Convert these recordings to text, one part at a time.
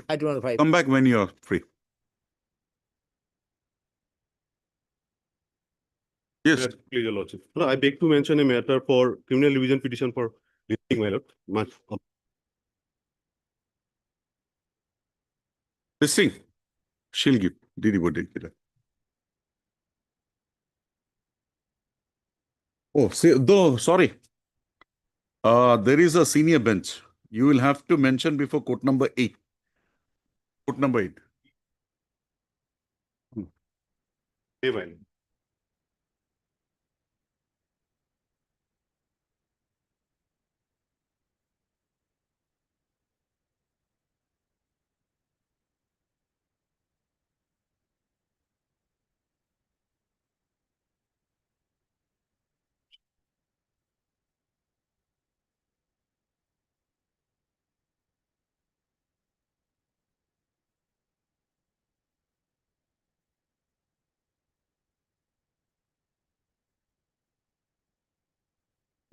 I do not 5. Come back when you're free. Yes. Please, Your Lordship. No, I beg to mention a matter for criminal revision petition for listing, my lord. Listing. She'll give. Didi Bodil. Oh, see, though, sorry. There is a senior bench. You will have to mention before court number 8. Court number 8. Amen.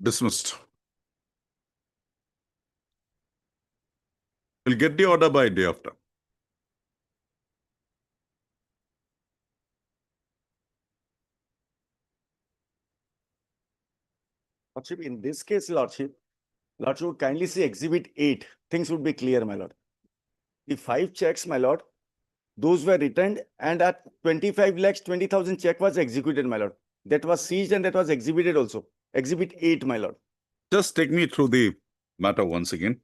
Dismissed. We'll get the order by day after. Lordship, in this case, Lordship would kindly see Exhibit 8. Things would be clear, my lord. The 5 checks, my lord, those were returned, and at 25 lakhs 20,000 check was executed, my lord. That was seized and that was exhibited also. Exhibit 8, my lord. Just take me through the matter once again.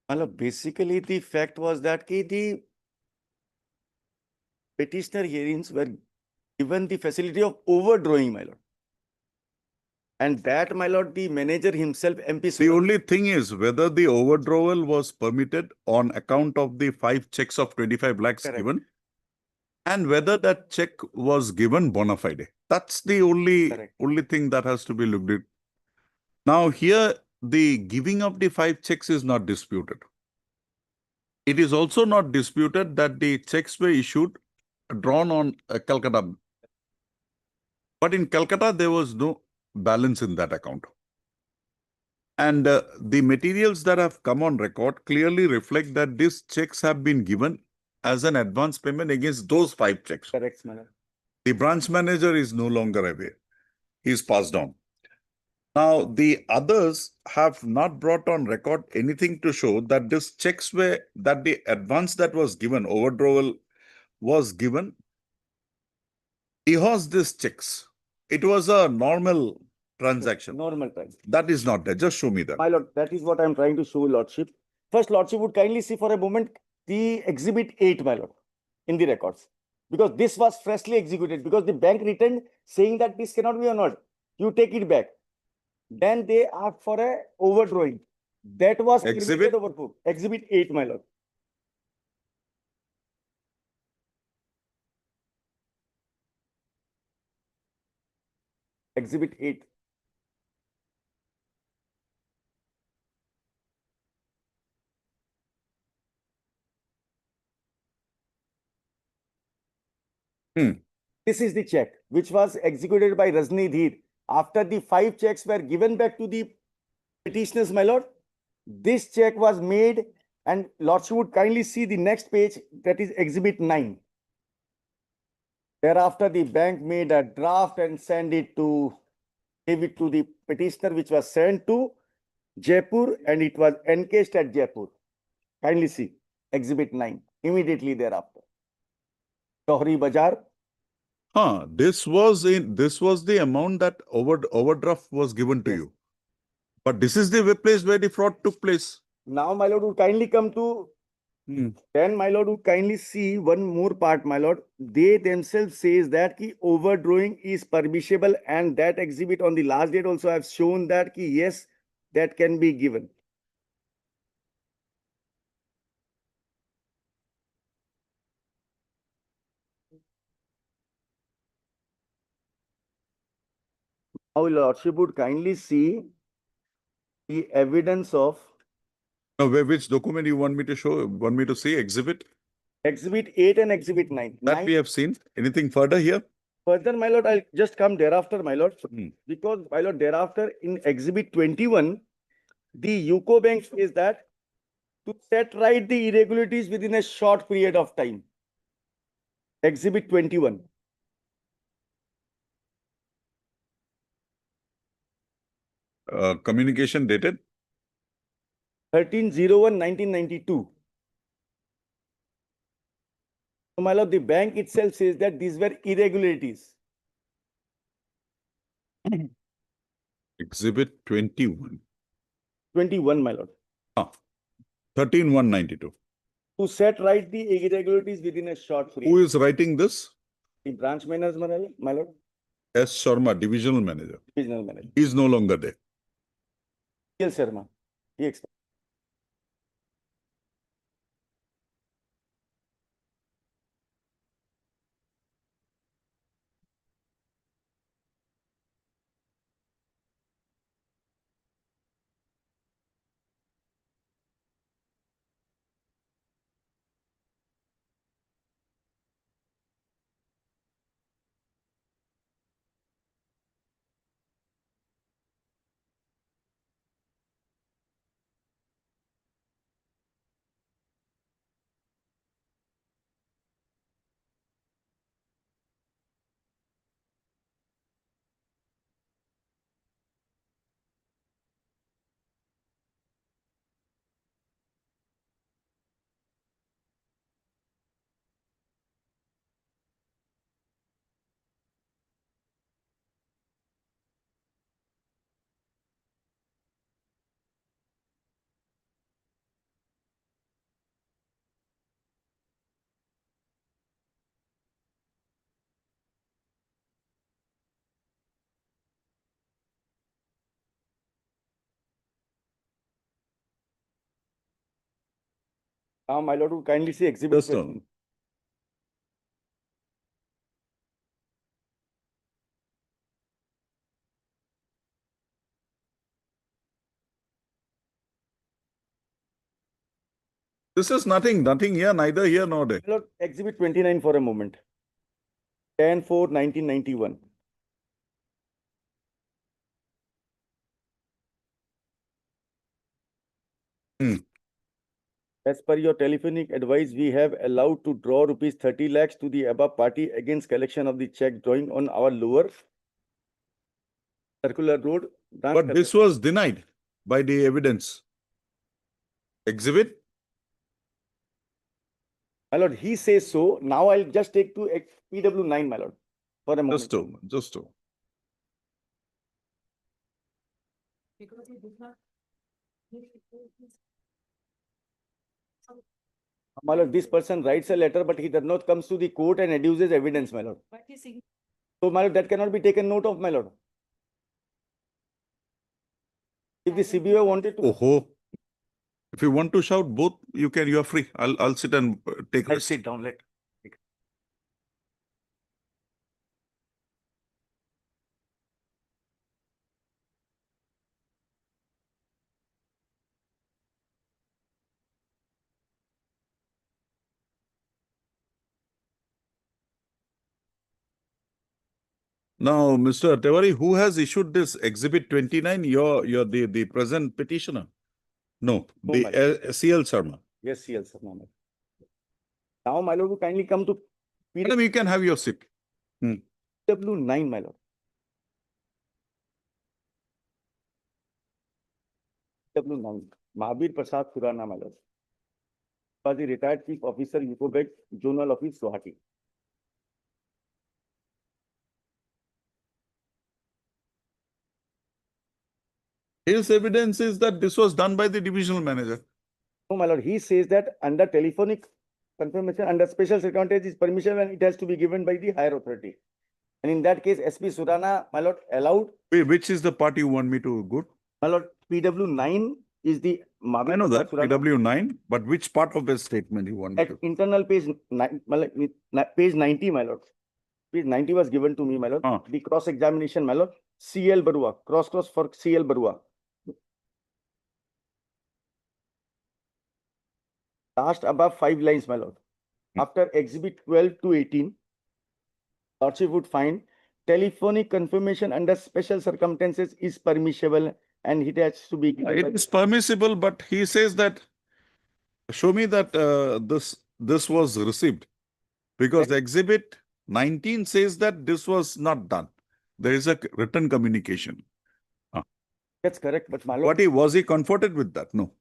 My lord, basically the fact was that the petitioner hearings were given the facility of overdrawing, my lord. And that, my lord, the manager himself, MP. The only thing is whether the overdrawal was permitted on account of the 5 checks of 25 lakhs Correct. given, and whether that check was given bona fide. That's the only thing that has to be looked at. Now here, the giving of the 5 checks is not disputed. It is also not disputed that the checks were drawn on Calcutta. But in Calcutta, there was no balance in that account. And the materials that have come on record clearly reflect that these checks have been given as an advance payment against those 5 checks. Correct, my lord. The branch manager is no longer away. He's passed on. Now, the others have not brought on record anything to show that these checks that the advance that was given, overdrawal was given, because these checks. It was a normal transaction. Normal transaction. That is not there. Just show me that. My lord, that is what I am trying to show, Lordship. First, Lordship would kindly see for a moment the Exhibit 8, my lord, in the records. Because this was freshly executed. Because the bank returned saying that this cannot be honored. You take it back. Then they asked for a overdrawing. That was Exhibit? Exhibit 8, my lord. Exhibit 8. This is the check which was executed by Rajni Dheer. After the 5 checks were given back to the petitioners, my lord, this check was made, and Lordship would kindly see the next page, that is Exhibit 9. Thereafter, the bank made a draft and gave it to the petitioner, which was sent to Jaipur, and it was encased at Jaipur. Kindly see Exhibit 9 immediately thereafter. Tohri Bazaar. This was the amount that overdraft was given to you. But this is the place where the fraud took place. Now, my lord, would kindly come to then, my lord, would kindly see one more part, my lord. They themselves says that overdrawing is permissible, and that exhibit on the last date also have shown that yes, that can be given. Now, Lordship would kindly see the evidence of. Now, which document you want me to show? Want me to see exhibit? Exhibit 8 and Exhibit 9. That we have seen. Anything further here? Further, my lord, I'll just come thereafter, my lord. Hmm. Because, my lord, thereafter in Exhibit 21, the UCO Bank says that to set right the irregularities within a short period of time. Exhibit 21. Communication dated? 13/01/1992. So, my lord, the bank itself says that these were irregularities. Exhibit 21. 21, my lord. 13/1/92. To set right the irregularities within a short period. Who is writing this? The branch manager, my lord, S. Sharma, divisional manager. divisional manager. He is no longer there. Yes, Sharma. He explained. Now, my lord, would kindly see exhibit. Just a 13. moment. This is nothing here, neither here nor there. My lord, exhibit 29 for a moment. 10/4/1991. Hmm. As per your telephonic advice, we have allowed to draw rupees 30 lakhs to the above party against collection of the check drawing on our lower circular road. branch But this was denied by the evidence. Exhibit? My lord, he says so. Now I'll just take to PW9, my lord, for a moment. Just a. My lord, this person writes a letter, but he does not come to the court and adduces evidence, my lord. So, my lord, that cannot be taken note of, my lord. If the CBI wanted to, Oh, if you want to shout both, you can. You are free. I'll sit and take I'll rest. sit down. Let. Now, Mr. Tewari, who has issued this Exhibit 29? You're the present petitioner. No, No, the my lord. CL Sharma. Yes, sir, my lord. Now, my lord, will kindly come to Madam, you can have your seat. PW9, my lord. PW9, Mahabir Prasad Khurana, my lord. Was the retired chief officer, UCO Bank, Zonal Office, Guwahati. His evidence is that this was done by the divisional manager. No, my lord, he says that under telephonic confirmation, under special circumstances, permission, and it has to be given by the higher authority. And in that case, SP Surana, my lord, allowed. Which is the part you want me to go? My lord, PW9 is the I know that, PW9, but which part of the statement you want me At to? internal page, page 90, my lord. Page 90 was given to me, my lord. The cross-examination, my lord. CL Barua, cross for CL Barua. Last above 5 lines, my lord. after exhibit 12 to 18, Lordship would find telephonic confirmation under special circumstances is permissible and it has to be given It by- is permissible, but he says that, show me that this was received. Because exhibit 19 says that this was not done. There is a written communication. That's correct, but my lord, Was he comforted with that? No.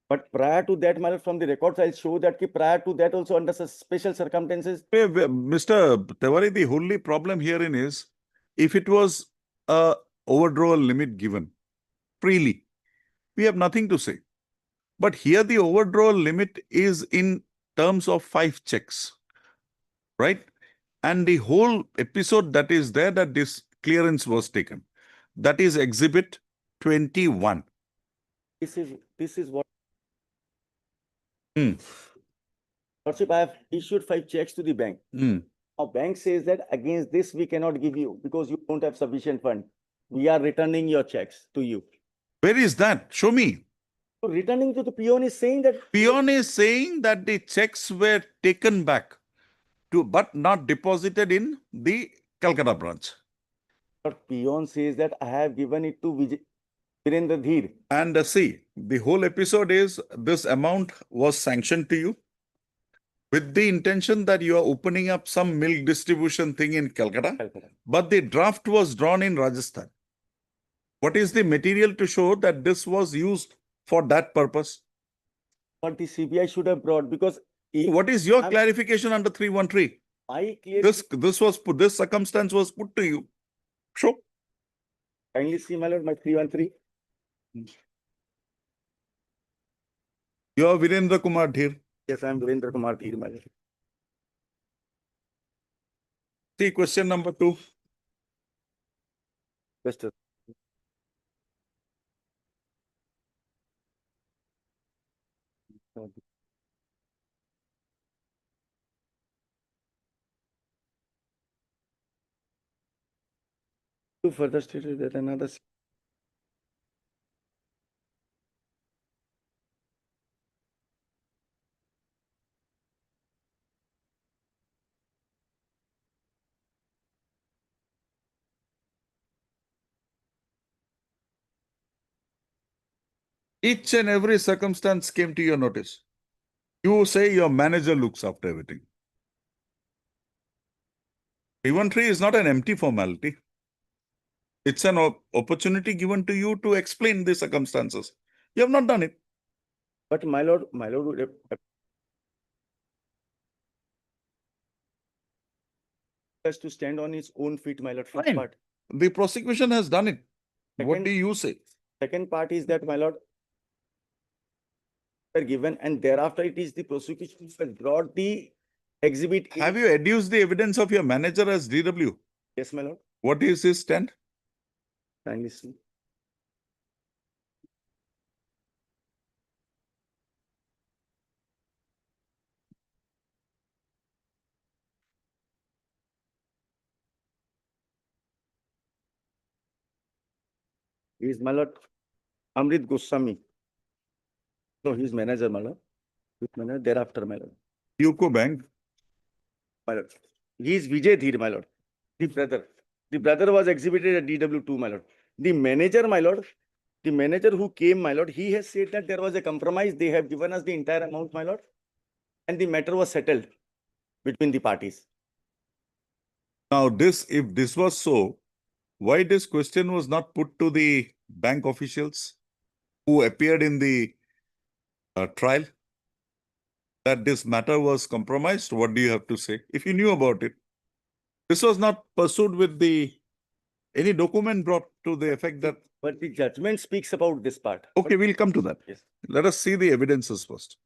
but prior to that, my lord, from the records, I'll show that ki prior to that also under such special circumstances, Mr. Tewari, the only problem herein is if it was a overdrawal limit given freely, we have nothing to say. But here the overdrawal limit is in terms of 5 checks, right? And the whole episode that is there that this clearance was taken, that is exhibit 21. this is what. Hmm. Lordship, I have issued 5 checks to the bank. Hmm. Now, bank says that against this, we cannot give you because you don't have sufficient fund. We are returning your checks to you. Where is that? Show me. So returning to the peon is saying that Peon is saying that the checks were taken back to, but not deposited in the Calcutta branch. but peon says that I have given it to Virendra Dheer. And see, the whole episode is this amount was sanctioned to you with the intention that you are opening up some milk distribution thing in Calcutta, but the draft was drawn in Rajasthan. What is the material to show that this was used for that purpose? But the CBI should have brought because What is your I'm- clarification under 313? I clearly This circumstance was put to you. Show. kindly see my lord, my 313. You are Virendra Kumar Dheer. Yes, I am Virendra Kumar Dheer, my lord. See question number 2. Just to further stated that another Each and every circumstance came to your notice. You say your manager looks after everything. 313 is not an empty formality. It's an opportunity given to you to explain the circumstances. You have not done it. but my lord would have has to stand on his own feet, my lord. First Fine. part. The prosecution has done it. What Second- do you say? Second part is that, my lord, were given and thereafter it is the prosecution who has brought the exhibit. A. Have you adduced the evidence of your manager as DW? Yes, my lord. What is his stand? Kindly see. He is my lord Amrit Goswami. No, he is manager, my lord. He is manager thereafter, my lord. UCO Bank. My lord. He is Vijay Dheer, my lord. The brother. The brother was exhibited at DW2, my lord. The manager, my lord. The manager who came, my lord, he has said that there was a compromise. They have given us the entire amount, my lord. And the matter was settled between the parties. Now, if this was so, why this question was not put to the bank officials who appeared in the trial? That this matter was compromised? What do you have to say? If you knew about it, this was not pursued with any document brought to the effect that, But the judgment speaks about this part. okay, we'll come to that. Yes. Let us see the evidences first.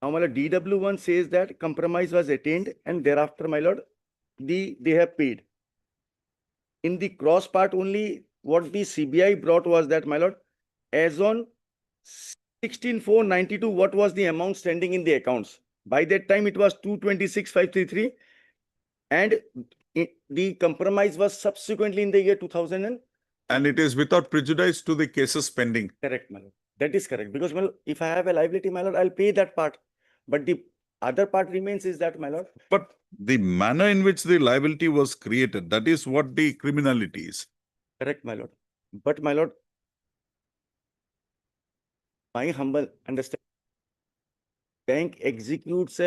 Now, my lord, DW1 says that compromise was attained and thereafter, my lord, they have paid. In the cross part only, what the CBI brought was that, my lord, as on 16/4/92, what was the amount standing in the accounts? By that time, it was 226,533 and the compromise was subsequently in the year 2000. And it is without prejudice to the cases pending. Correct, my lord. That is correct. Because, my lord, if I have a liability, my lord, I'll pay that part. But the Other part remains is that, my lord, But the manner in which the liability was created, that is what the criminality is. correct, my lord. But my lord, my humble understanding, bank executes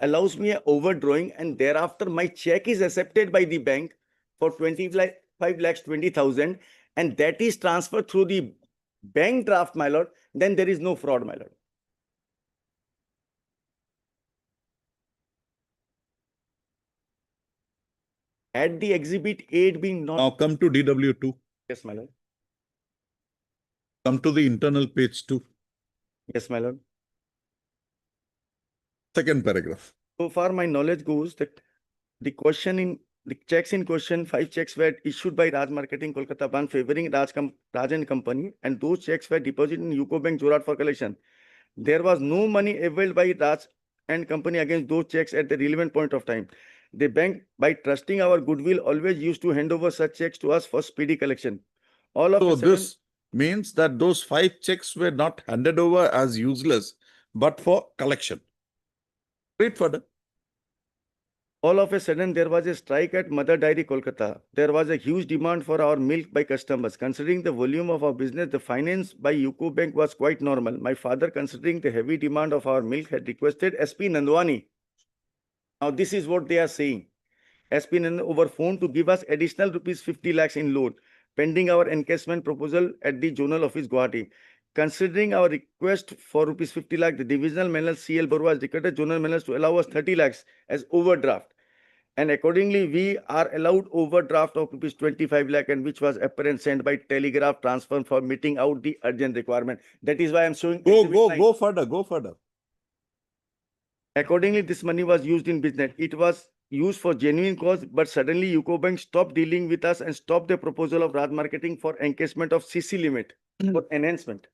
allows me a overdrawing, and thereafter my check is accepted by the bank for 25 lakhs 20,000, and that is transferred through the bank draft, my lord, then there is no fraud, my lord. Had the exhibit 8 been not, Now come to DW2. yes, my lord. Come to the internal page 2. Yes, my lord. Second paragraph. So far, my knowledge goes that the checks in question, 5 checks were issued by Raj Marketing Kolkata branch favoring Raj and Company, and those checks were deposited in UCO Bank Jorhat for collection. There was no money availed by Raj and Company against those checks at the relevant point of time. The bank, by trusting our goodwill, always used to hand over such checks to us for speedy collection. All of So a sudden, this means that those 5 checks were not handed over as useless, but for collection. Read further. all of a sudden, there was a strike at Mother Dairy Kolkata. There was a huge demand for our milk by customers. Considering the volume of our business, the finance by UCO Bank was quite normal. My father, considering the heavy demand of our milk, had requested SP Nandwani. Now, this is what they are saying. SP Nandwani over phone to give us additional rupees 50 lakhs in loan, pending our encashment proposal at the Zonal Office, Guwahati. Considering our request for rupees 50 lakh, the divisional manager CL Barua has declared zonal managers to allow us 30 lakhs as overdraft. And accordingly, we are allowed overdraft of rupees 25 lakh, and which was apparent sent by telegraph transfer for meeting out the urgent requirement. That is why I'm showing. Go further, go further. Accordingly, this money was used in business. It was used for genuine cause, but suddenly UCO Bank stopped dealing with us and stopped the proposal of Raj Marketing for encashment of CC limit for enhancement.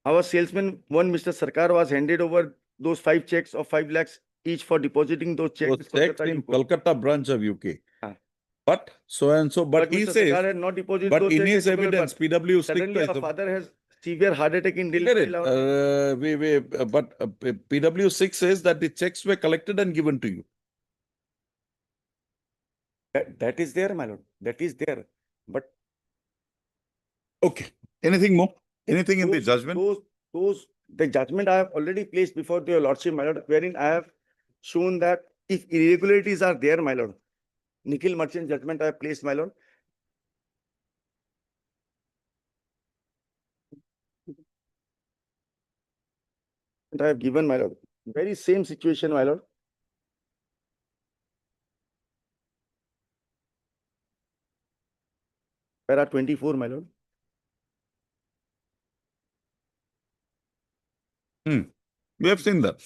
Our salesman, one Mr. Sarkar, was handed over those 5 checks of 5 lakhs each for depositing those checks. Those checks in Kolkata branch of UK. But so and so, but he Mr. says, Sarkar had not deposited but those in checks his at Kolkata, evidence, but PW suddenly our stick to father has severe heart attack in Delhi. Get it. PW6 says that the checks were collected and given to you. That is there, my lord. That is there. But Okay. Anything more? Anything in the those- judgment? the judgment I have already placed before your lordship, my lord, wherein I have shown that if irregularities are there, my lord, Nikhil Merchant judgment I have placed, my lord. And I have given, my lord. Very same situation, my lord. Para 24, my lord. We have seen that.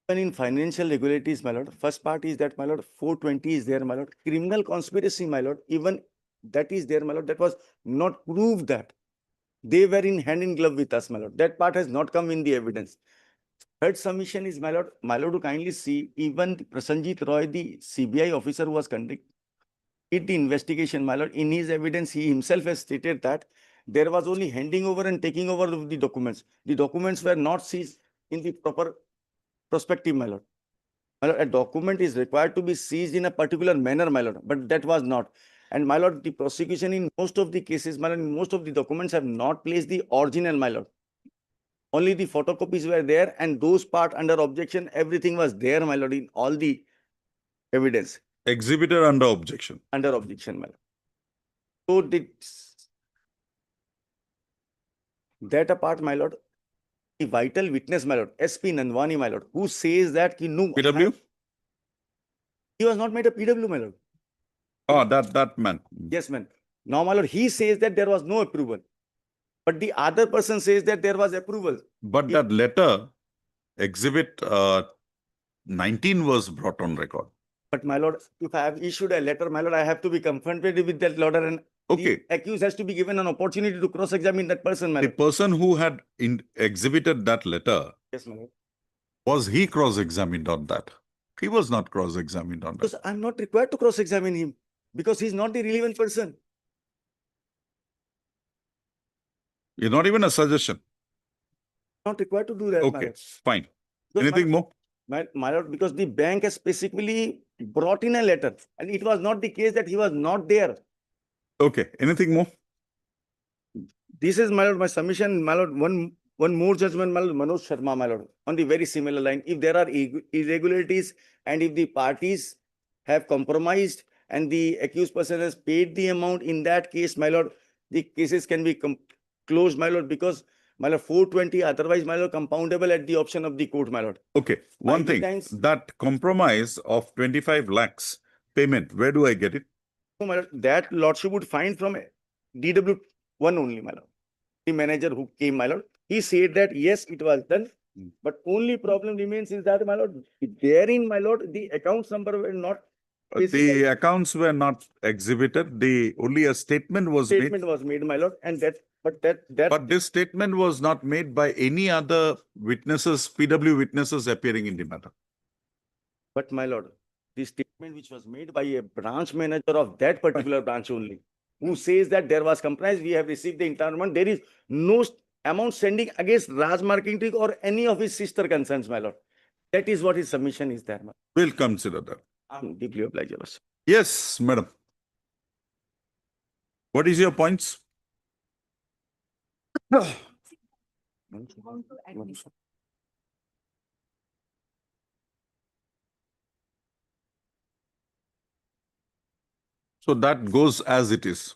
Even in financial regularities, my lord, first part is that, my lord, 420 is there, my lord. Criminal conspiracy, my lord, even that is there, my lord. That was not proved that. They were in hand in glove with us, my lord. That part has not come in the evidence. Third submission is, my lord, to kindly see, even Prasanjit Roy, the CBI officer who was conducting the investigation, my lord, in his evidence, he himself has stated that there was only handing over and taking over of the documents. The documents were not seized in the proper perspective, my lord. My lord, a document is required to be seized in a particular manner, my lord, but that was not. And my lord, the prosecution in most of the cases, my lord, in most of the documents have not placed the original, my lord. Only the photocopies were there, and those part under objection, everything was there, my lord, in all the evidence. Exhibited under objection. Under objection, my lord. So that apart, my lord, the vital witness, my lord, SP Nandwani, my lord, who says that no, PW? he was not made a PW, my lord. Oh, that man. Yes, man. Now, my lord, he says that there was no approval. But the other person says that there was approval. But that letter, exhibit 19 was brought on record. But my lord, if I have issued a letter, my lord, I have to be confronted with that letter, and Okay. the accused has to be given an opportunity to cross-examine that person, my The lord. person who had exhibited that letter, Yes, my lord. was he cross-examined on that? He was not cross-examined on that. Because I'm not required to cross-examine him because he's not the relevant person. It's not even a suggestion. Not required to do that, my Okay, lord. fine. Because Anything more? my lord, because the bank has specifically brought in a letter and it was not the case that he was not there. Okay, anything more? This is, my lord, my submission, my lord. One more judgment, my lord, Manoj Sharma, my lord, on the very similar line. If there are irregularities and if the parties have compromised and the accused person has paid the amount, in that case, my lord, the cases can be closed, my lord, because, my lord, 420, otherwise, my lord, compoundable at the option of the court, my lord. Okay, one By the thing, times- that compromise of 25 lakhs payment, where do I get it? So, my lord, that lordship would find from DW1 only, my lord. The manager who came, my lord, he said that yes, it was done, but only problem remains is that, my lord, therein, my lord, the accounts number were not The specified. accounts were not exhibited, only a statement was made. Statement was made, my lord, and that But this statement was not made by any other witnesses, PW witnesses appearing in the matter. but, my lord, the statement which was made by a branch manager of that particular branch only, who says that there was compliance, we have received the entire amount, there is no amount sending against Raj Marketing or any of his sister concerns, my lord. That is what his submission is there, my lord. We'll consider that. I'm deeply obliged, your worship. Yes, madam. What is your points? So that goes as it is.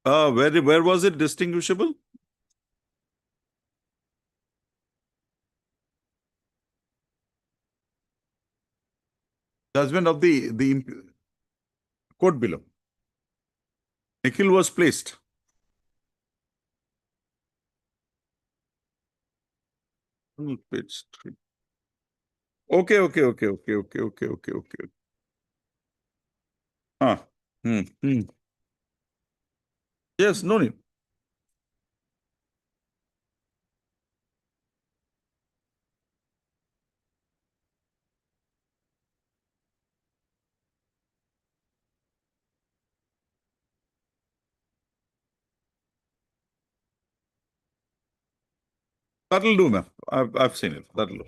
Where was it distinguishable? Judgment of the court below. Nikhil was placed. Page 3. Okay. Ah. Hmm. Yes, no need. That'll do, ma'am. I've seen it. That'll do.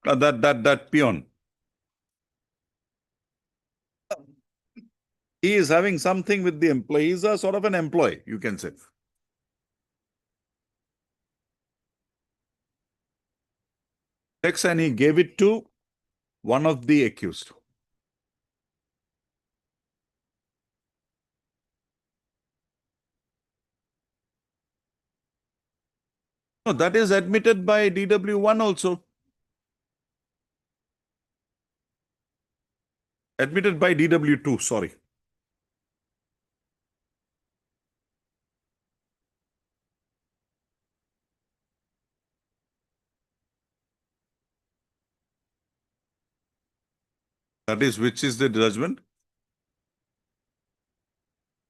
That peon. He is having something with the employee. He's a sort of an employee, you can say. Checks and he gave it to one of the accused. No, that is admitted by DW1 also. Admitted by DW2, sorry. That is, which is the judgment?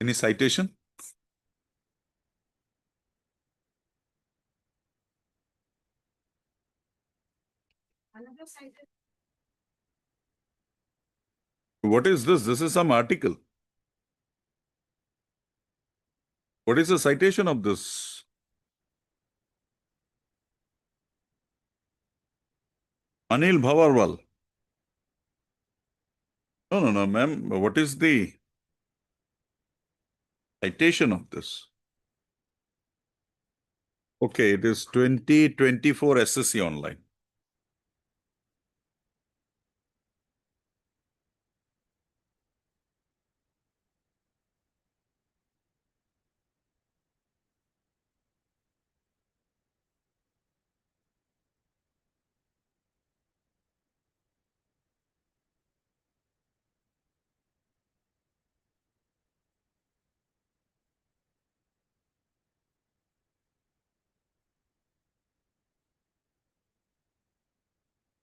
Any citation? What is this? This is some article. What is the citation of this? Anil Bhawarwal. No, ma'am. What is the citation of this? Okay, it is 2024 SSC online.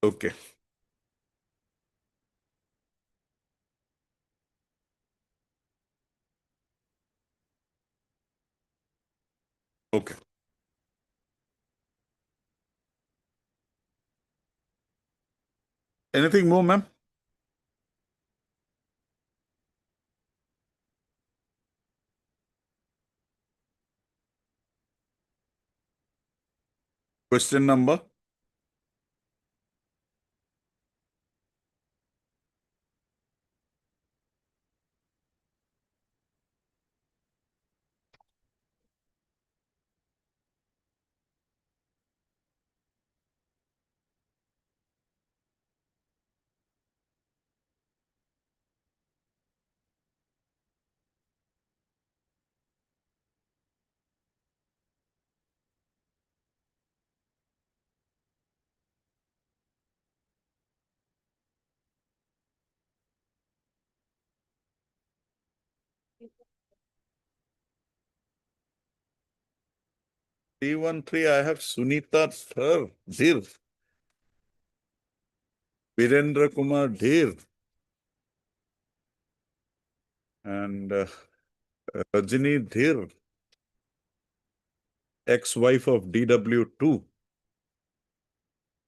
Okay. Okay. Anything more, ma'am? Question number? Three, I have Sunita Dhir. Virendra Kumar Dhir. And Rajini Dhir, ex-wife of DW2.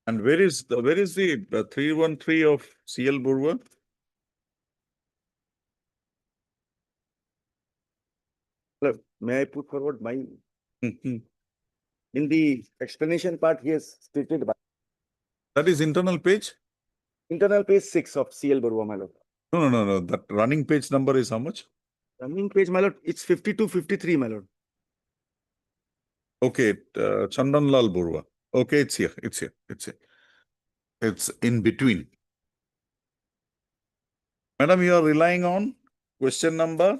And where is the 313 of CL Burwa? Look, may I put forward my, Mhm. in the explanation part, he has stated by That is internal page? internal page 6 of CL Barua, my lord. No. That running page number is how much? Running page, my lord, it's 52, 53, my lord. Okay, Chandan Lal Burwa. Okay, it's here. It's in between. Madam, you are relying on question number?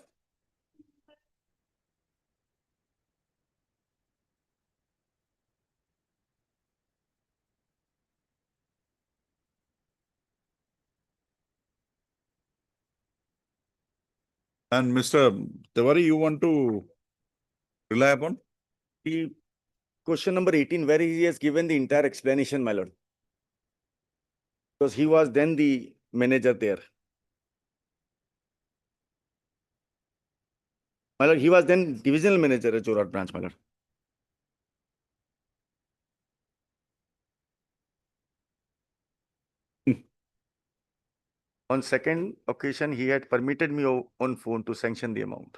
And Mr. Tiwari, you want to rely upon? The question number 18, where he has given the entire explanation, my lord. Because he was then the manager there. My lord, he was then divisional manager at Jorhat branch, my lord. On second occasion, he had permitted me on phone to sanction the amount.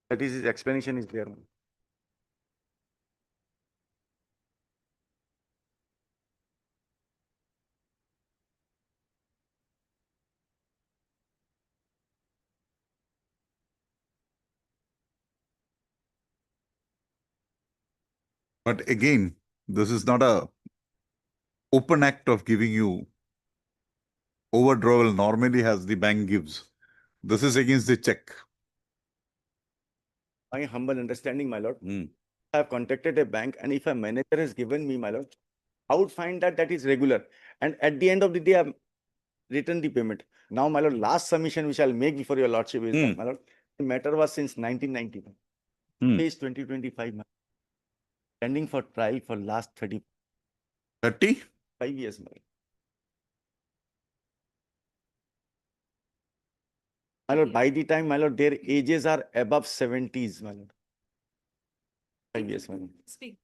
That is his explanation is there. But again, this is not a open act of giving you overdrawal normally as the bank gives. This is against the check. My humble understanding, my lord. Hmm. I have contacted a bank, and if a manager has given me, my lord, I would find that that is regular. And at the end of the day, I've returned the payment. Now, my lord, last submission which I'll make before your lordship is that, my lord, the matter was since 1991. Today is 2025, my lord. Pending for trial for last 35 30? years, my lord. My lord, by the time, my lord, their ages are above 70s, my lord. 5 years, my lord. Speak.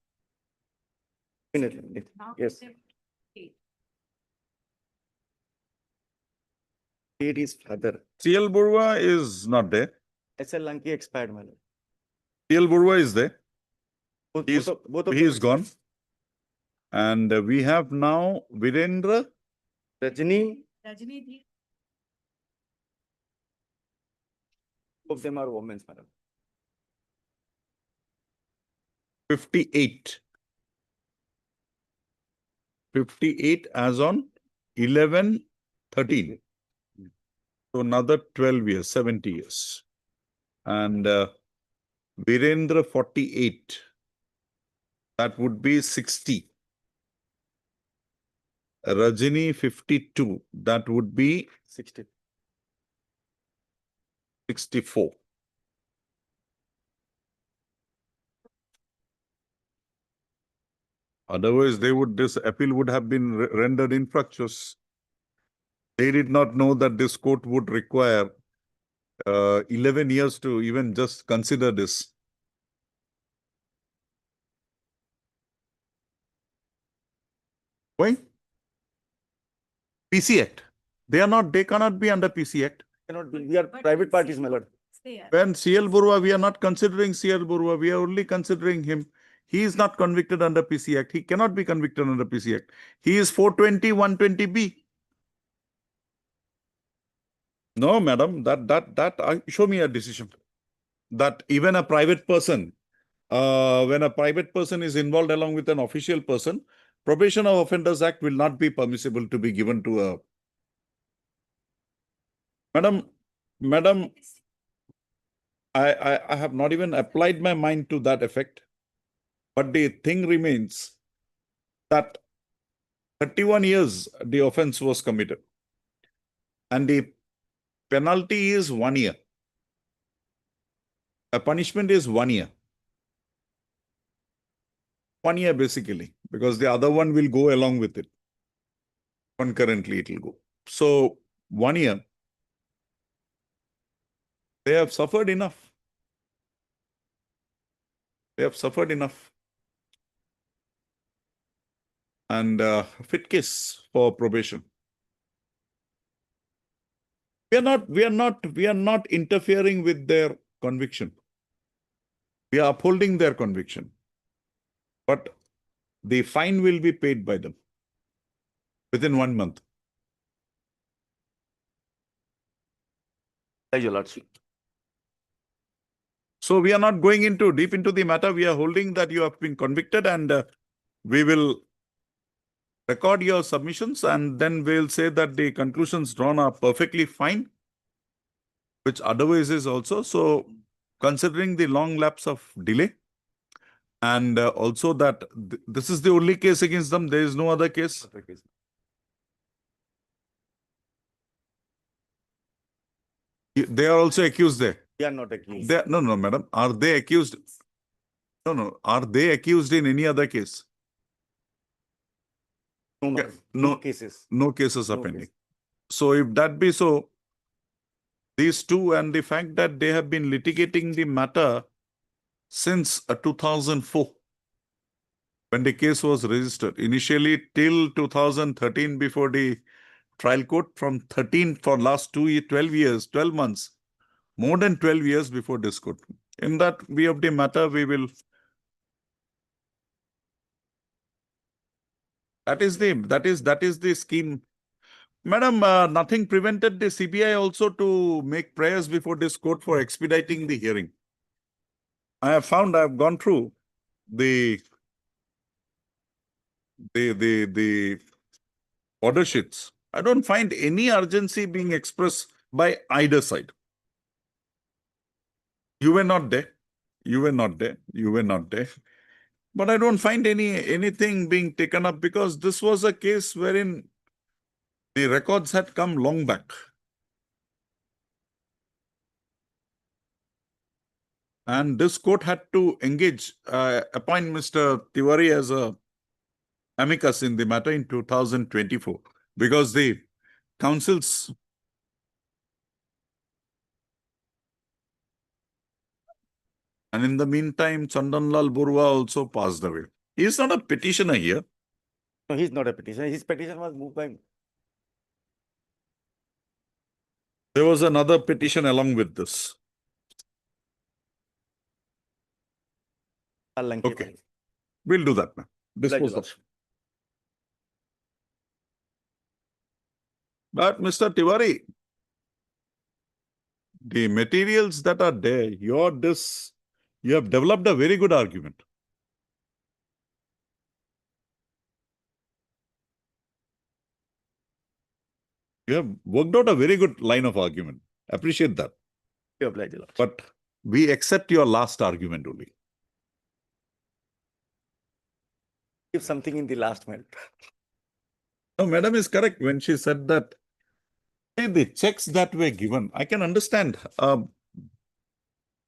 Definitely. Yes. It is father. CL Burwa is not there. SL Lanki expired, my lord. CL Burwa is there. Both, He's- both of He them is gone. And we have now Virendra. Rajini, Rajini, of them are women, madam. 58. 58 as on 11/13. So another 12 years, 70 years. And Virendra 48. That would be 60. Rajini 52. That would be 60. 64. Otherwise, this appeal would have been rendered infructuous. They did not know that this court would require 11 years to even just consider this. Why? PC Act. They cannot be under PC Act. Cannot be, we are private parties, my lord. When CL Burwa, we are not considering CL Burwa, we are only considering him. He is not convicted under PC Act. He cannot be convicted under PC Act. He is 420, 120B. No, madam, show me a decision. That even a private person, when a private person is involved along with an official person, Probation of Offenders Act will not be permissible to be given to a... Madam, I have not even applied my mind to that effect. But the thing remains that 31 years the offense was committed. And the penalty is 1 year. A punishment is 1 year. 1 year basically, because the other one will go along with it. Concurrently it will go. So 1 year. They have suffered enough. They have suffered enough. And fit case for probation. We are not interfering with their conviction. We are upholding their conviction. But the fine will be paid by them within 1 month. Thank you, lordship. So we are not going deep into the matter. We are holding that you have been convicted, and we will record your submissions, and then we'll say that the conclusions drawn are perfectly fine, which otherwise is also. So considering the long lapse of delay, and also that this is the only case against them, there is no other case. They are also accused there. We are not accused. No, madam. Are they accused? No. Are they accused in any other case? No, Yeah, madam. no. No cases. No cases are No pending. case. So if that be so, these two and the fact that they have been litigating the matter since 2004, when the case was registered, initially till 2013 before the trial court, from 13 for last 12 months, more than 12 years before this court. In that view of the matter, we will... That is the scheme. Madam, nothing prevented the CBI also to make prayers before this court for expediting the hearing. I have gone through the order sheets. I don't find any urgency being expressed by either side. You were not there. But I don't find anything being taken up, because this was a case wherein the records had come long back. And this court had to appoint Mr. Tiwari as a amicus in the matter in 2024, because the councils... And in the meantime, Chandanlal Burwa also passed away. He is not a petitioner here. No, he's not a petitioner. His petition was moved by There was another petition along with this. Lanki. Okay. We'll do that now. Dispose of. But Mr. Tiwari, the materials that are there, you have developed a very good argument. You have worked out a very good line of argument. Appreciate that. You oblige, Lord. But we accept your last argument only. Give something in the last minute. No, madam is correct when she said that the checks that were given, I can understand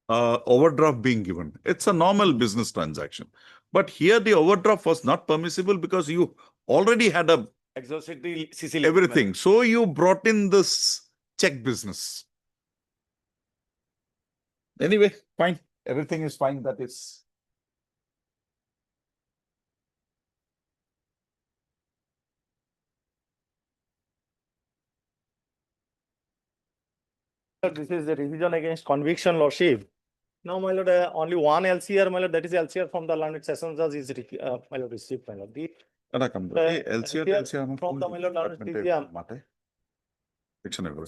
overdraft being given. It's a normal business transaction. But here the overdraft was not permissible because you already had Exhausted the CC everything. So you brought in this check business. Anyway, fine. Everything is fine. That is... This is the revision against conviction, Lordship. Now, my lord, only one LCR, my lord, that is LCR from the learned session judge is, my lord, received, my lord. The এটা কাম করো। এই LCR LCR আমার from কোন the my lord, learned department A TCM. মাথায়? Section এ করে।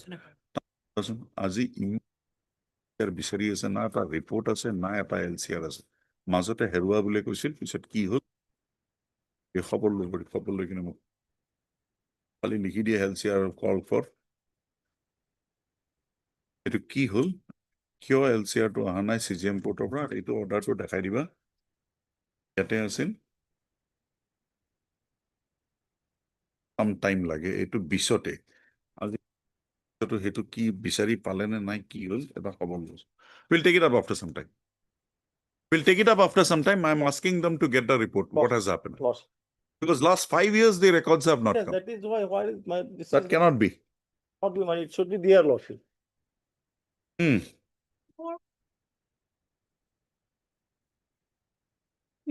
তাৰপিছত আজি ইংলিছৰ বিচাৰি আছে না এটা ৰিপৰ্ট আছে না এটা LCR আছে। মাজতে হেৰুৱা বুলি কৈছিল পিছত কি হ'ল? এই খবৰ লৈ কিনে মোক খালি লিখি দিয়ে LCR কল ফৰ এইটো কি হ'ল কিয় LCR টো অহা নাই CGM কোৰ্টৰ পৰা এইটো অৰ্ডাৰটো দেখাই দিবা ইয়াতে আছিল সাম টাইম লাগে এইটো 20তে আজি সেইটো কি বিচাৰি পালে নে নাই কি হ'ল এটা খবৰ লৈছো we'll take it up after some time I'm asking them to get the report what has happened Lordship. because last 5 years the records have not Yes, come that is why is my, this that is cannot be not be my, it should be there, Lordship.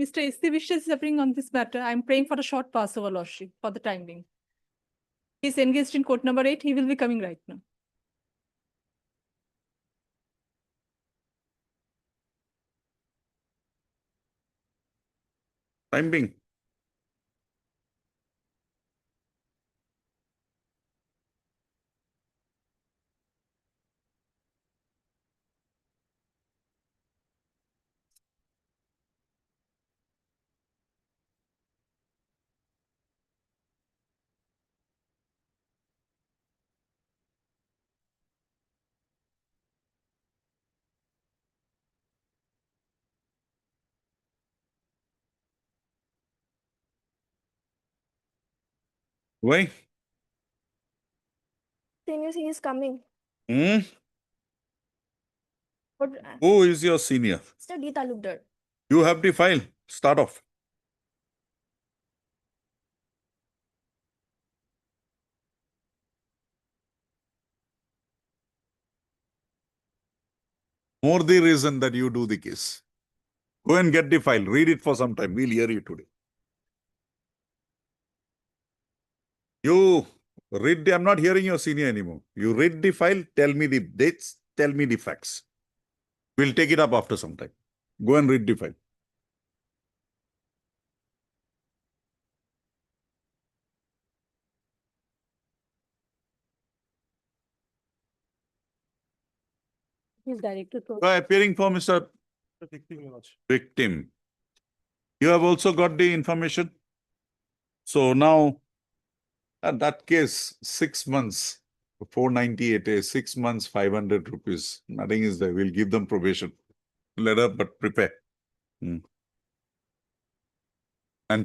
Mr. S.C. Vishwas is appearing on this matter. I'm praying for a short passover, Lordship, for the time being. He's engaged in court number 8. He will be coming right now. time being why Senior, he is coming. hmm? But Who is your senior Mr. D. Talukdar. you have the file start off more the reason that you do the case. Go and get the file, read it for some time. We'll hear you today. You read the, I'm not hearing your senior anymore. You read the file, tell me the dates, tell me the facts. We'll take it up after some time. Go and read the file. He's directed to. Appearing for Mr. Victim. You have also got the information. So now, at that case, 6 months, 498 is 6 months, 500 rupees. Nothing is there. We'll give them probation. Letter, but prepare. And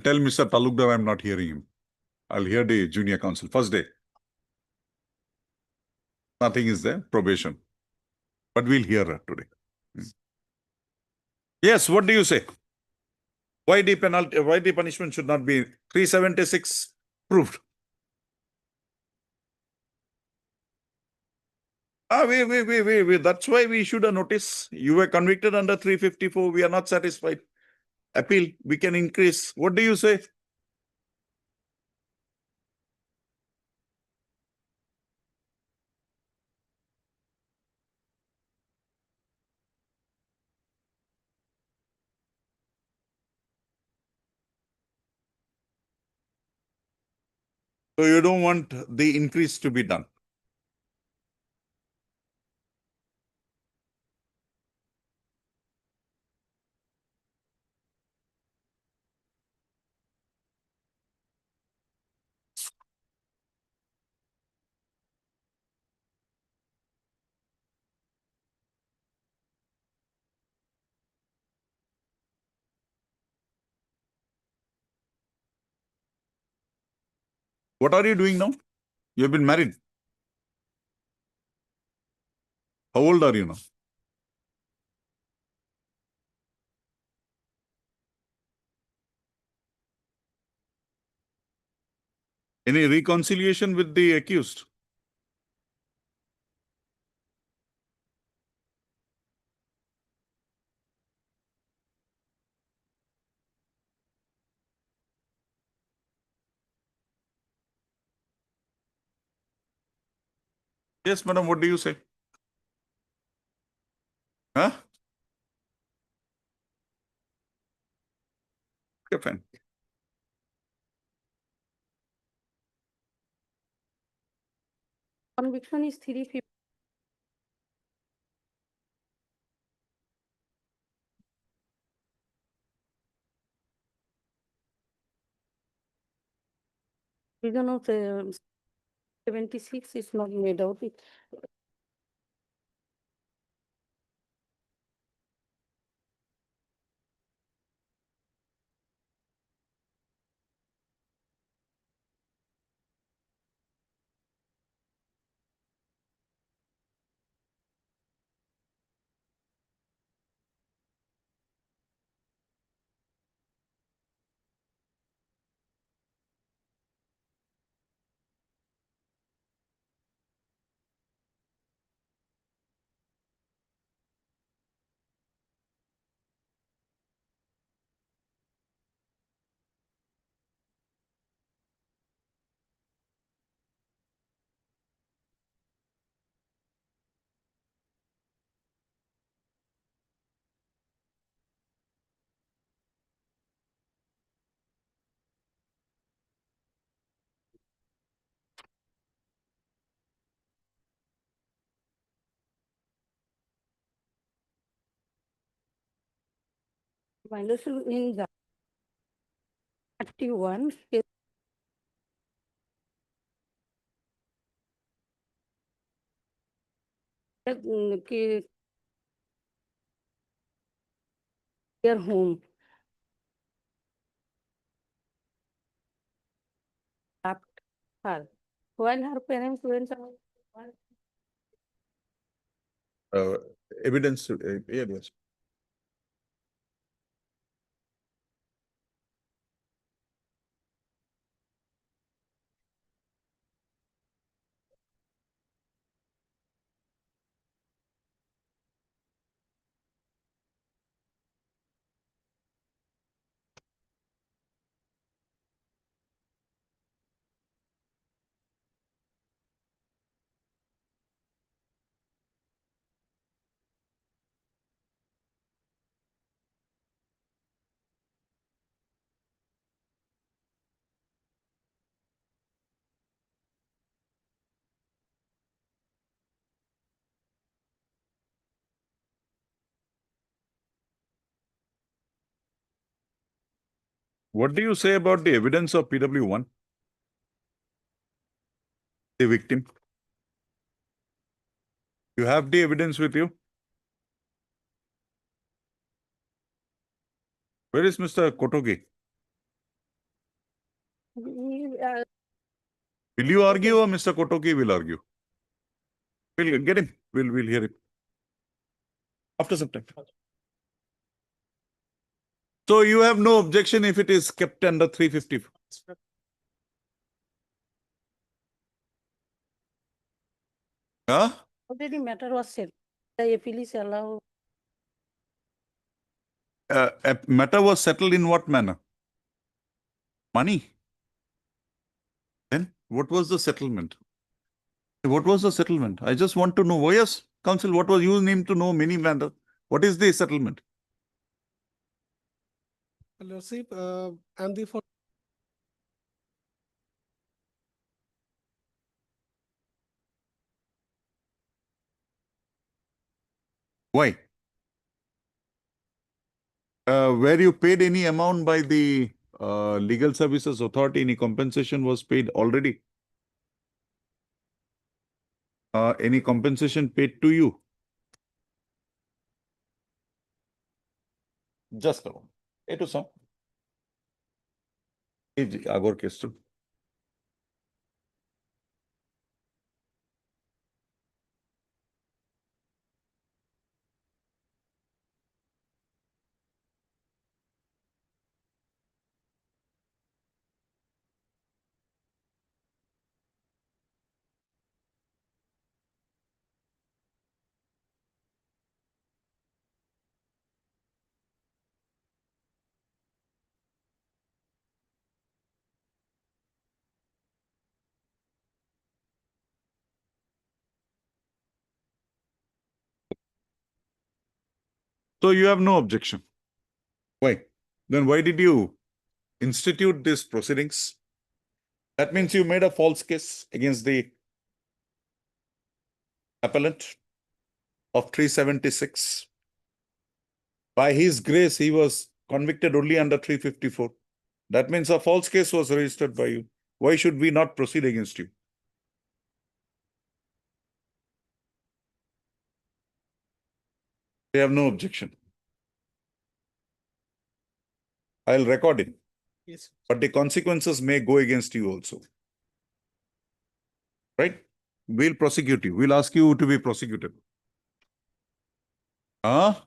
tell Mr. Talukdar I'm not hearing him. I'll hear the junior counsel. First day. Nothing is there. Probation. But we'll hear her today. Yes, what do you say? Why the penalty, why the punishment should not be 376 proved? Wait. That's why we issued a notice. You were convicted under 354. We are not satisfied. Appeal. We can increase. What do you say? So you don't want the increase to be done. What are you doing now? You have been married. How old are you now? Any reconciliation with the accused? Yes, madam, what do you say? Huh? Okay, fine. Conviction is 350. Reason of 76 is not made out. Violation in the 31 is their home. Left her. While her parents went out. Uh, Evidence, yeah, yes. What do you say about the evidence of PW1? The victim? You have the evidence with you? Where is Mr. Kotogi? Will you argue or Mr. Kotogi will argue? We'll get him. We'll hear him. After some time. So you have no objection if it is kept under 350? Huh? Already matter was settled. The appeal is allowed. A matter was settled in what manner? Money. Then what was the settlement? What was the settlement? I just want to know. Oh, yes, counsel, what was you need to know many matter? What is the settlement? Lordship, and the for Why? Were you paid any amount by the legal services authority? Any compensation was paid already? Any compensation paid to you? Just a moment. A to some. Agor case too. So you have no objection. Why? Then why did you institute these proceedings? That means you made a false case against the appellant of 376. By his grace, he was convicted only under 354. That means a false case was registered by you. Why should we not proceed against you? We have no objection. I'll record it, Yes. but the consequences may go against you also. Right? We'll prosecute you. We'll ask you to be prosecuted. Comment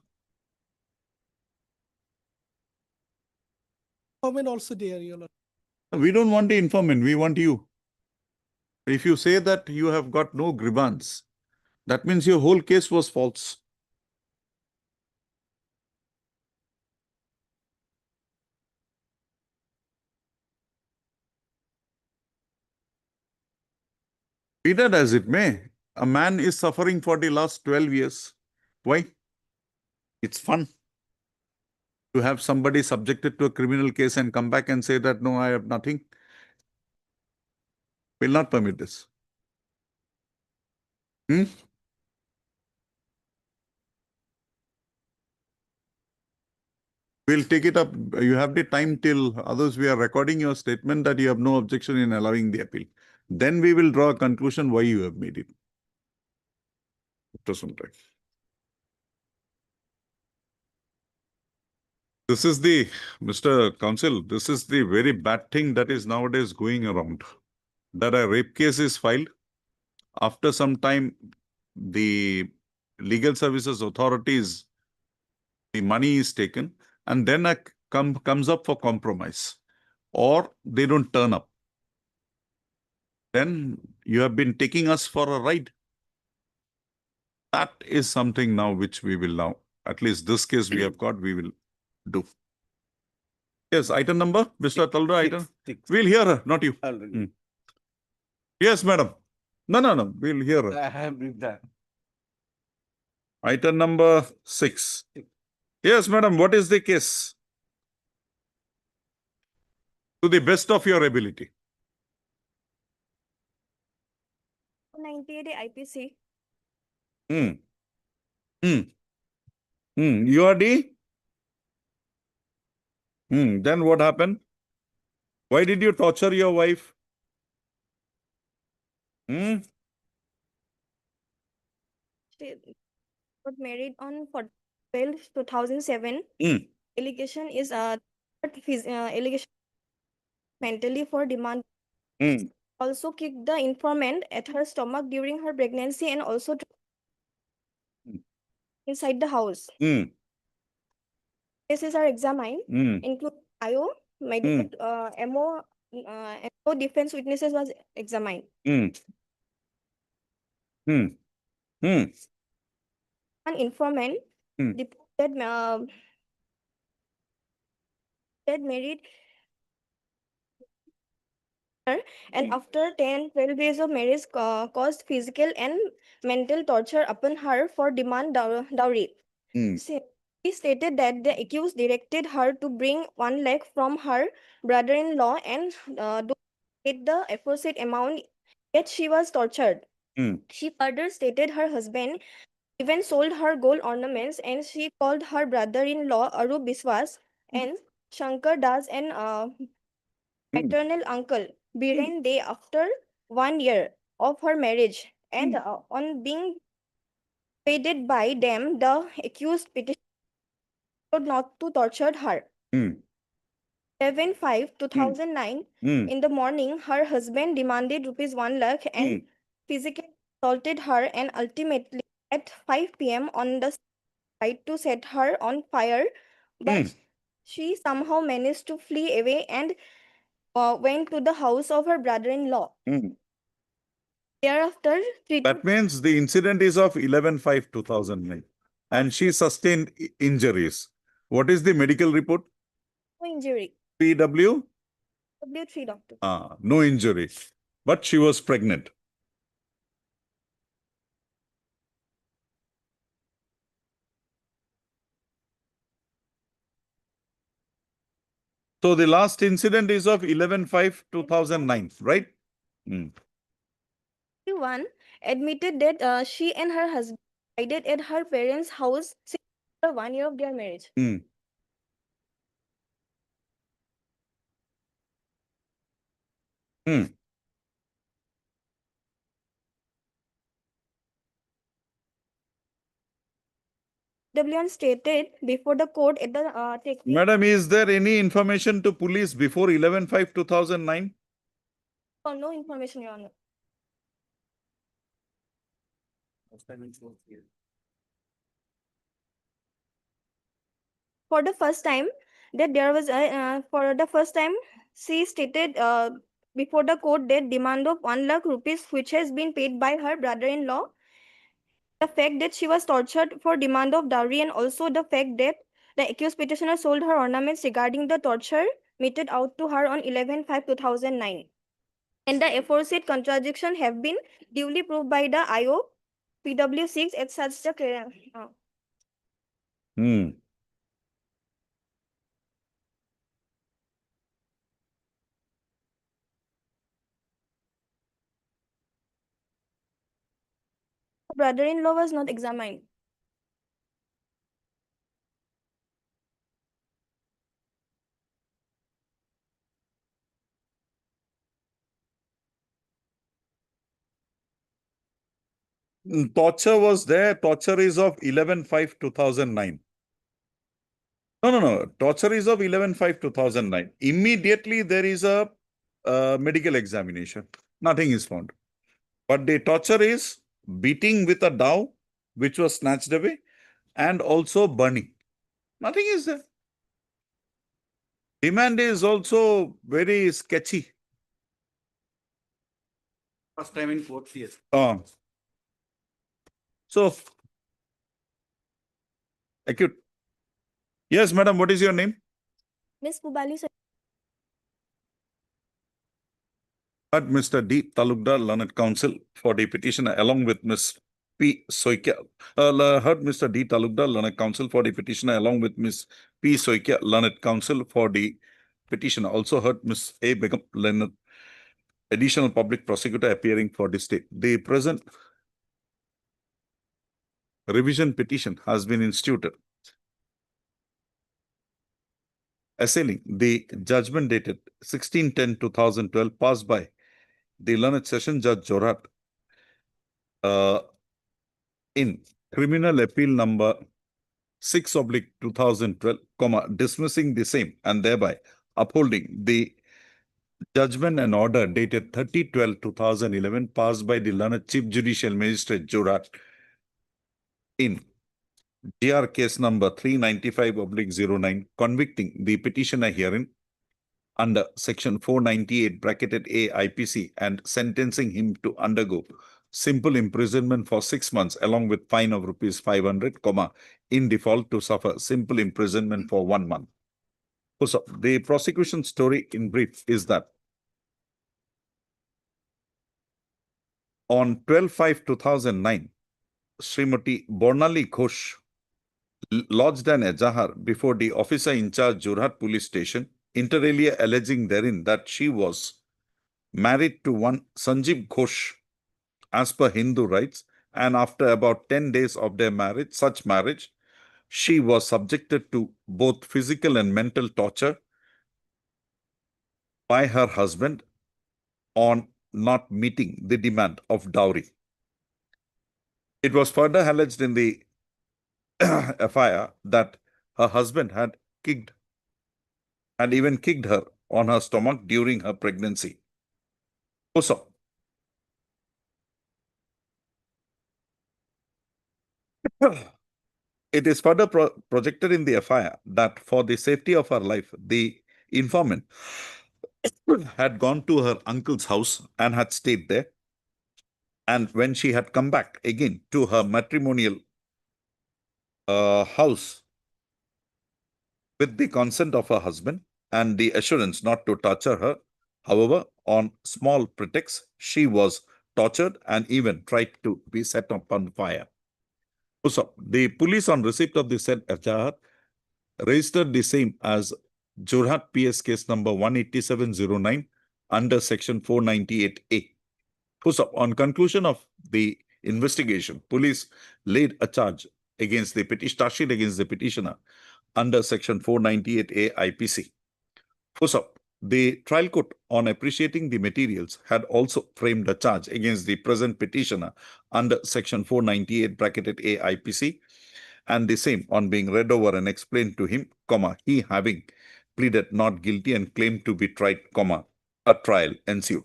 also there, Your Lordship. We don't want the informant. We want you. If you say that you have got no grievance, that means your whole case was false. Be that as it may, a man is suffering for the last 12 years. Why? It's fun to have somebody subjected to a criminal case and come back and say that, no, I have nothing. Will not permit this. We'll take it up. You have the time till others. We are recording your statement that you have no objection in allowing the appeal. Then we will draw a conclusion why you have made it. After some time. This is the, Mr. Counsel, this is the very bad thing that is nowadays going around. That a rape case is filed. After some time, the legal services authorities, the money is taken, and then comes up for compromise, or they don't turn up. Then you have been taking us for a ride. That is something now which we will now, at least this case we have got, we will do. Yes, item number, Mr. Talra, item. We'll hear her, not you. Yes, madam. No. We'll hear her. I have read that. Item number 6. Yes, madam. What is the case? To the best of your ability. 98 IPC. You are the? Then what happened? Why did you torture your wife? She got married on 12 2007. Allegation is allegation mentally for demand. Also kicked the informant at her stomach during her pregnancy and also inside the house. Cases are examined, including IO, medical, MO defense witnesses was examined. An informant reported that married her, and after 10-12 days of marriage caused physical and mental torture upon her for demand dowry. He stated that the accused directed her to bring 1 lakh from her brother-in-law and donate the aforesaid amount, yet she was tortured. She further stated her husband even sold her gold ornaments, and she called her brother-in-law Arup Biswas and Shankar Das and maternal uncle Biren Day after 1 year of her marriage, and on being persuaded by them, the accused petitioned not to torture her. 11/5/2009 in the morning, her husband demanded ₹1 lakh and physically assaulted her, and ultimately at 5 p.m. on the site to set her on fire, but she somehow managed to flee away and went to the house of her brother-in-law. Thereafter, That means the incident is of 11/5/2009 and she sustained injuries. What is the medical report? no injury. PW? W3 doctor. No injury, but she was pregnant. So the last incident is of 11/5/2009, right? Hmm. One admitted that she and her husband resided at her parents' house since the 1 year of their marriage. Hmm. Hmm. WN stated before the court at the technique. Madam, is there any information to police before 11/5/2009? For no information, Your Honor. For the first time, she stated before the court that demand of 1 lakh rupees, which has been paid by her brother-in-law. The fact that she was tortured for demand of dowry, and also the fact that the accused petitioner sold her ornaments regarding the torture meted out to her on 11/5/2009. And the aforesaid contradiction have been duly proved by the IO PW6 at such the Hmm. brother-in-law was not examined. Torture was there. Torture is of 11/5/2009. No. Torture is of 11/5/2009. Immediately there is a medical examination. Nothing is found. But the torture is beating with a dowel, which was snatched away, and also burning. Nothing is there. Demand is also very sketchy. First time in 4th year. So, acute. Yes, madam, what is your name? Miss Pubali Heard Mr. D. Talukdar, Learned Counsel for the petitioner, along with Ms. P. Soikia. Heard Mr. D. Talukdar, Learned Counsel for the petitioner, along with Ms. P. Soikia, Learned Counsel for the petitioner. Also heard Ms. A. Begum, Learned Additional Public Prosecutor appearing for the state. The present revision petition has been instituted, assailing the judgment dated 16/10/2012 passed by the Learned Session Judge Jorhat in Criminal Appeal number 6/2012, dismissing the same and thereby upholding the judgment and order dated 30/12/2011 passed by the Learned Chief Judicial Magistrate Jorhat in GR case number 395/09, convicting the petitioner herein under section 498 bracketed A IPC and sentencing him to undergo simple imprisonment for 6 months along with fine of rupees 500, in default to suffer simple imprisonment for 1 month. So the prosecution story in brief is that on 12/5/2009, Srimati Bornali Ghosh lodged an ejahar before the officer in charge Jorhat police station, inter alia alleging therein that she was married to one Sanjeev Ghosh as per Hindu rites, and after about 10 days of their marriage, such marriage, she was subjected to both physical and mental torture by her husband on not meeting the demand of dowry. It was further alleged in the FIR that her husband had even kicked her on her stomach during her pregnancy. Also, it is further projected in the FIR that for the safety of her life, the informant had gone to her uncle's house and had stayed there. And when she had come back again to her matrimonial house with the consent of her husband and the assurance not to torture her, however, on small pretext, she was tortured and even tried to be set upon fire. So, the police on receipt of the said FIR registered the same as Jorhat PS case number 18709 under section 498A. Full stop. On conclusion of the investigation, police laid a charge against the charge against the petitioner under section 498A IPC. Full stop. The trial court, on appreciating the materials, had also framed a charge against the present petitioner under section 498 bracketed A IPC, and the same on being read over and explained to him, he having pleaded not guilty and claimed to be tried, a trial ensued.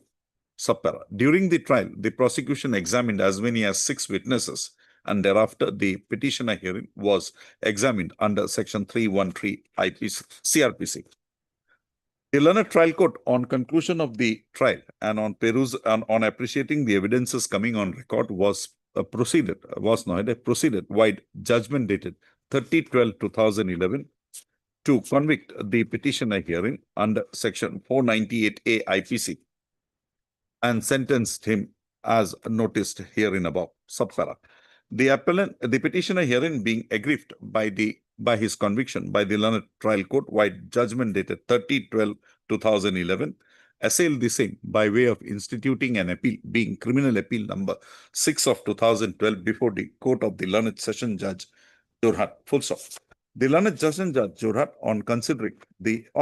Subpara. During the trial, the prosecution examined as many as 6 witnesses, and thereafter the petitioner hearing was examined under section 313 IPC, CRPC. The learned trial court, on conclusion of the trial and on appreciating the evidences coming on record, proceeded wide judgment dated 30/12/2011 to convict the petitioner herein under section 498A IPC and sentenced him as noticed herein above. Subpara. The petitioner herein being aggrieved by his conviction by the learned trial court wide judgment dated 30/12/2011, assailed the same by way of instituting an appeal, being criminal appeal number 6 of 2012 before the court of the learned session judge Jorhat. Full stop. The learned session judge Jorhat, on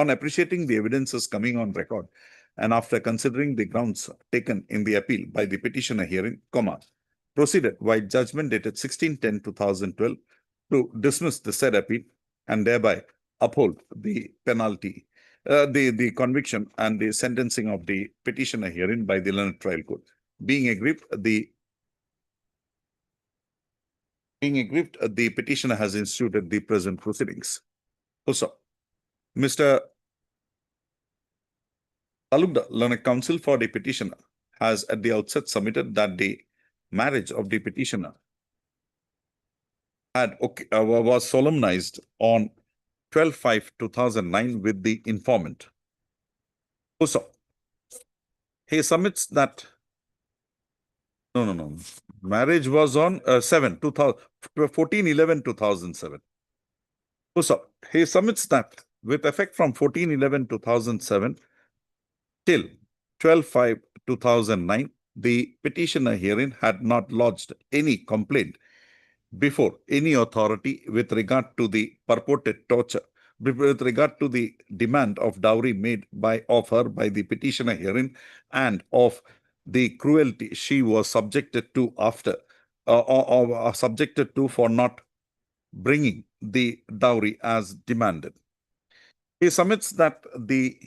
appreciating the evidences coming on record and after considering the grounds taken in the appeal by the petitioner hearing, proceeded by judgment dated 16/10/2012 to dismiss the said appeal and thereby uphold the penalty, the conviction and the sentencing of the petitioner herein by the learned trial court. Being aggrieved, the petitioner has instituted the present proceedings. Also, Mr. Talukdar, learned counsel for the petitioner, has at the outset submitted that the marriage of the petitioner was solemnized on 12/5/2009 with the informant. Also, he submits that marriage was on 14/11/2007. Also, he submits that with effect from 14/11/2007 till 12/5/2009, the petitioner herein had not lodged any complaint before any authority with regard to the purported torture, with regard to the demand of dowry made of her by the petitioner herein, and of the cruelty she was subjected to for not bringing the dowry as demanded. He submits that the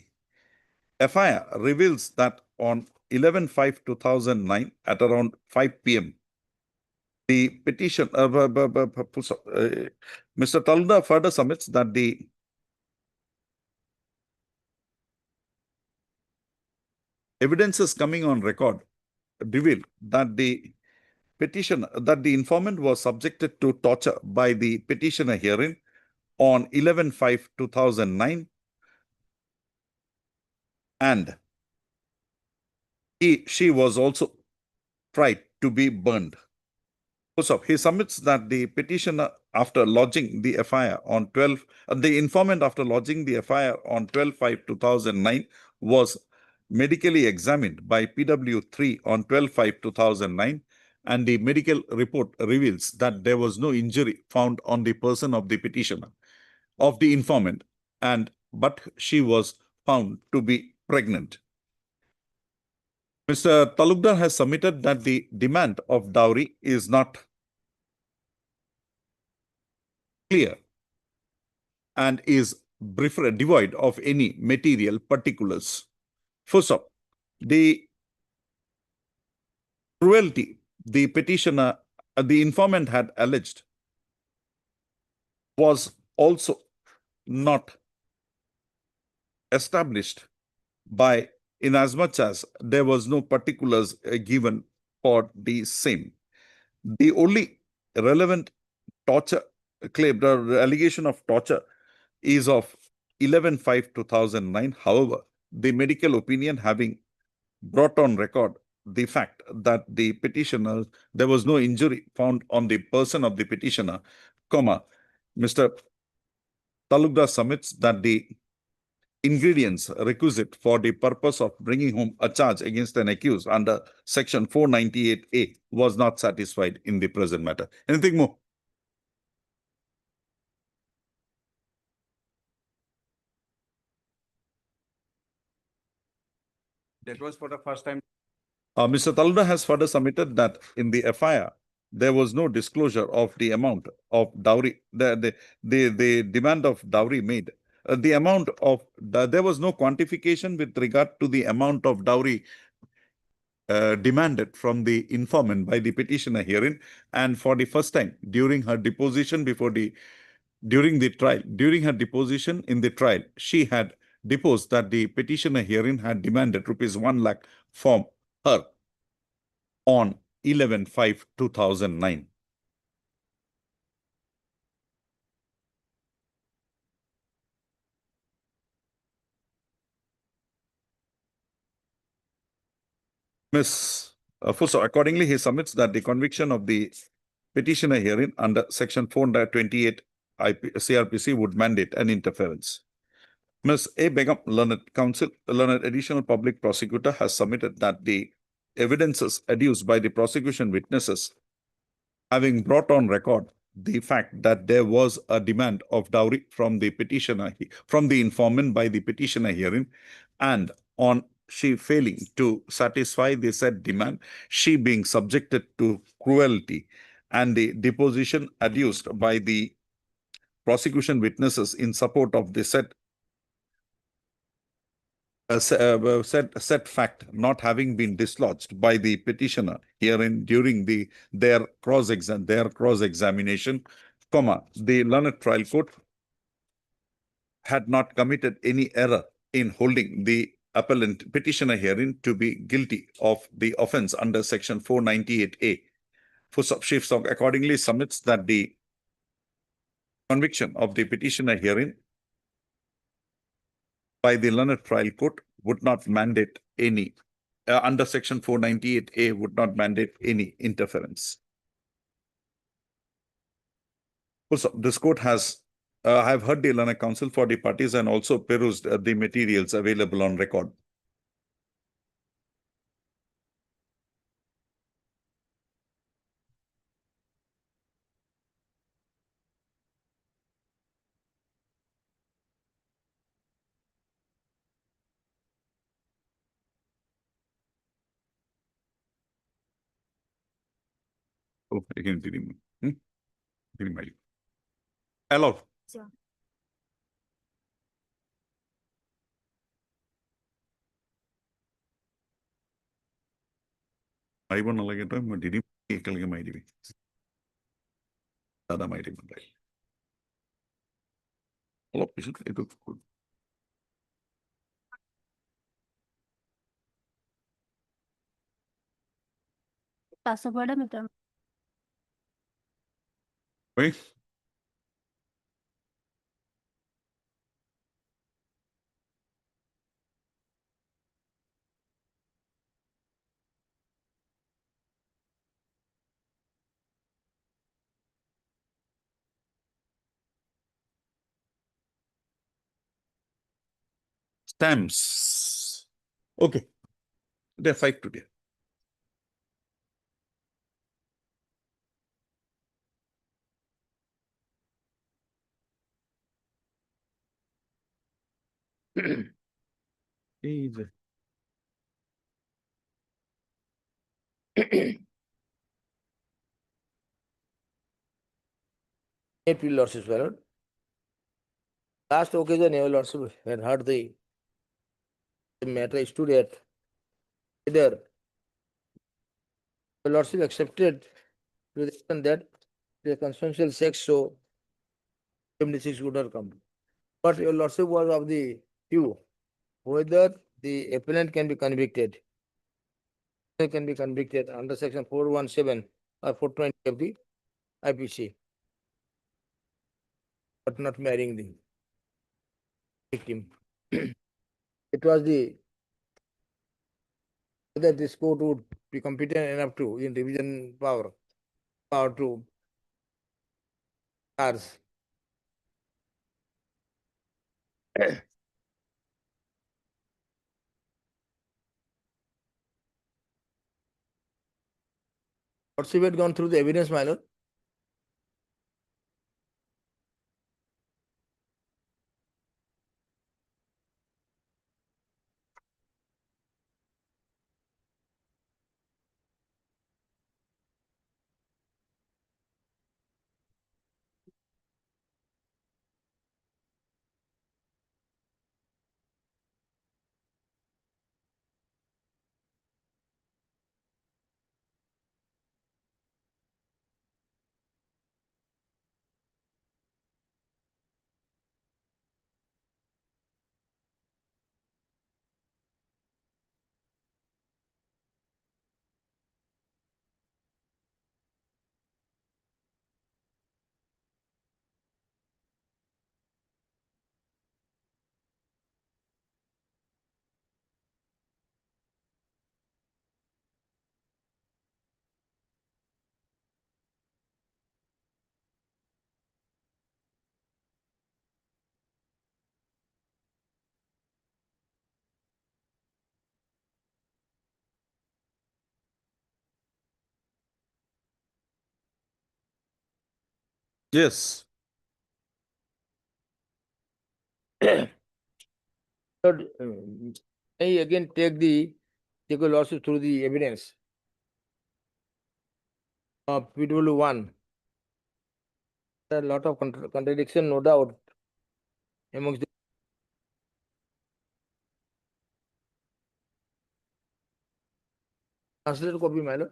FIR reveals that on 11/5/2009 at around 5 p.m., the petition, Mr. Talukdar further submits that the evidences coming on record reveal that the informant was subjected to torture by the petitioner herein on 11/5/2009, and she was also tried to be burned. So he submits that the petitioner, after lodging the FIR on the informant after lodging the FIR on 12/5/2009 was medically examined by PW3 on 12/5/2009, and the medical report reveals that there was no injury found on the person of the petitioner, of the informant, but she was found to be pregnant. Mr. Talukdar has submitted that the demand of dowry is not clear and is devoid of any material particulars. First up, the cruelty the petitioner, the informant had alleged was also not established inasmuch as there was no particulars given for the same. The only relevant torture claim, the allegation of torture, is of 11/5/2009. However, the medical opinion having brought on record the fact that the petitioner, there was no injury found on the person of the petitioner, Mr. Talukdar submits that the ingredients requisite for the purpose of bringing home a charge against an accused under section 498A was not satisfied in the present matter. Anything more? That was for the first time. Mr. Talda has further submitted that in the FIR, there was no disclosure of the amount of dowry, the demand of dowry made. The amount of, there was no quantification with regard to the amount of dowry demanded from the informant by the petitioner herein. And for the first time during her deposition during her deposition in the trial, she had deposed that the petitioner herein had demanded rupees 1 lakh from her on 11/5/2009. Ms. Fuso, accordingly, he submits that the conviction of the petitioner herein under section 428 CRPC would mandate an interference. Ms. A. Begum, learned additional public prosecutor, has submitted that the evidences adduced by the prosecution witnesses, having brought on record the fact that there was a demand of dowry from the petitioner, from the informant by the petitioner herein, and on she failing to satisfy the said demand, she being subjected to cruelty, and the deposition adduced by the prosecution witnesses in support of the said fact not having been dislodged by the petitioner herein during their cross-examination, the learned trial court had not committed any error in holding the appellant petitioner herein to be guilty of the offense under section 498A. Chief Song accordingly submits that the conviction of the petitioner herein by the learned trial court would not mandate any, under section 498A would not mandate any interference. Also, this court has, I have heard the learned counsel for the parties and also perused the materials available on record. Oh, again, didn't. Hello. Sir. I want to like it. I'm did he my TV. Dada my TV. Hello, is it good? Password meter. Wait. Stamps. Okay. They're 5 today. Easy. April lordship, my lord. Last occasion, your lordship had heard the matter stood at either the lordship accepted to the extent that the consensual sex so 76 would not come. But your lordship was of the view whether the appellant can be convicted. They can be convicted under section 417 or 420 of the IPC, but not marrying the victim. It was the whether this court would be competent enough to in division power to charge Lordship had gone through the evidence, my lord. Yes. Lord, I again take a lordship through the evidence. PW1. There are a lot of contradiction, no doubt, amongst the translated copy, my lord.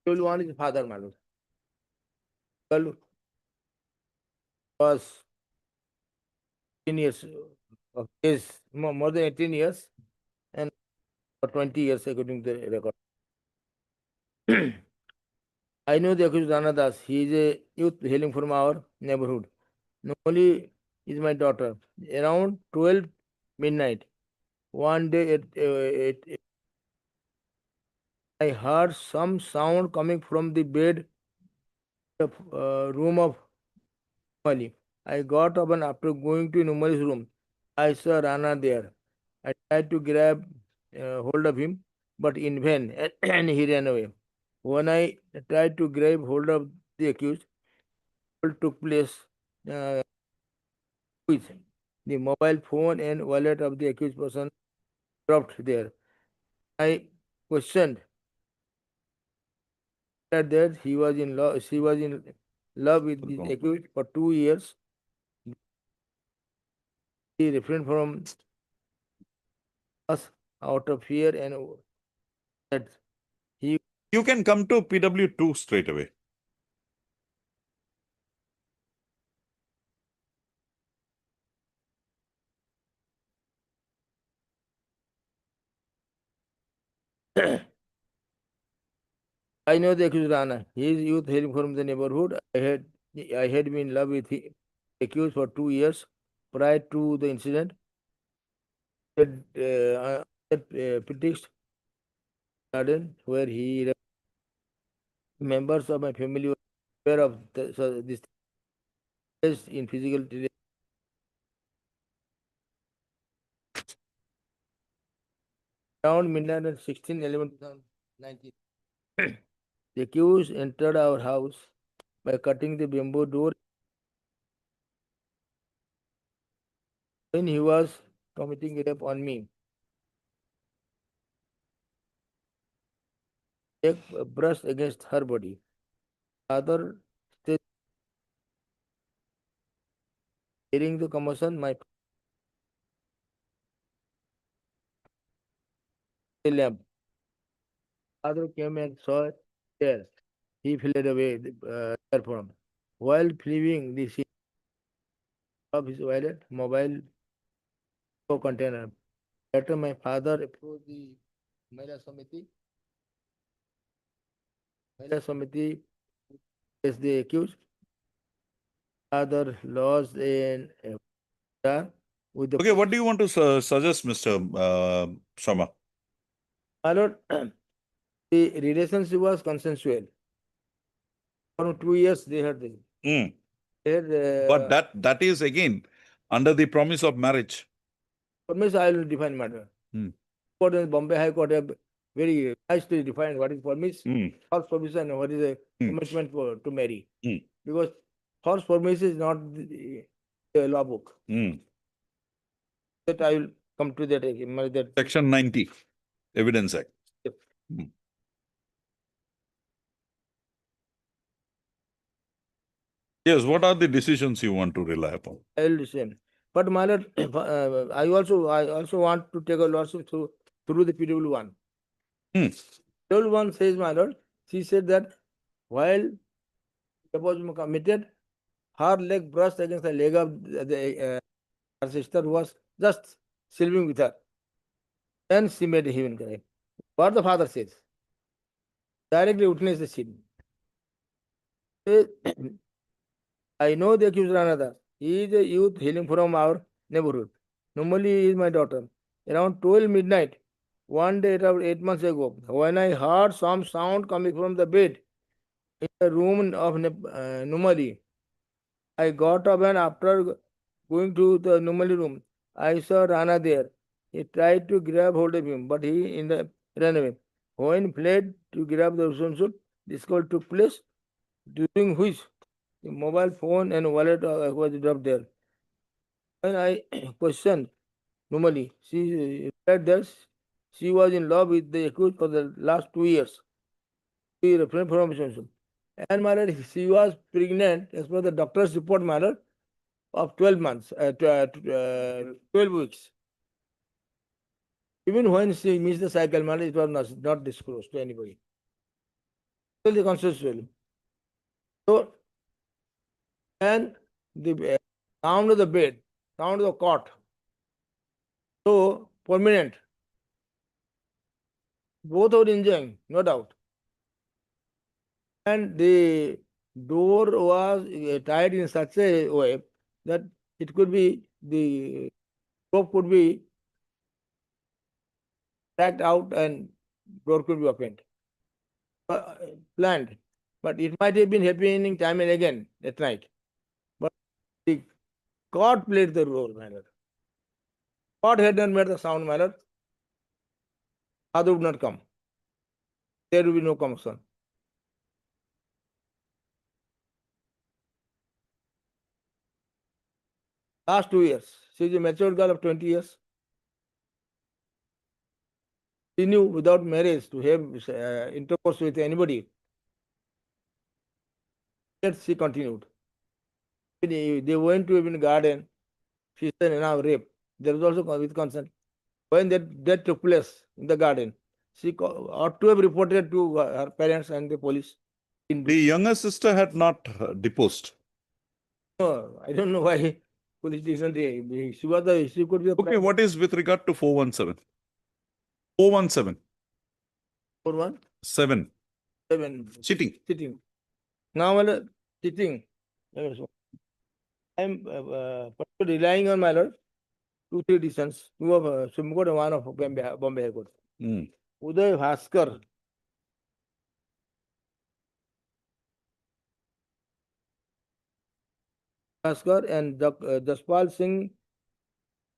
PW1 is father, my lord. Girl was 10 years of age, more than 18 years, and for 20 years according to the record. I know the accused Rana Das. He is a youth hailing from our neighborhood. Normally is my daughter. Around 12 midnight, one day I heard some sound coming from the bed room of Numali. I got up and after going to Numali's room, I saw Rana there. I tried to grab hold of him, but in vain, and he ran away. When I tried to grab hold of the accused, what took place with the mobile phone and wallet of the accused person dropped there. I questioned that he was in love, she was in love with the accused for 2 years. He refrained from us out of fear and that he You can come to PW2 straight away. I know the accused Rana. His youth hailing from the neighborhood. I had been in love with the accused for 2 years prior to the incident. Pretext garden where he members of my family were aware of this in physical detail. Around midnight on 16/11/2019, the accused entered our house by cutting the bamboo door. When he was committing rape on me, a brush against her body. Other stage hearing the commotion, my lamp. Father came and saw it there. He fled away therefrom. While fleeing the scene of his wallet, mobile container. Later, my father approached the Mahila Samiti. Mahila Samiti is the accused. Father lost in with the Okay, what do you want to suggest, Mr. Sharma? my lord, the relationship was consensual. For 2 years, they had the. Mm. They But that is again under the promise of marriage. promise I will define matter. Hmm. Court and Bombay High Court have very nicely defined what is Hmm. false permission and what is a Hmm. commitment to marry. Hmm. Because false permission is not the law book. That I will come to that again. That Section 90, Evidence Act. Yes, what are the decisions you want to rely upon? I will listen. But my lord, I also want to take a lordship through the PW1. Hmm. PW1 says, my lord, she said that while the was committed, her leg brushed against the leg of her sister who was just sleeping with her. Then she made a human crime. What the father says, directly witness the scene. I know the accuser another. He is a youth hailing from our neighborhood. Normally, he is my daughter. Around 12 midnight, one day around 8 months ago, when I heard some sound coming from the bed in the room of Numali, I got up and after going to the Numali room, I saw Rana there. He tried to grab hold of him, but he ran away. When fled to grab the Sunsul, this call took place, during which the mobile phone and wallet was dropped there. When I questioned Numali, she said that she was in love with the accused for the last 2 years. She refrained from Sunsul. And my lord, she was pregnant as per the doctor's report, my lord, of 12 months, 12 weeks. Even when she missed the cycle, my lord, it was not disclosed to anybody. Still the consensual. So, and the sound of the bed, sound of the cot, so permanent. Both were enjoying, no doubt. And the door was tied in such a way that it could be, the rope could be dragged out and door could be opened. Planned. But it might have been happening time and again at night. But the God played the role, my lord. God had not made the sound, my lord. Father would not come. There will be no commotion. Last 2 years, she is a mature girl of 20 years. She knew without marriage to have intercourse with anybody. Yet she continued. They went to even garden. She said, now rape. There was also with consent. When that took place in the garden, she ought to have reported to her parents and the police. The younger sister had not deposed. No, I don't know why police didn't. She could be a Okay, what is with regard to 417? 417, for one 7, 7 cheating. sitting. Now, well, sitting. I'm relying on my lord 2-3 decisions. Two of Supreme Court and one of Bombay High Court. Hmm. Uday Bhaskar. Bhaskar and Jaspal Singh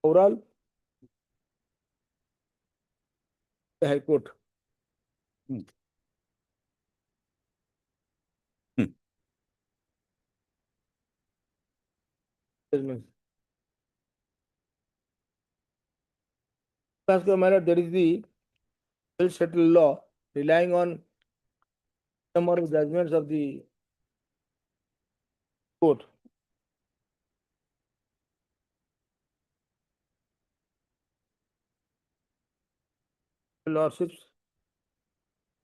Oral, High Court. Hmm. Hmm. Bhaskar, my lord, there is the well settled law relying on number of judgments of the court. Lordships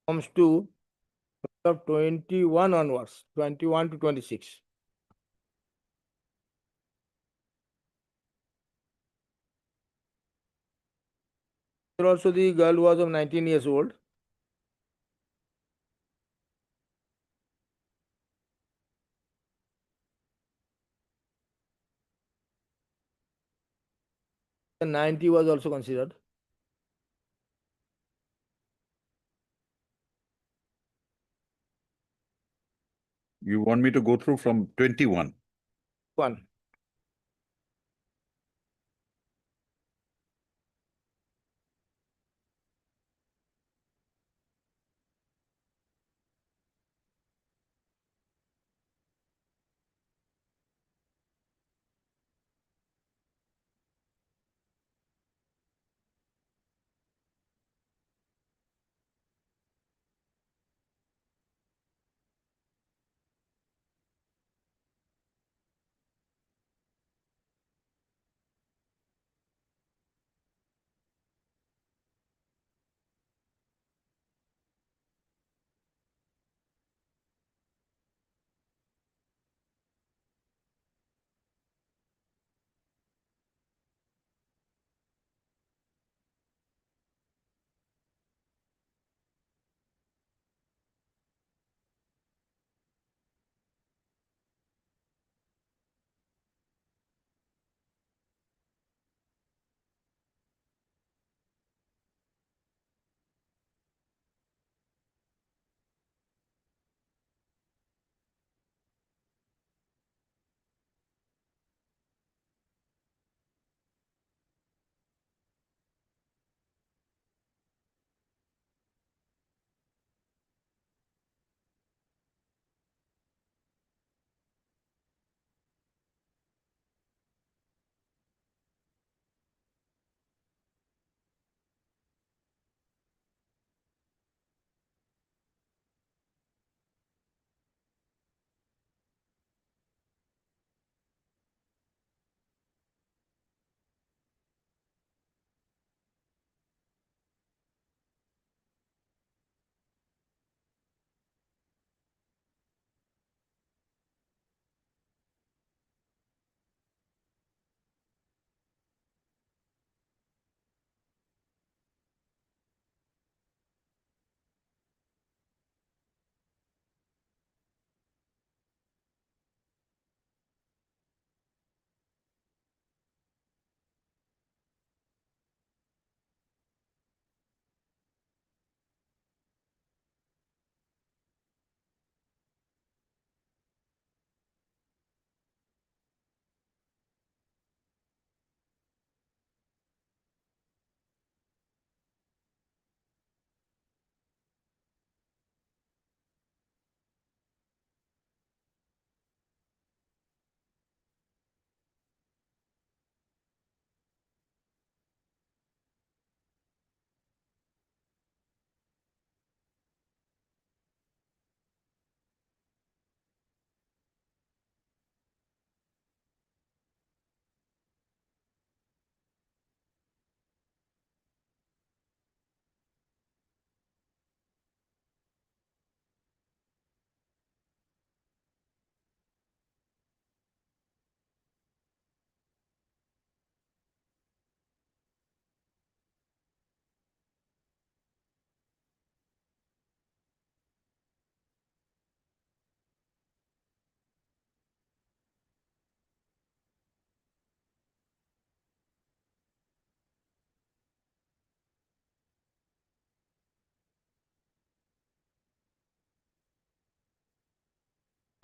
comes to 21 onwards, 21 to 26. Here also the girl was of 19 years old. And 90 was also considered. You want me to go through from 21? One.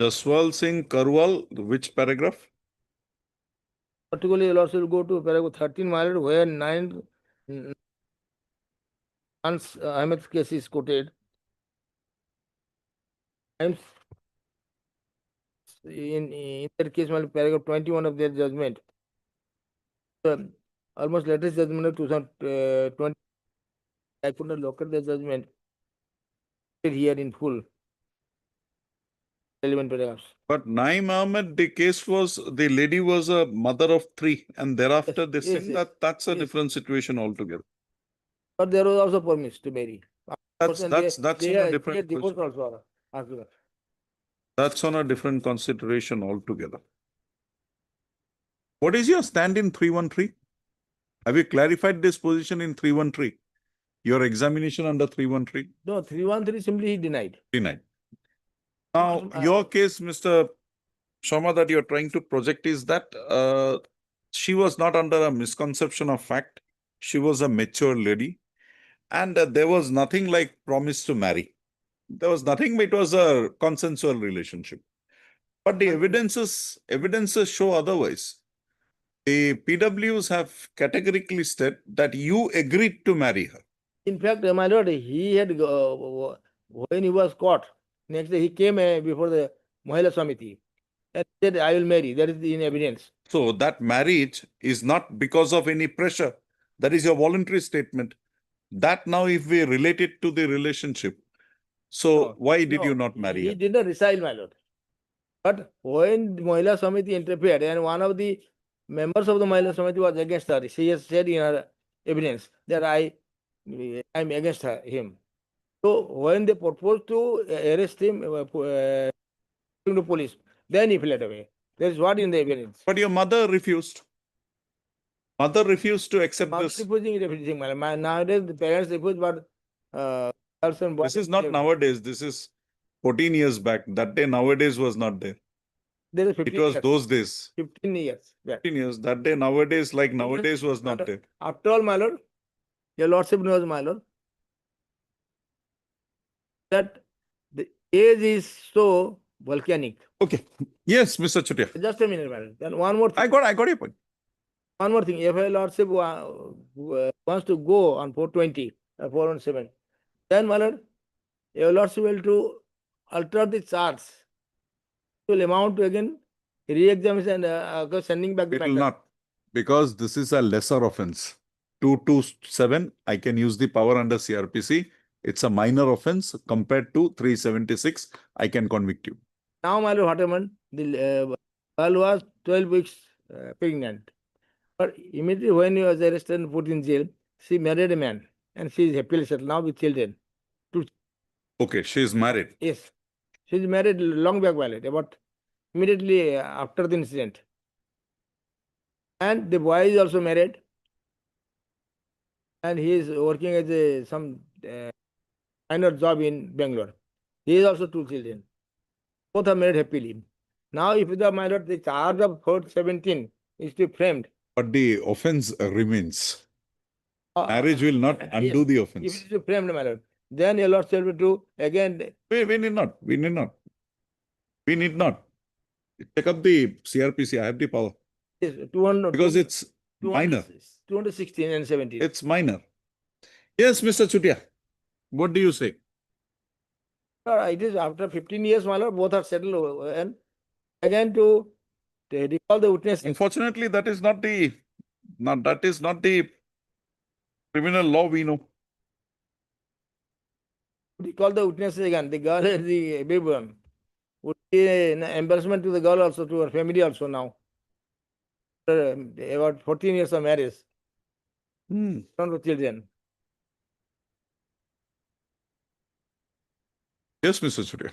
Jaswal Singh Karwal, which paragraph? Particularly, your lordship will go to paragraph 13, my lord, where 9 Ahmed's case is quoted. And in that case, my lord, paragraph 21 of their judgment, almost latest judgment of 2020, I could not locate the judgment here in full. Relevant paragraphs. But Naim Ahmed, the case was, the lady was a mother of 3, and thereafter Yes, this yes, thing, yes. that's a Yes. different situation altogether. But there was also permits to marry. That's And on a they different divorced question. also after that. That's on a different consideration altogether. What is your stand in 313? Have you clarified this position in 313? Your examination under 313? No, 313 simply he denied. Denied. Now, Mm, your case, Mr. Sharma, that you're trying to project is that she was not under a misconception of fact. She was a mature lady, and there was nothing like promise to marry. There was nothing, it was a consensual relationship. But the evidences show otherwise. The PWs have categorically said that you agreed to marry her. In fact, my lord, he had, when he was caught, next day he came before the Mahila Samiti and said, I will marry. That is in evidence. So that marriage is not because of any pressure. That is your voluntary statement. That now, if we relate it to the relationship, so No, why did you no, not marry He her? did not resile, my lord. But when the Mahila Samiti interfered and one of the members of the Mahila Samiti was against her, she has said in her evidence that I am against him. So when they proposed to arrest him, to police, then he fled away. That is what in the evidence. But your mother refused. Mother refused to accept Not this. refusing everything. Nowadays, the parents refuse, but girls and boys. This is not nowadays. This is 14 years back. That day nowadays was not there. There is 15 It was years. those days. 15 years. Yeah. 15 years. That day nowadays, like nowadays, was not there. After all, my lord, your lordship knows, my lord, that the age is so volcanic. Okay. Yes, Mr. Chutia. Just a minute, my lord. Then one more thing. I got your point. One more thing. If your lordship wants to go on 420, 417, then, my lord, your lordship will to alter the charge. It will amount to again re-examination and sending back the It will matter. not. Because this is a lesser offense. 227, I can use the power under CRPC. It's a minor offense compared to 376. I can convict you. Now, my lord, what happened? The girl was 12 weeks pregnant. But immediately when he was arrested and put in jail, she married a man and she is happily settled now with children. Okay, she is married. Yes. She is married long back, my lord, about immediately after the incident. And the boy is also married. And he is working as some minor job in Bangalore. He is also 2 children. Both are married happily. Now, if my lord, the charge of 417 is to be framed. But the offense remains. Marriage will not undo the offense. If it is framed, my lord, then your lord shall be to again. We need not. We need not. We need not. Check up the CRPC. I have the power. 200, Because it's minor. 216 and 17. It's minor. Yes, Mr. Chutia. What do you say? It is after 15 years, my lord, both are settled and again to recall the witness. Unfortunately, that is not the criminal law we know. Recall the witnesses again. The girl and the baby one would be an embarrassment to the girl also, to her family also now. About 14 years of marriage. Not with children. Yes, Mr. Chutia.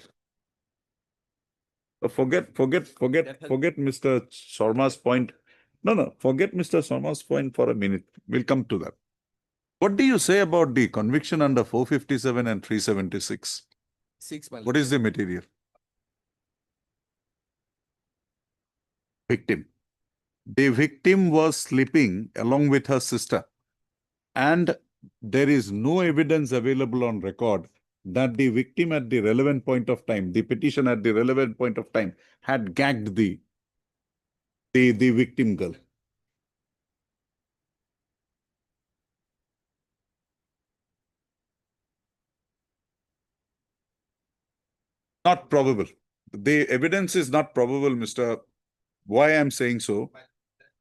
Forget Mr. Sharma's point. No, forget Mr. Sharma's point for a minute. We'll come to that. What do you say about the conviction under 457 and 376? 6 months. What is the material? Victim. The victim was sleeping along with her sister, and there is no evidence available on record that the victim at the relevant point of time, the petition at the relevant point of time had gagged the victim girl. Not probable. The evidence is not probable, Mr. Why I'm saying so?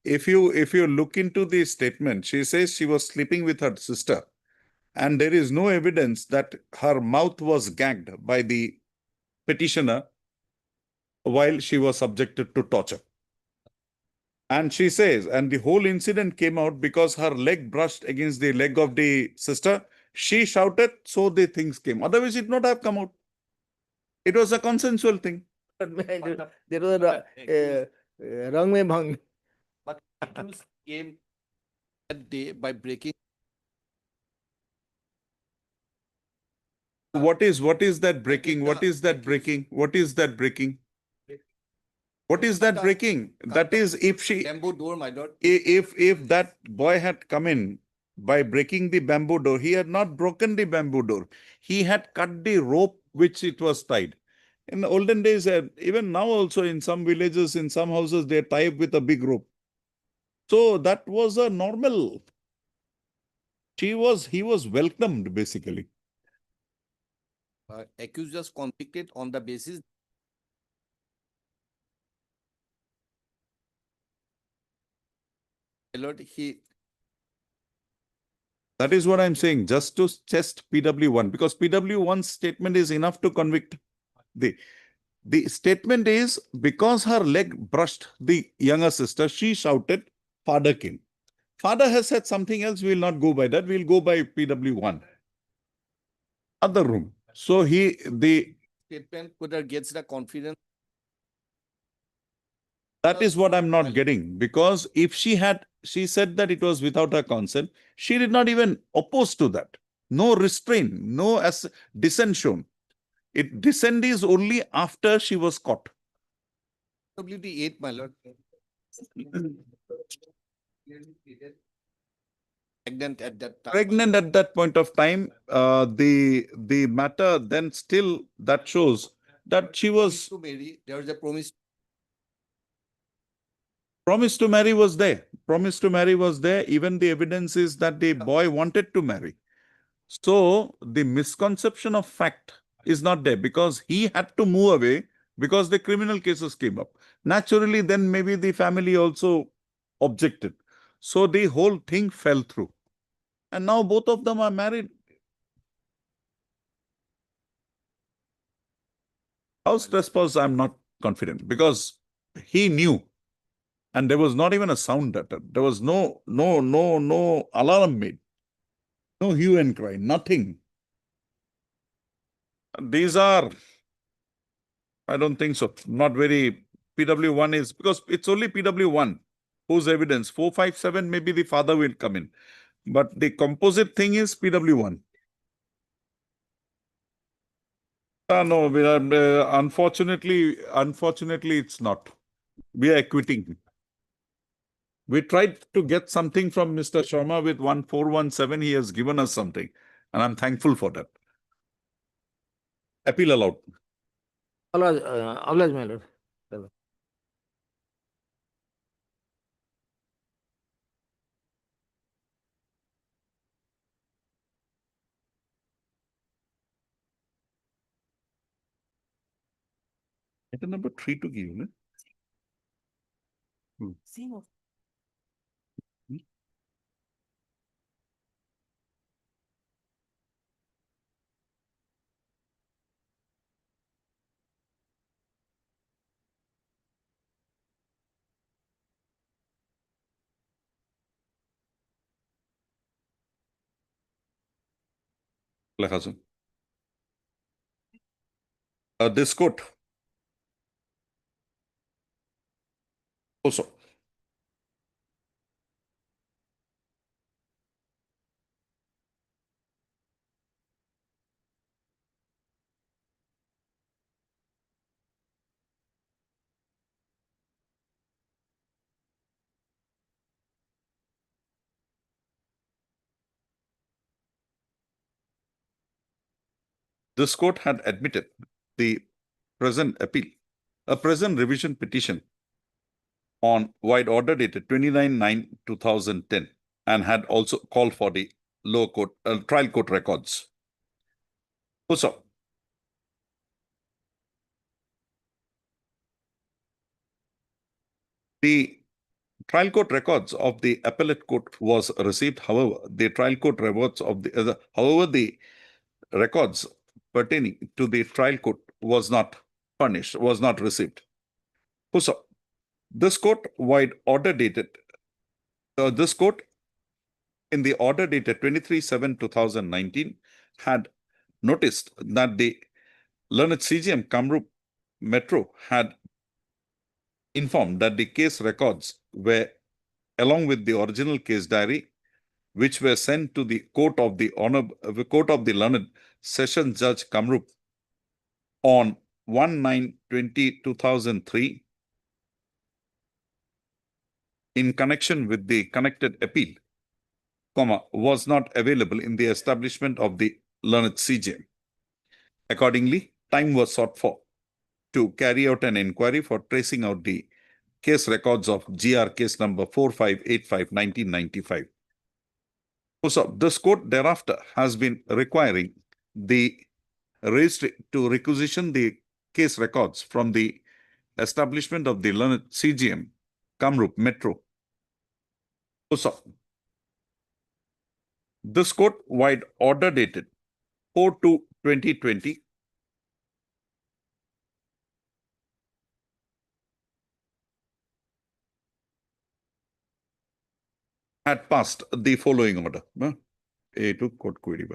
If you look into the statement, she says she was sleeping with her sister, and there is no evidence that her mouth was gagged by the petitioner while she was subjected to torture. And she says, and the whole incident came out because her leg brushed against the leg of the sister. She shouted, so the things came. Otherwise, it would not have come out. It was a consensual thing. There was a rang mein bhang. But accused came that day by breaking. What is that breaking? What is that breaking? What is that breaking? What is that breaking? That is if she, Bamboo door, my lord. if that boy had come in by breaking the bamboo door, he had not broken the bamboo door. He had cut the rope which it was tied. In the olden days, even now also in some villages, in some houses, they tie up with a big rope. So that was a normal. He was welcomed basically. Accused was convicted on the basis my lord, That is what I'm saying, just to test PW1, because PW1's statement is enough to convict. The statement is because her leg brushed the younger sister, she shouted, father came. Father has said something else, we will not go by that, we'll go by PW1. Other room. So the statement could gets the confidence. that is what I'm not getting, because if she said that it was without her consent, she did not even oppose to that. No restraint, no dissent shown. Dissent is only after she was caught. WD8, my lord. Pregnant at that time. Pregnant at that point of time, the matter then still that shows that she was To marry, there was a promise. promised to marry was there. Promise to marry was there. Even the evidence is that the boy wanted to marry. So the misconception of fact is not there because he had to move away because the criminal cases came up. Naturally, then maybe the family also objected. So the whole thing fell through. And now both of them are married. House trespass, I'm not confident because he knew. And there was not even a sound uttered. There was no alarm made. No hue and cry, nothing. These are, I don't think so. Not very, PW1 is, because it's only PW1 whose evidence. 457, maybe the father will come in. But the composite thing is PW1. No, we are, unfortunately, it's not. We are acquitting him. We tried to get something from Mr. Sharma with 1417. He has given us something, and I'm thankful for that. Appeal allowed. Ablaj, my lord. Item number 3 to give, no? Hasan. This court also. this court had admitted the present appeal, a present revision petition on wide order dated 29/9/2010 and had also called for the lower court, trial court records. Also, the trial court records of the appellate court was received. However, the trial court records of the records pertaining to the trial court was not furnished, was not received. Also, this court wide order dated, this court in the order dated 23/7/2019 had noticed that the learned CGM Kamrup Metro had informed that the case records were, along with the original case diary, which were sent to the court of the learned Session Judge Kamrup on 1/9/2003 in connection with the connected appeal, was not available in the establishment of the learned CGM. Accordingly, time was sought for to carry out an inquiry for tracing out the case records of GR case number 4585/1995. So this court thereafter has been requiring the registry to requisition the case records from the establishment of the learned CGM Kamrup Metro. So this court wide order dated 4/2/2020 had passed the following order. A to court query.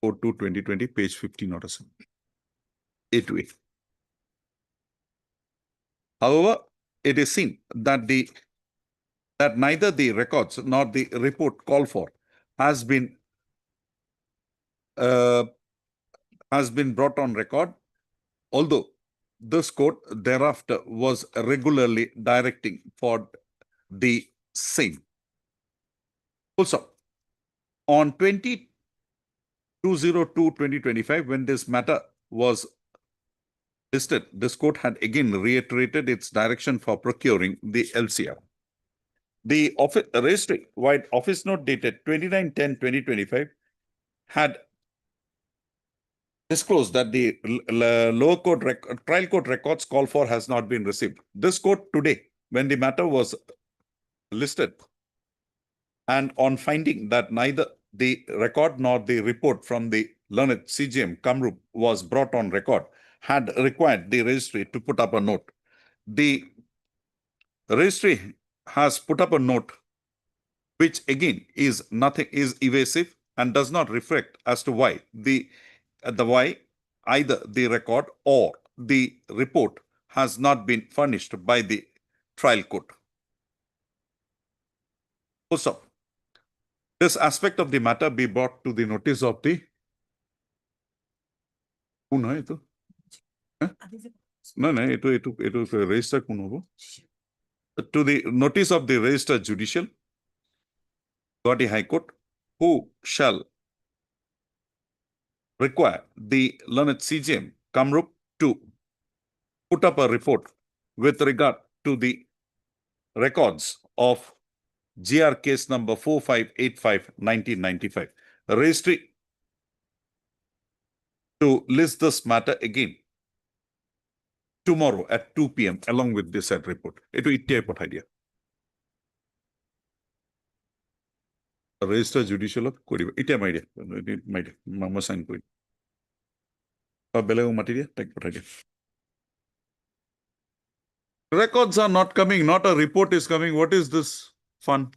4/2/2020, page 15 order. A to A. However, it is seen that neither the records nor the report called for has been brought on record, although this court thereafter was regularly directing for the same. Also, on 20/2/2025, when this matter was listed, this court had again reiterated its direction for procuring the LCR. The registry wide office note dated 29/10/2025 had disclosed that the lower court trial court records called for has not been received. This court today, when the matter was listed, and on finding that neither the record nor the report from the learned CGM Kamrup was brought on record, had required the registry to put up a note. The registry has put up a note which again is evasive and does not reflect as to why why either the record or the report has not been furnished by the trial court. Also, this aspect of the matter be brought to the notice of the register to the notice of the register judicial Guwahati High Court, who shall require the learned CGM Kamrup to put up a report with regard to the records of GR case number 4585/1995. Registry to list this matter again tomorrow at 2 p.m. along with the said report. idea. Register judicial of Kodiba. Mama sign Kodi. Material, take what idea. Records are not coming, not a report is coming. What is this fun?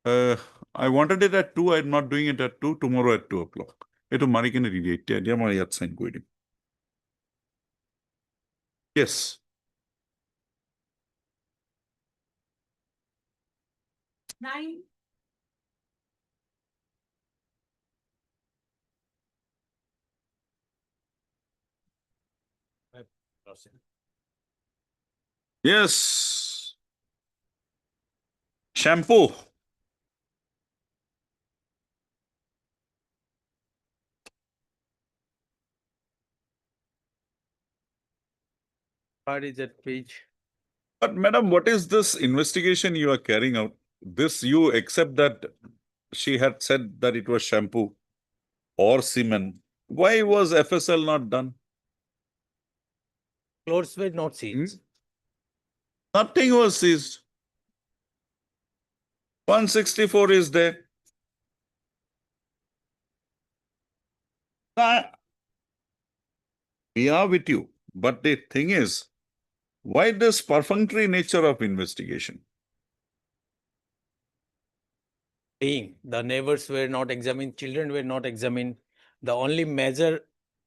I wanted it at 2. I'm not doing it at 2. Tomorrow at 2 o'clock. It will sign Kodi. Yes. Nine. Yes. Shampoo. Where is that page? But madam, what is this investigation you are carrying out? This you accept that she had said that it was shampoo or semen. Why was FSL not done? Clothes were not seized. Nothing was seized. 164 is there. Ah, we are with you. But the thing is, why this perfunctory nature of investigation? Saying the neighbors were not examined, children were not examined. The only major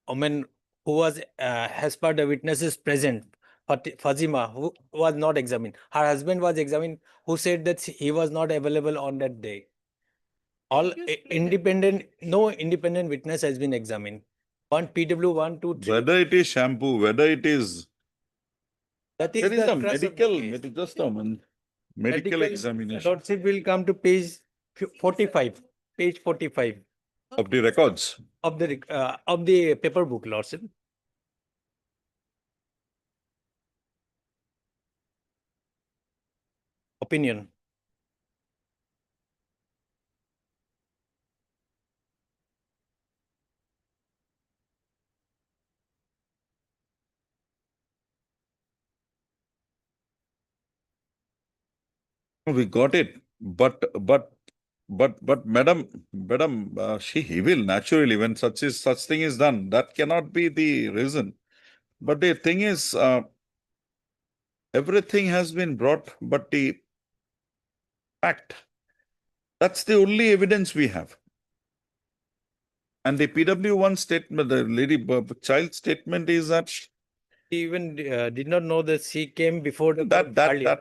woman who was, as per the witnesses present, Fazima, who was not examined. Her husband was examined, who said that he was not available on that day. All independent, no independent witness has been examined. One PW, 1, 2, 3. Whether it is shampoo, whether it is, That is there is the a crux of the medical, case. just a minute. Medical examination Lordship will come to page 45, page 45 of the records. of the paper book, Lordship. Opinion. We got it, but madam, he will naturally, when such thing is done, that cannot be the reason. But the thing is, everything has been brought, but the fact, that's the only evidence we have. And the PW1 statement, the child statement is that He even did not know that she came before the court earlier.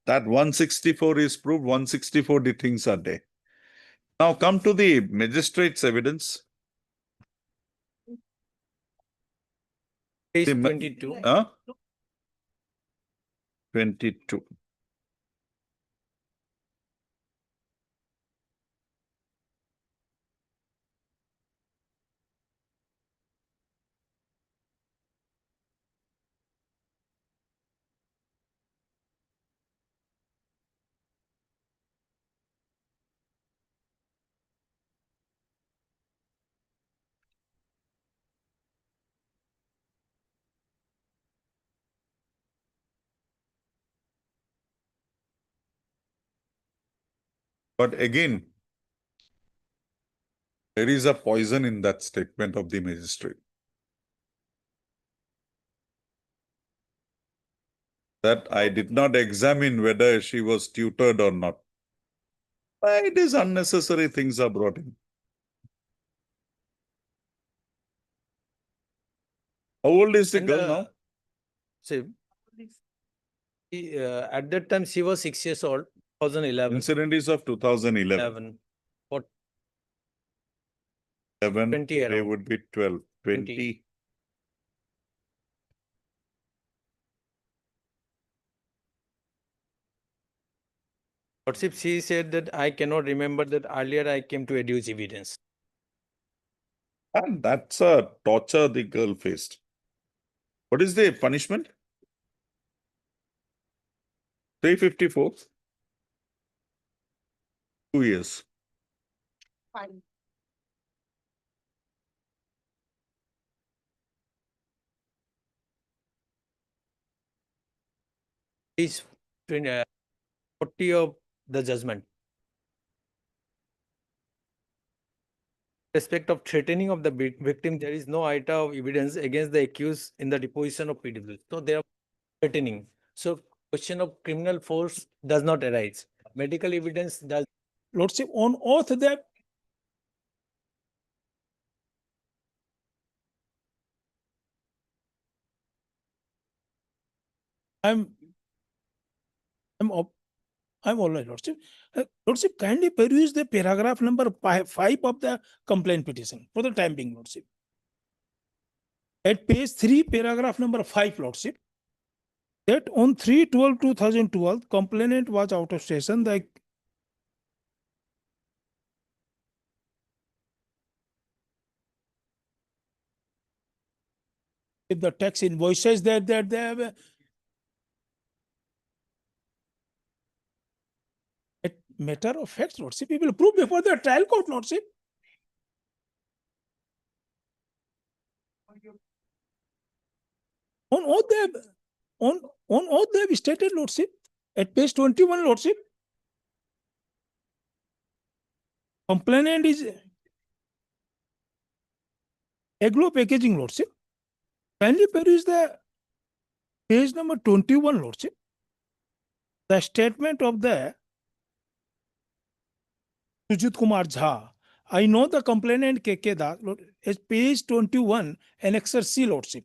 that 164 is proved, 164 the things are there. Now come to the magistrate's evidence. Page The 22. 22. But again, there is a poison in that statement of the magistrate. That I did not examine whether she was tutored or not. Why it is unnecessary things are brought in. How old is the And, girl now? See, at that time she was 6 years old, 2011. Incident is of 2011. 11. What 11, 20 they around. would be 12, 20. 20. Lordship, she said that I cannot remember that earlier I came to adduce evidence. And that's a torture the girl faced. What is the punishment? 354. 2 years. Fine. Page 40 of the judgment. Respect of threatening of the victim, there is no iota of evidence against the accused in the deposition of PW. So they are threatening. So question of criminal force does not arise. Medical evidence does. Lordship, on oath that I'm all right, Lordship. Lordship, kindly peruse the paragraph number 5 of the complaint petition for the time being, Lordship. At page 3, paragraph number 5, Lordship, that on 3/12/2012, complainant was out of station. The if the tax invoices that they have a matter of fact, Lordship, we will prove before the trial court, Lordship. On oath they have, on oath they have stated, Lordship, at page 21, Lordship. Complainant is Aglo Packaging, Lordship. Kindly peruse the page number 21, Lordship. The statement of the Sujit Kumar Jha. I know the complainant KK Das, Lord, is page 21, Annexer C, Lordship.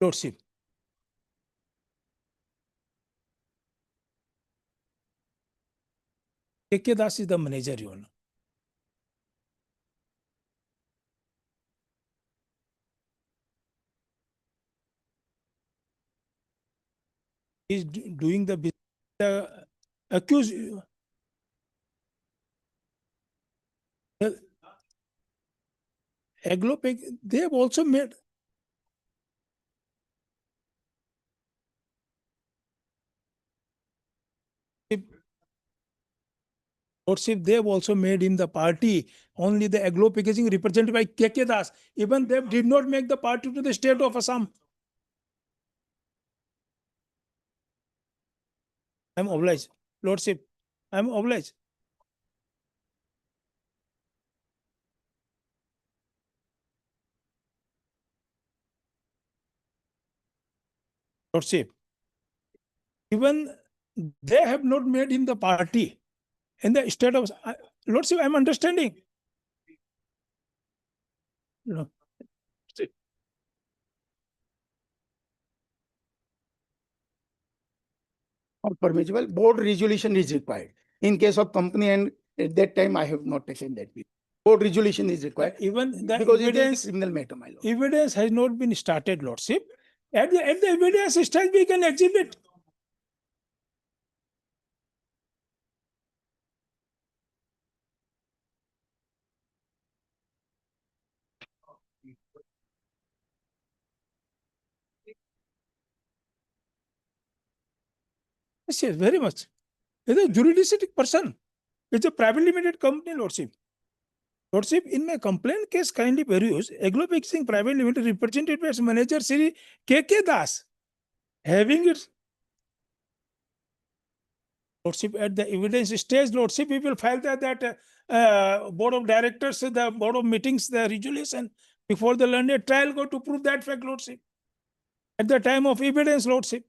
Lordship. KK Das is the manager, Your Honor. He is doing the business. The accused. Aglopec, they have also made. Lordship, they have also made in the party only the Aglo Packaging represented by KK Das. Even they did not make the party to the state of Assam. I am obliged. Lordship, I am obliged. Lordship, even they have not made in the party in the state of Lordship, I am understanding. No. Not permissible, board resolution is required. In case of company, and at that time I have not taken that view. Board resolution is required Even the because it evidence, is a criminal matter, my lord. evidence has not been started, Lordship. At the evidence stage, we can exhibit. Yes, yes, very much. It's a juristic person. It's a private limited company, Lordship. Lordship, in my complaint case, kindly peruse, Aglo Packaging Private Limited represented by its manager Sri KK Das, having its Lordship at the evidence stage, Lordship, we will file that board of directors, the board of meetings, the resolution before the learned trial go to prove that fact, Lordship. At the time of evidence, Lordship.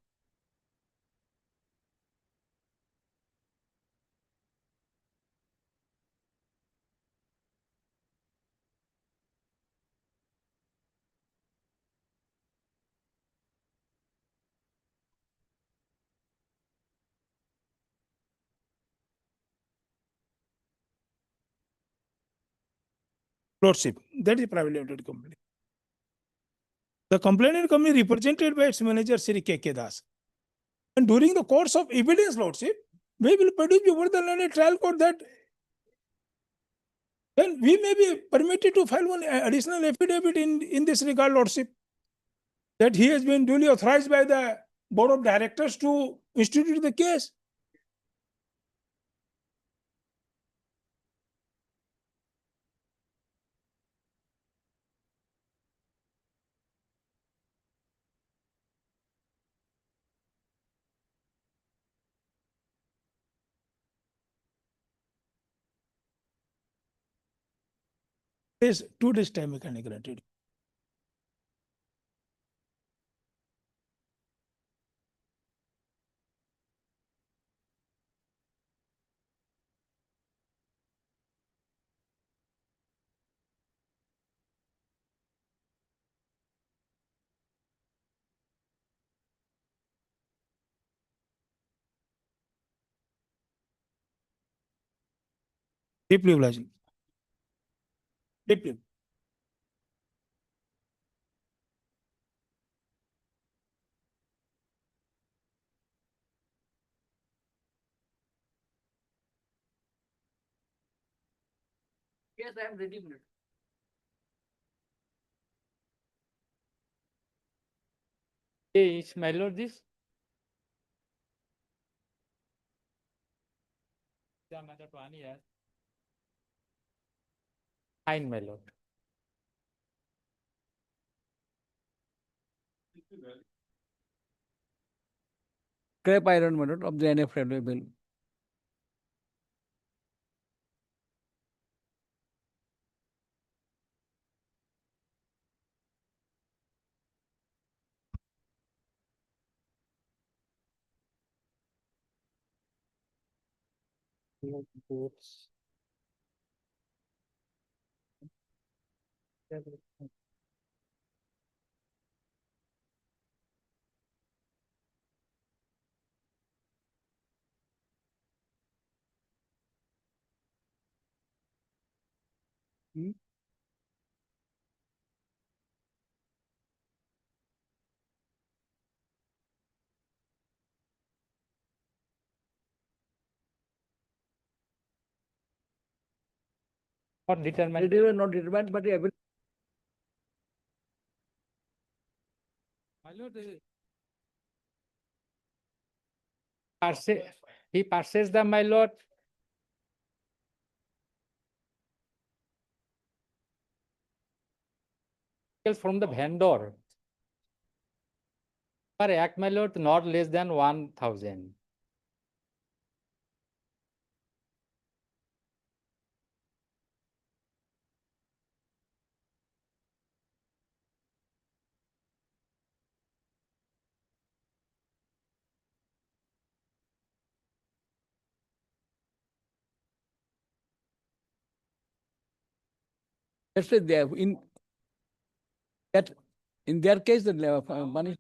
Lordship, that is private limited company. The complainant company represented by its manager Sri KK Das. And during the course of evidence, Lordship, we will produce before the learned trial court that then we may be permitted to file one additional affidavit in this regard, Lordship, that he has been duly authorized by the board of directors to institute the case. This 2 days time we can grant it. Deeply obliging. Deeply. Yes, I am ready. Is my lord this? Yeah, my lord, 1 year. Fine, my lord. Scrap iron, my lord, of the NF available. Not determined. It is not determined, but every. My lord, he purchased the my lord. From the vendor. Per act, my lord, not less than 1,000. That's why they have in their case, the money.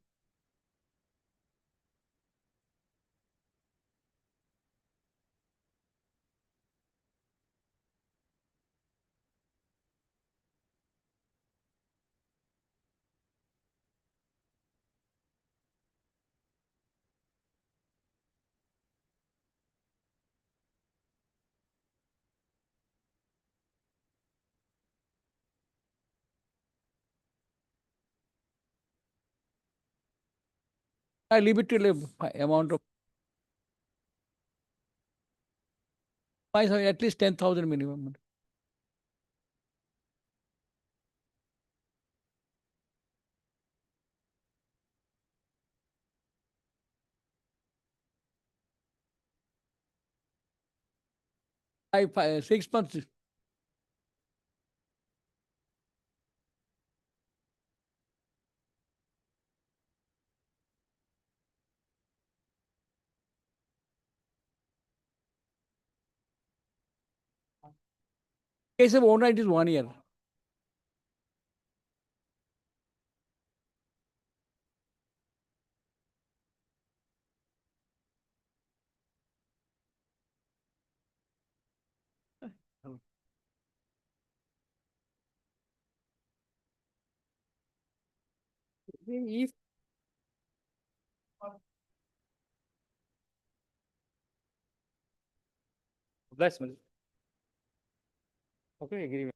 I leave it to the amount of. I say at least 10,000 minimum. Five, 6 months. Case of owner, it is 1 year. If bless me. Okay, agree.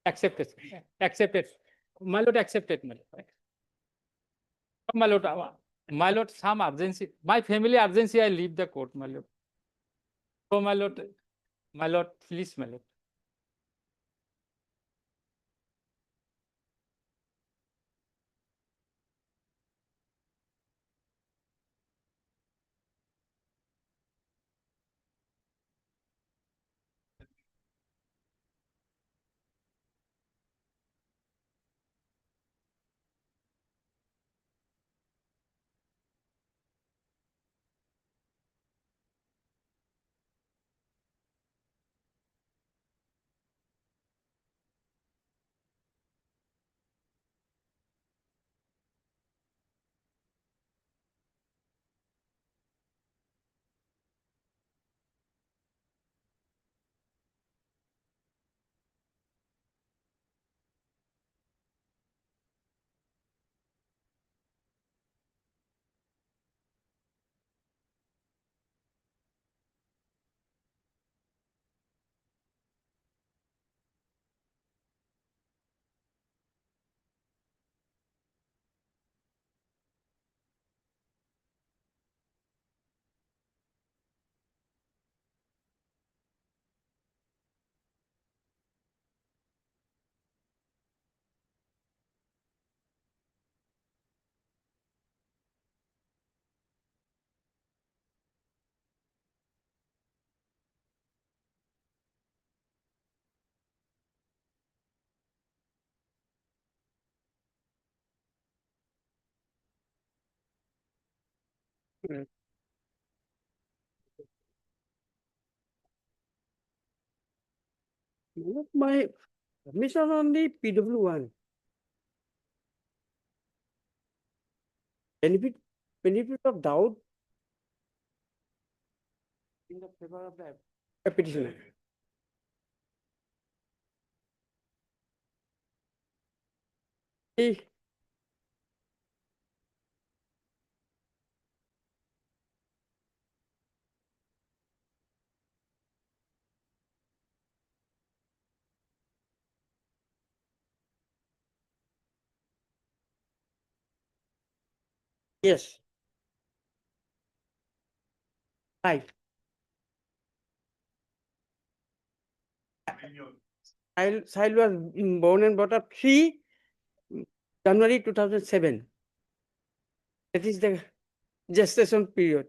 Accepted. Accepted. My lord, accepted. My lord. My lord, my lord, some urgency. My family urgency, I leave the court, my lord. So, my lord, please, my lord. My submission on the PW1. Benefit of doubt in the favor of the petitioner. Eh, Yes. Right. Child was born and brought up 3 January 2007. That is the gestation period.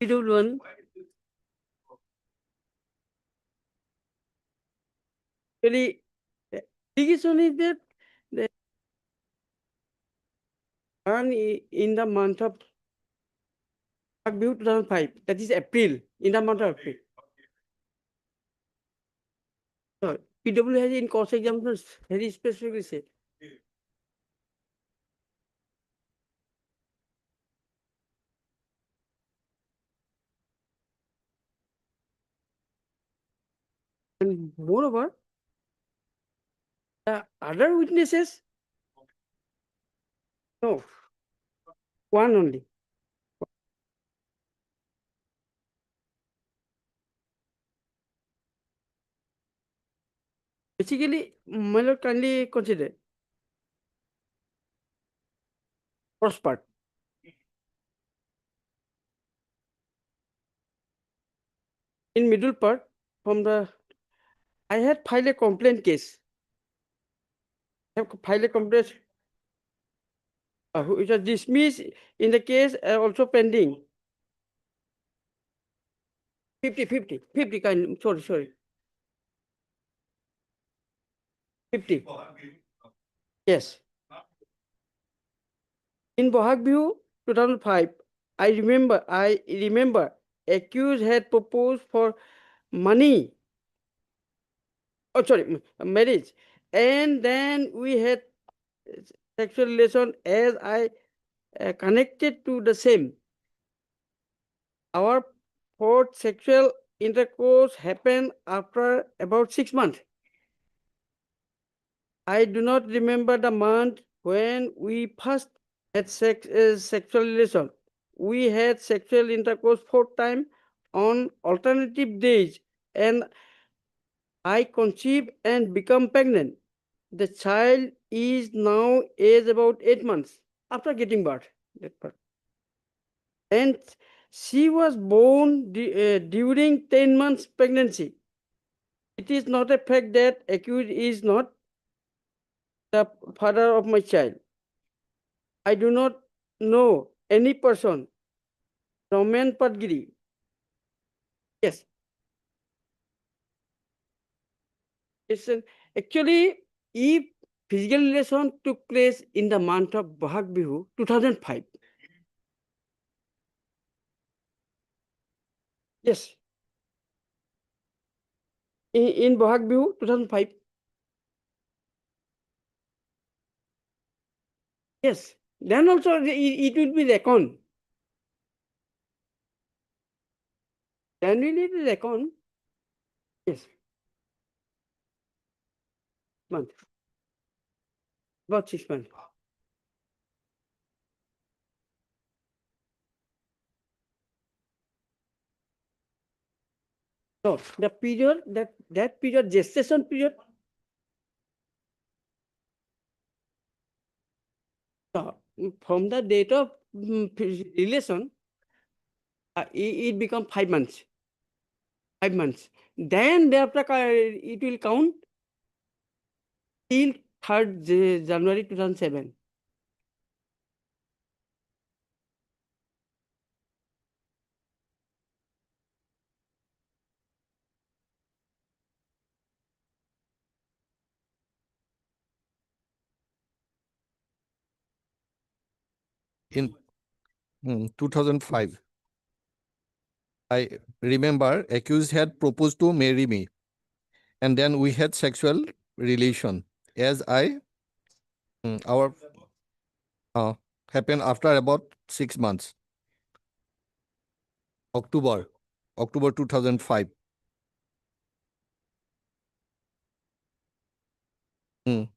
PW1. Really, the allegation is that the born in the month of Bill 2005, that is April, in the month of April. So, PW has in course examinations very specifically said. And moreover, the other witnesses, no, one only. Basically, my lord, kindly consider first part. In middle part, from the, I had filed a complaint case. I have filed a complaint which was dismissed in the case also pending. 50 kind, sorry. 50. Yes. In Bohag Bihu 2005, I remember accused had proposed for money. Oh, sorry, marriage. And then we had sexual relation as I connected to the same. Our fourth sexual intercourse happened after about 6 months. I do not remember the month when we first had sexual relation. We had sexual intercourse 4 times on alternative days, and I conceived and become pregnant. The child is now age about 8 months after getting birth. And she was born during 10 months pregnancy. It is not a fact that accused is not the father of my child. I do not know any person, Roman Padgiri. Yes. Actually, if physical relation took place in the month of Bahag Bihu 2005. Yes. In Bahag Bihu 2005. Yes. Then also it will be reckoned. Then we need to reckon. Yes. Month. About 6 months. So the period that period, gestation period. From the date of relation, it become 5 months. 5 months. Then thereafter it will count till 3rd January 2007. in 2005. I remember accused had proposed to marry me, and then we had sexual relation. As our happened after about 6 months. October 2005. Mm.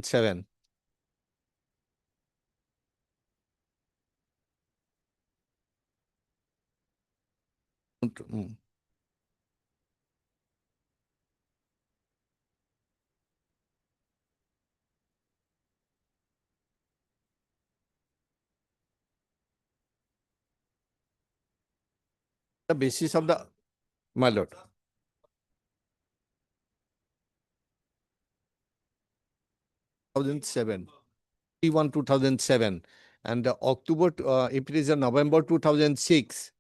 Seven. The basis of the, my lord. 2007. 2007, and October, if it is a November 2006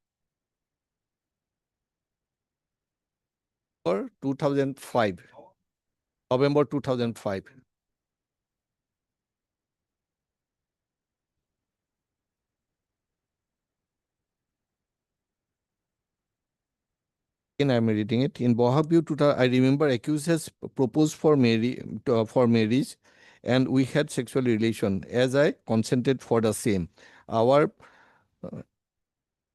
or 2005, November 2005. Again, I am reading it. In Bohabview, I remember accused has proposed for marriage, and we had sexual relation. As I consented for the same, our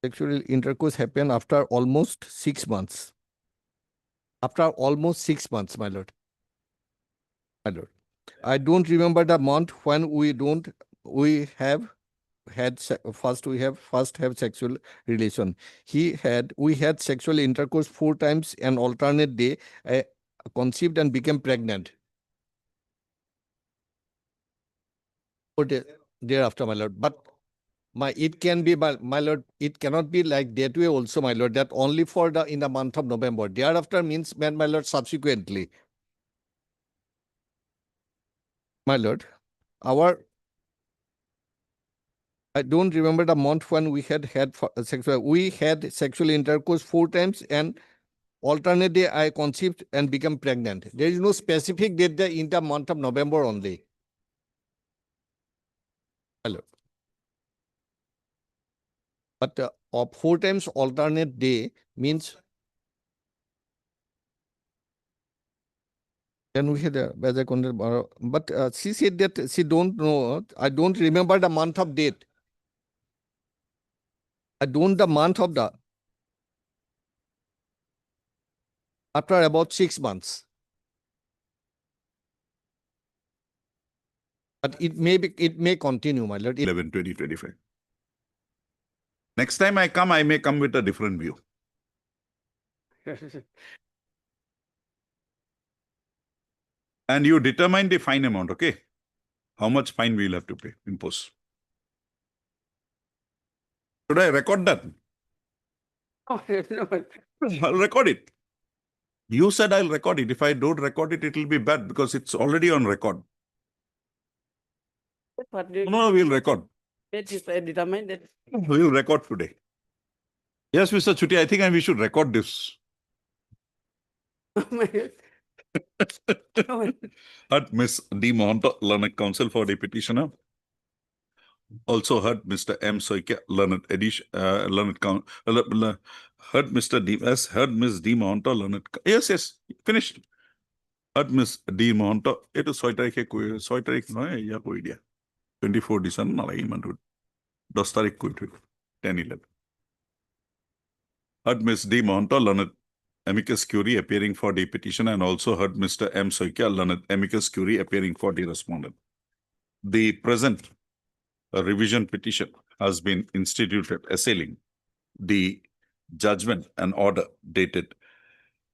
sexual intercourse happened after almost 6 months. After almost 6 months, my lord. My lord, I don't remember the month when we have sexual relation. We had sexual intercourse 4 times, and alternate day I conceived and became pregnant. Thereafter, my lord. But it can be, my lord, it cannot be like that way also, my lord, that only for in the month of November. Thereafter means, my lord, subsequently. My lord, I don't remember the month when we had sexual intercourse 4 times, and alternate day I conceived and become pregnant. There is no specific date in the month of November only. Hello. But of 4 times alternate day means, then we had but she said that she don't know. I don't remember the month of date. I don't the month of the, after about 6 months. But it may continue, my lord. 11/20/25. Next time I come, I may come with a different view. And you determine the fine amount, okay? How much fine we will have to pay, impose. Should I record that? I'll record it. You said I'll record it. If I don't record it, it will be bad because it's already on record. No, we'll record. Determine that. We'll record today. Yes, Mr. Chuti, I think we should record this. Heard Ms. D. Mohanto, Learned Counsel for the petitioner. Also heard Mr. M. Soikia, Learned heard Mr. D. S. Heard Ms. D. Mohanto, Learned. Yes, finished. Heard Ms. D. Mohanto. It is 6 tarik no, ya koi dia. 24 December, nalai mandu. 10 tarik koi 10/11. Heard Ms. D. Mohanto, Learned amicus curiae appearing for the petition, and also heard Mr. M. Soikia, Learned amicus curiae appearing for the respondent. The present revision petition has been instituted assailing the judgment and order dated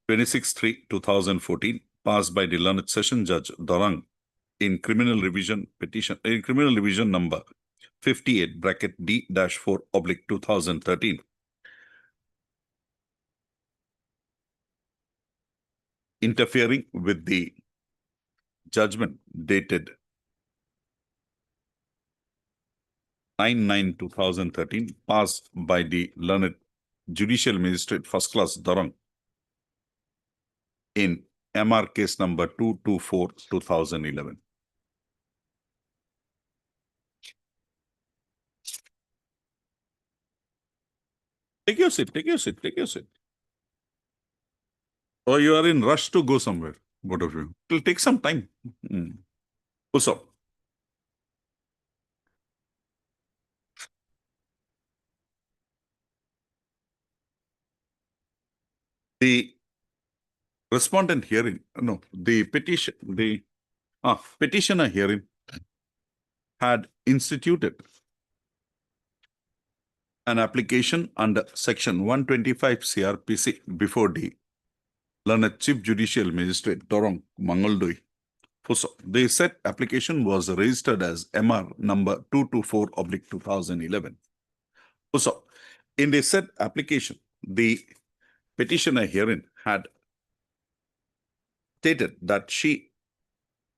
26/3/2014 passed by the Learned Session Judge Dorang in criminal revision number 58(D-4/2013. Interfering with the judgment dated 99/2013 passed by the learned Judicial Magistrate First Class Darang in MR case number 224/2011. Take your seat, take your seat, take your seat. Or you are in rush to go somewhere, both of you. It will take some time. What's up? The respondent hearing, no, the petitioner hearing had instituted an application under section 125 CRPC before the learned Chief Judicial Magistrate Dorong Mangoldoi. The said application was registered as MR number 224/2011. In the said application, the petitioner herein had stated that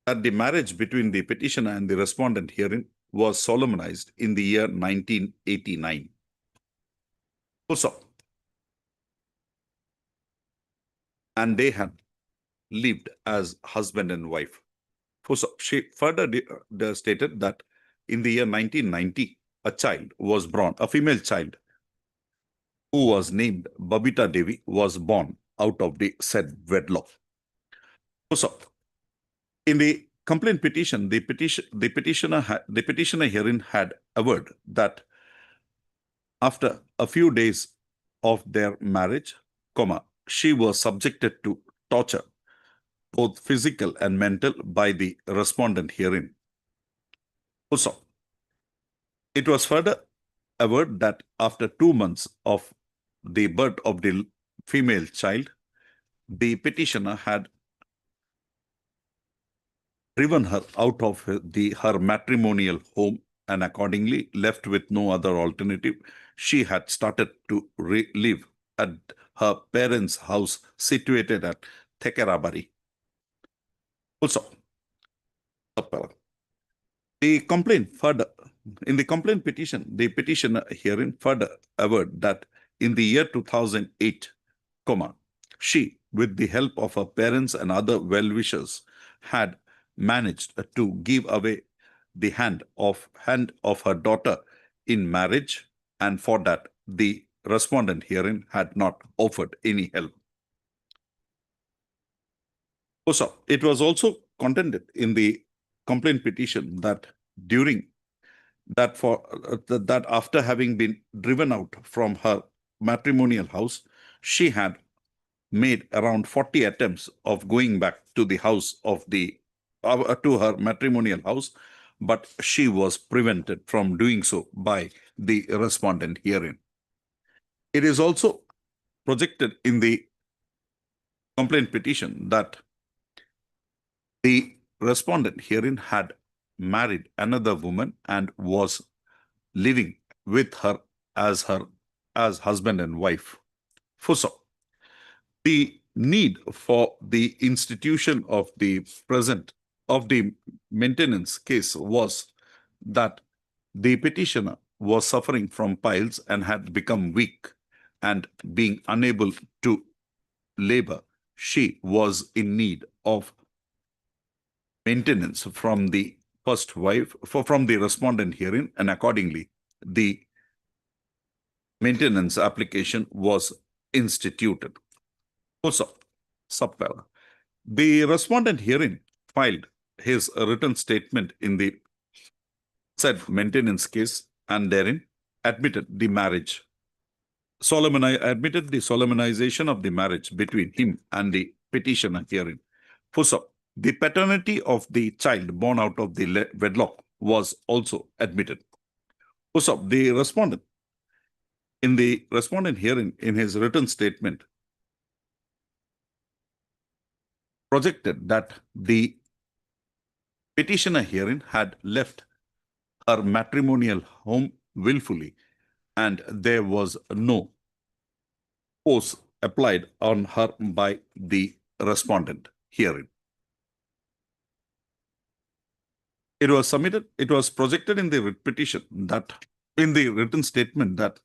the marriage between the petitioner and the respondent herein was solemnized in the year 1989. And they had lived as husband and wife. She further stated that in the year 1990, a child was born, a female child, who was named Babita Devi, was born out of the said wedlock. In the complaint petition, the petitioner herein had averred that after a few days of their marriage, she was subjected to torture, both physical and mental, by the respondent herein. It was further averred that after 2 months of the birth of the female child, the petitioner had driven her out of her matrimonial home, and accordingly left with no other alternative. She had started to live at her parents' house situated at Thekerabari. The complaint further, in the complaint petition, the petitioner herein further averred that in the year 2008, she, with the help of her parents and other well-wishers, had managed to give away the hand of her daughter in marriage, and for that the respondent herein had not offered any help. It was also contended in the complaint petition that that after having been driven out from her matrimonial house, she had made around 40 attempts of going back to the house of to her matrimonial house, but she was prevented from doing so by the respondent herein. It is also projected in the complaint petition that the respondent herein had married another woman and was living with her as husband and wife. The need for the institution of the maintenance case was that the petitioner was suffering from piles and had become weak, and being unable to labor, she was in need of maintenance from the first wife, from the respondent herein, and accordingly the maintenance application was instituted. The respondent herein filed his written statement in the said maintenance case, and therein admitted the marriage, admitted the solemnization of the marriage between him and the petitioner herein. The paternity of the child born out of the wedlock was also admitted. The respondent, in the respondent herein, in his written statement, projected that the petitioner herein had left her matrimonial home willfully, and there was no force applied on her by the respondent herein. it was submitted, it was projected in the writ petition that, in the written statement, that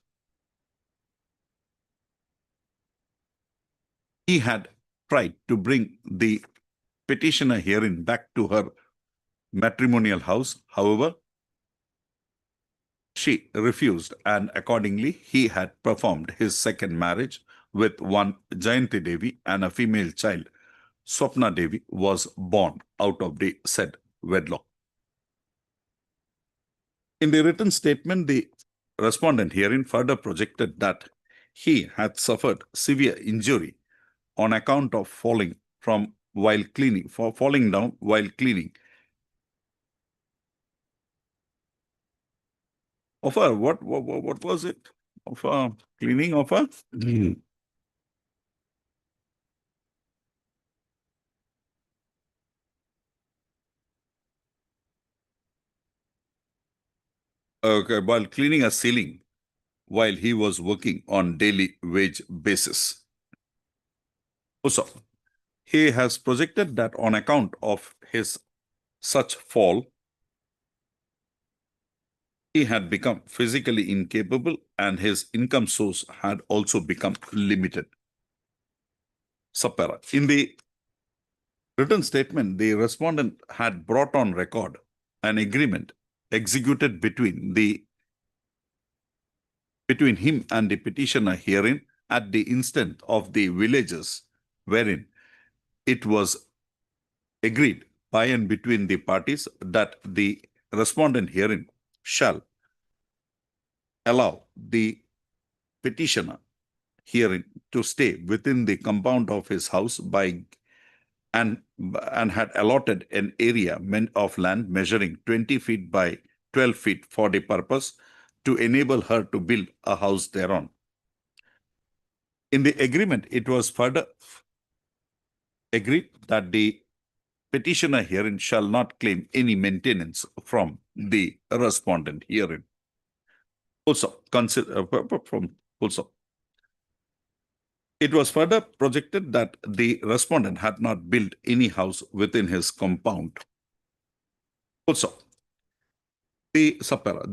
he had tried to bring the petitioner herein back to her matrimonial house. However, she refused, and accordingly, he had performed his second marriage with one Jayanti Devi, and a female child, Swapna Devi, was born out of the said wedlock. In the written statement, the respondent herein further projected that he had suffered severe injury on account of falling down while cleaning. Of a what was it? Of a cleaning of a okay, while cleaning a ceiling while he was working on daily wage basis. Also, he has projected that on account of his such fall, he had become physically incapable and his income source had also become limited. Sapara. In the written statement, the respondent had brought on record an agreement executed between him and the petitioner herein at the instant of the villagers, wherein it was agreed by and between the parties that the respondent herein shall allow the petitioner herein to stay within the compound of his house and had allotted an area of land measuring 20 feet by 12 feet for the purpose to enable her to build a house thereon. In the agreement, it was further agreed that the petitioner herein shall not claim any maintenance from the respondent herein. Also, it was further projected that the respondent had not built any house within his compound. Also, the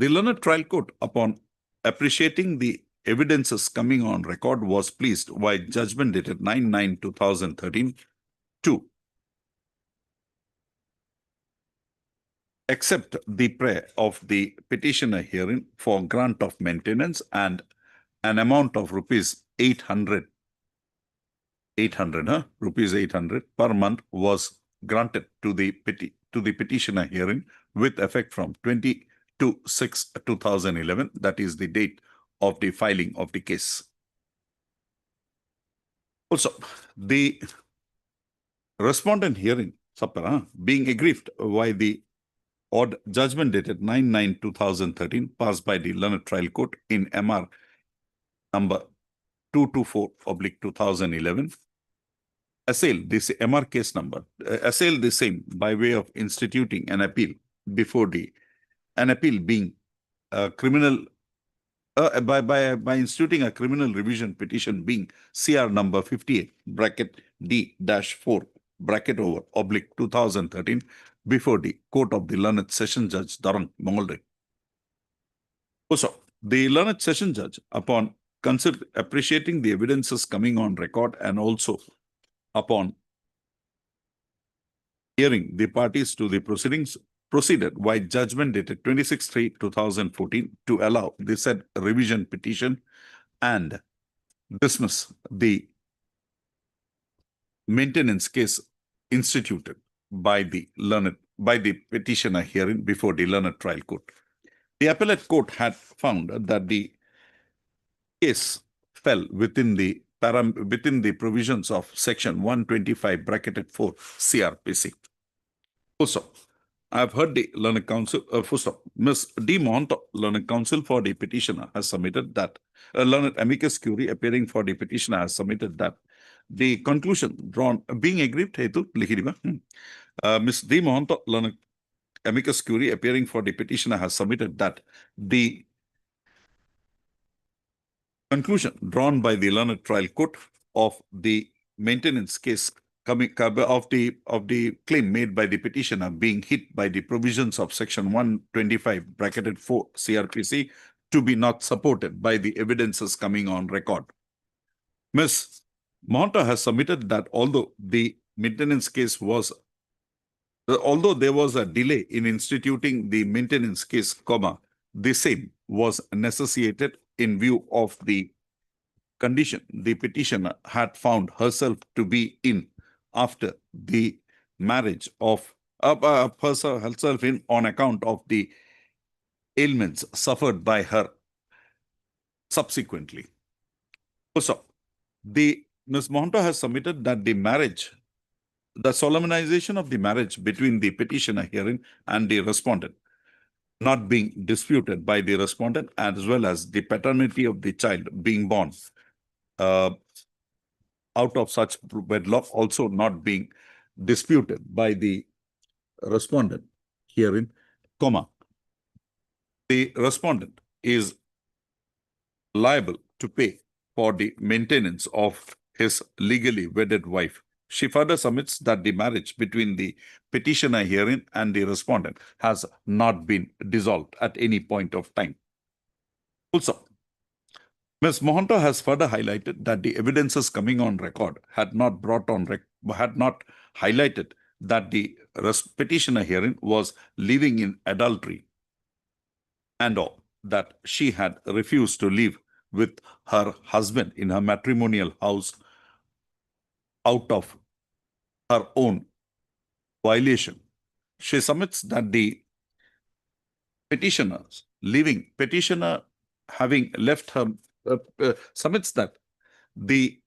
learned trial court, upon appreciating the evidences coming on record, was pleased by judgment dated 9/9/2013 to accept the prayer of the petitioner herein for grant of maintenance, and an amount of rupees 800 per month was granted to the petitioner herein with effect from 22/6/2011, that is the date of the filing of the case. Also, the respondent herein, being aggrieved by the odd judgment dated 9/9/2013 passed by the learned trial court in MR number 224/2011, assailed this MR case number, assailed the same by way of instituting an appeal before an appeal being a criminal, by instituting a criminal revision petition being CR number 58-D-4/2013 before the court of the learned session judge Darang, Mongolre. Also, the learned session judge, upon appreciating the evidences coming on record and also upon hearing the parties to the proceedings, proceeded by judgment dated 26/3/2014 to allow the said revision petition and dismiss the maintenance case instituted by the petitioner herein before the learned trial court. The appellate court had found that the case fell within the provisions of section 125(4) CRPC. Also, I have heard the learned counsel, Ms. D. Monto, learned counsel for the petitioner, has submitted that learned amicus curiae appearing for the petitioner has submitted that the conclusion drawn, being aggrieved, Ms. D. Monto, learned amicus curiae appearing for the petitioner, has submitted that the conclusion drawn by the learned trial court of the maintenance case of the claim made by the petitioner being hit by the provisions of section 125 bracketed 4 CRPC to be not supported by the evidences coming on record. Ms. Mohanty has submitted that although the maintenance case was although there was a delay in instituting the maintenance case, the same was necessitated in view of the condition the petitioner had found herself to be in after the marriage of herself in on account of the ailments suffered by her subsequently. Also, Ms. Mohanty has submitted that the solemnization of the marriage between the petitioner herein and the respondent not being disputed by the respondent, as well as the paternity of the child being born out of such wedlock also not being disputed by the respondent herein, the respondent is liable to pay for the maintenance of his legally wedded wife. She further submits that the marriage between the petitioner herein and the respondent has not been dissolved at any point of time. Also, Ms. Mohanty has further highlighted that the evidences coming on record had not highlighted that the petitioner herein was living in adultery and all that she had refused to live with her husband in her matrimonial house out of her own violation. She submits that the petitioner having left her submits that the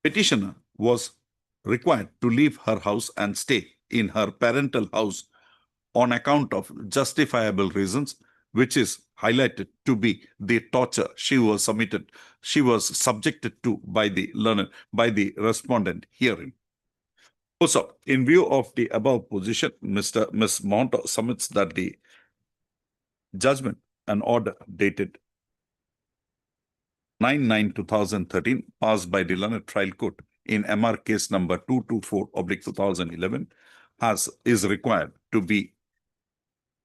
petitioner was required to leave her house and stay in her parental house on account of justifiable reasons, which is highlighted to be the torture she was subjected to by the respondent herein. Also, in view of the above position, Ms. Mohanty submits that the judgment and order dated 9/9/2013 passed by the Learned Trial Court in MR case number 224/2011 is required to be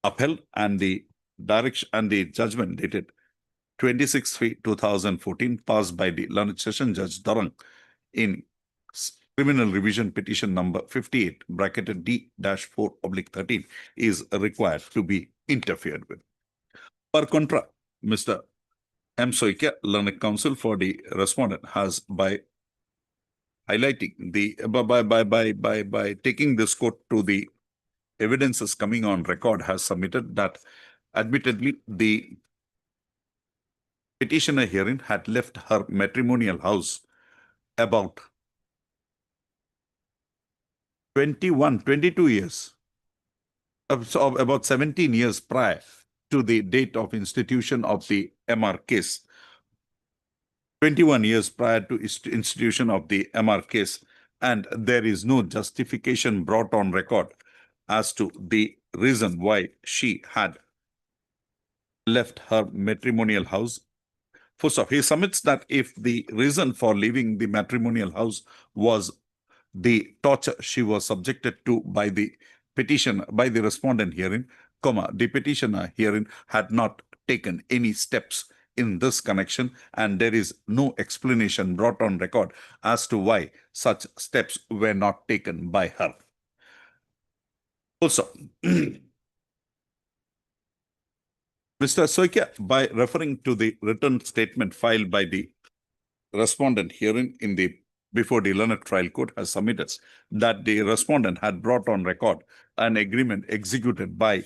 upheld, and the judgment dated 26/3/2014 passed by the Learned Session Judge Darang in criminal revision petition number 58 bracketed D-4/13 is required to be interfered with. Per contra, Mr. M. Soikia, Learned Counsel for the respondent, has by highlighting by taking this court to the evidences coming on record, has submitted that admittedly the petitioner herein had left her matrimonial house about 22 years, so about 17 years prior to the date of institution of the MR case, 21 years prior to institution of the MR case, and there is no justification brought on record as to the reason why she had left her matrimonial house. First off, he submits that if the reason for leaving the matrimonial house was the torture she was subjected to by the respondent herein, the petitioner herein had not taken any steps in this connection, and there is no explanation brought on record as to why such steps were not taken by her. Also, Mr. Soikia, by referring to the written statement filed by the respondent herein before the Learned Trial Court, has submitted that the respondent had brought on record an agreement executed by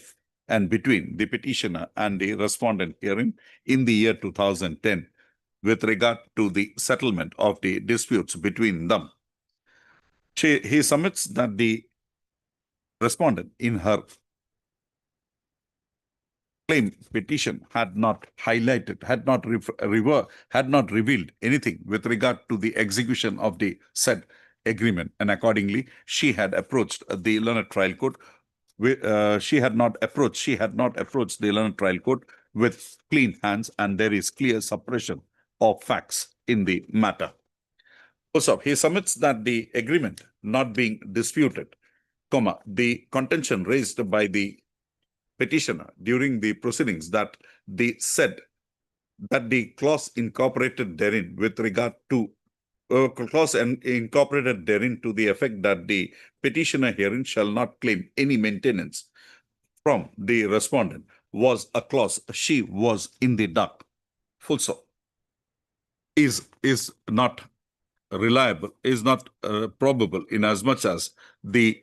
and between the petitioner and the respondent herein in the year 2010 with regard to the settlement of the disputes between them. He submits that the respondent in her claim petition had not highlighted, had not revealed anything with regard to the execution of the said agreement, and accordingly she had approached the Learned Trial Court. She had not approached the Learned Trial Court with clean hands, and there is clear suppression of facts in the matter. Also, he submits that the agreement not being disputed, comma, the contention raised by the petitioner during the proceedings that the said that the clause incorporated therein with regard to clause and incorporated therein to the effect that the petitioner herein shall not claim any maintenance from the respondent was a clause she was in the dark. Full stop. Is not reliable, is not probable in as much as the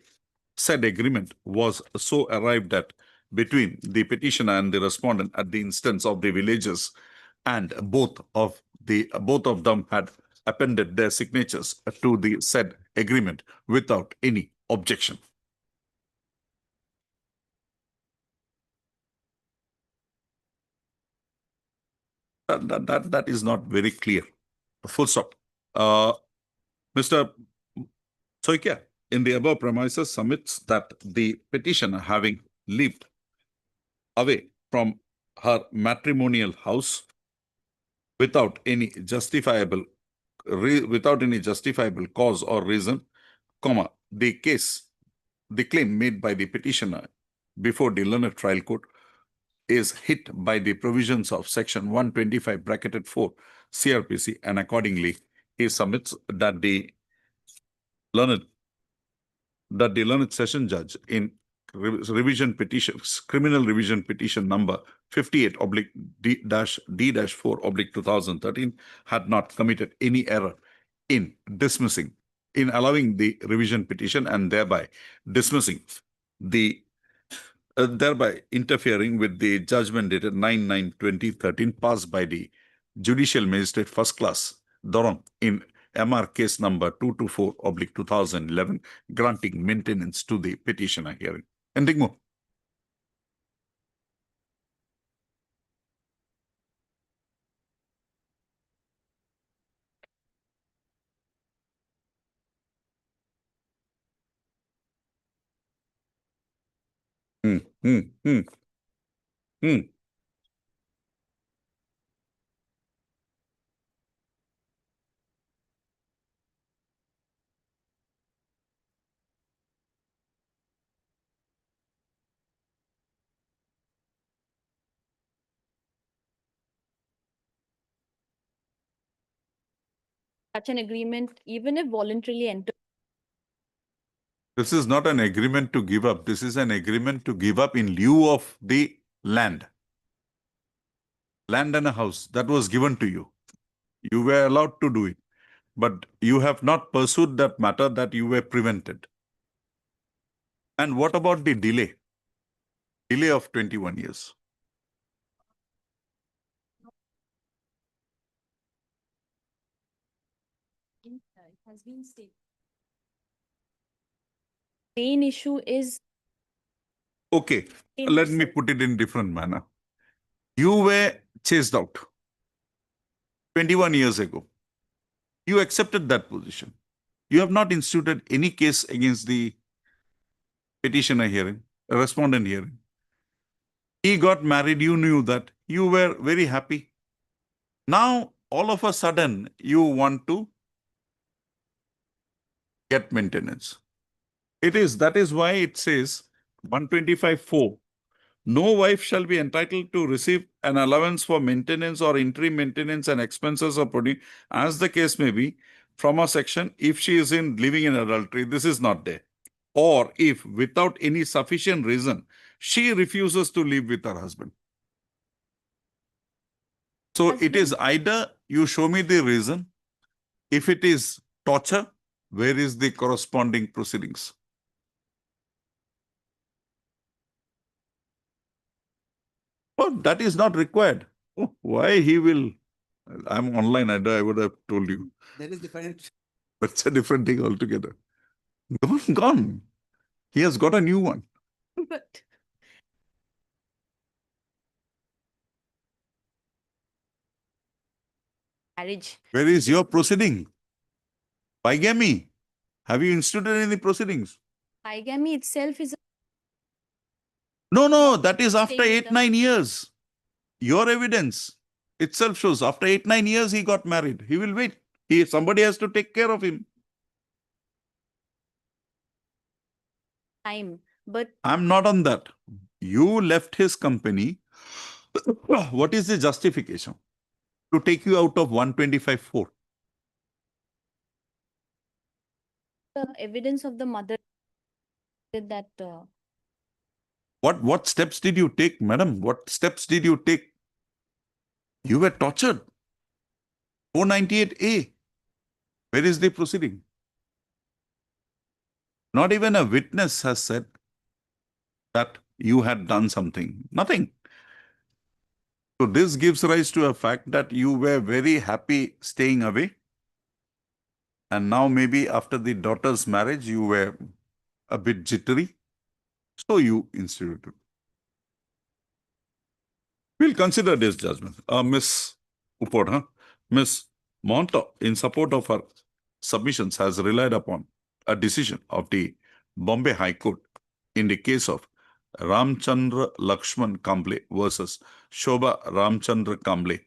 said agreement was so arrived at between the petitioner and the respondent at the instance of the villagers, and both of them had appended their signatures to the said agreement without any objection. That is not very clear. Full stop. Mr. Soikia, in the above premises, submits that the petitioner, having lived away from her matrimonial house without any justifiable cause or reason, comma, the claim made by the petitioner before the learned trial court is hit by the provisions of section 125 bracketed 4 CRPC, and accordingly he submits that the learned session judge in revision petitions, criminal revision petition number 58/D-4/2013 had not committed any error in allowing the revision petition, and thereby dismissing the thereby interfering with the judgment dated 9/9/2013 passed by the Judicial Magistrate First Class Dorong in MR case number 224/2011, granting maintenance to the petitioner hearing. Anything more? Such an agreement, even if voluntarily entered. This is not an agreement to give up. This is an agreement to give up in lieu of the land. Land and a house that was given to you. You were allowed to do it, but you have not pursued that matter, that you were prevented. And what about the delay? Delay of 21 years. Has been stated. Main issue is. Okay, let me put it in different manner. You were chased out 21 years ago. You accepted that position. You have not instituted any case against the petitioner hearing, respondent hearing. He got married, you knew that. You were very happy. Now, all of a sudden, you want to get maintenance. That is why it says 125(4). No wife shall be entitled to receive an allowance for maintenance or interim maintenance and expenses of produce, as the case may be, from a section if she is living in adultery. This is not there. Or if without any sufficient reason, she refuses to live with her husband. So it is either you show me the reason. If it is torture, where is the corresponding proceedings? Oh, that is not required. Oh, why he will? I'm online. I would have told you. That is different. That's a different thing altogether. Gone. He has got a new one. But marriage. Where is your proceeding? Bigamy. Have you instituted any proceedings? Bigamy itself is. No, that is after Taking 8-9 years. Your evidence itself shows after 8-9 years he got married. He will wait. Somebody has to take care of him. Time, but I'm not on that. You left his company. What is the justification to take you out of 125.4? the evidence of the mother that What steps did you take, madam? What steps did you take? You were tortured. 498A. Where is the proceeding? Not even a witness has said that you had done something. Nothing. So this gives rise to a fact that you were very happy staying away. And now maybe after the daughter's marriage, you were a bit jittery. So you instituted. We'll consider this judgment. Miss Upod, Miss Monta, in support of her submissions, has relied upon a decision of the Bombay High Court in the case of Ramchandra Lakshman Kamble versus Shobha Ramchandra Kamble,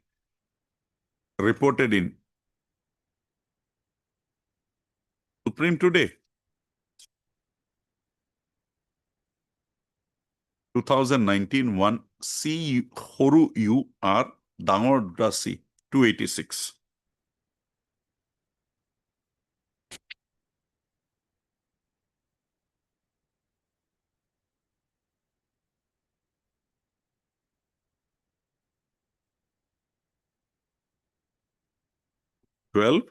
reported in Supreme today. 2019-1 C Horu U R Dangor Dasi 286. $12.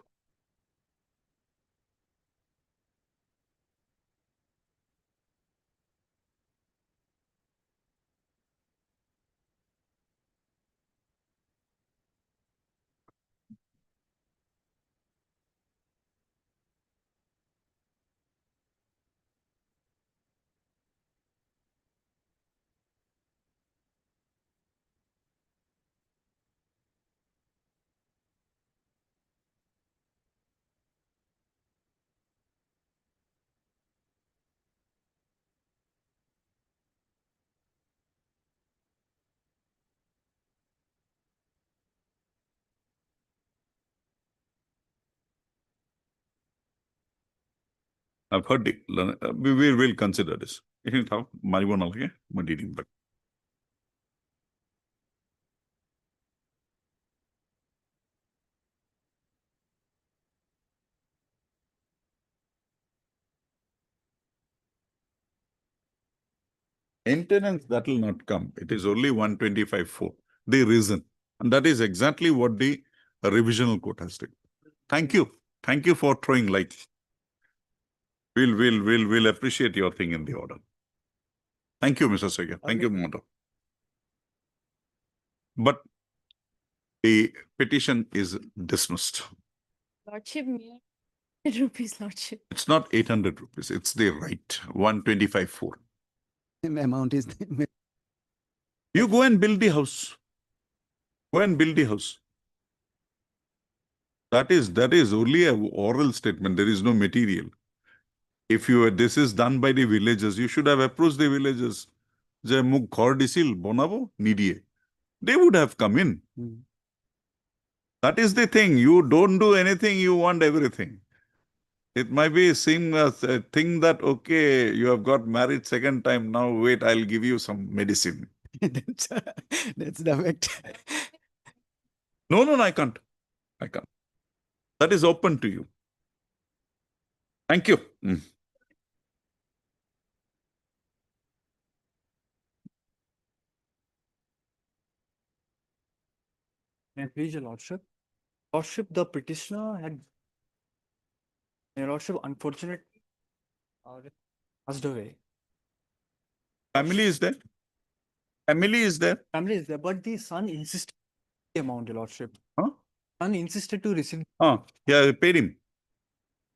I've heard it. We will consider this. Marijuana lage, reading back. Maintenance, that will not come. It is only 125.4. The reason. And that is exactly what the revisional court has done. Thank you. Thank you for throwing light. We'll appreciate your thing in the order. Thank you, Mr. Segar. Thank you, Mondo. But the petition is dismissed. Lordship, rupees, Lordship. It's not 800 rupees. It's the right 125.4. Amount is. You go and build the house. Go and build the house. That is only an oral statement. There is no material. If this is done by the villagers, you should have approached the villagers. They would have come in. That is the thing. You don't do anything, you want everything. It might be seen as a thing that, okay, you have got married second time. Now wait, I'll give you some medicine. That's the fact. No, I can't. I can't. That is open to you. Thank you. May I please, Your Lordship? Lordship, the petitioner had, Your Lordship, unfortunately, passed away. Family is there. Family is there. Family is there, but the son insisted the amount, Your Lordship. Huh? Son insisted to receive. Yeah, I paid him.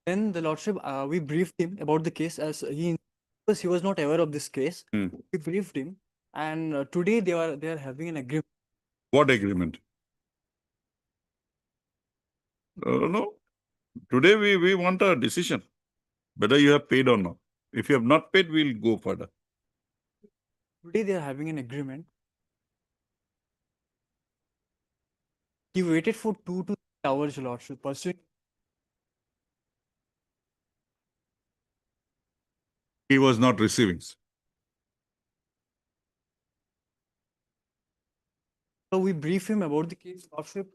Then the Lordship, we briefed him about the case as because he was not aware of this case. We briefed him, and today they are having an agreement. What agreement? No. Today we want a decision. Whether you have paid or not. If you have not paid, we'll go further. Today they are having an agreement. He waited for 2 to 3 hours, Your Lordship, pursuing He was not receiving. So we brief him about the case, Lordship.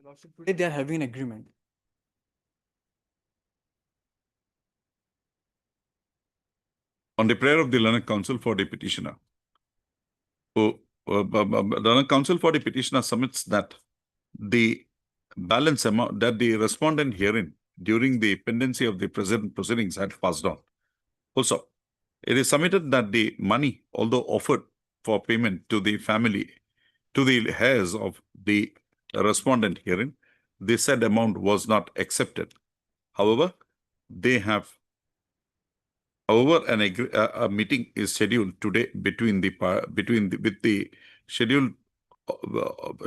Lordship, today they are having an agreement. On the prayer of the learned counsel for the petitioner, the learned counsel for the petitioner submits that the balance amount that the respondent herein during the pendency of the present proceedings had passed on. Also, it is submitted that the money, although offered for payment to the family, to the heirs of the respondent herein, the said amount was not accepted. However, a meeting is scheduled today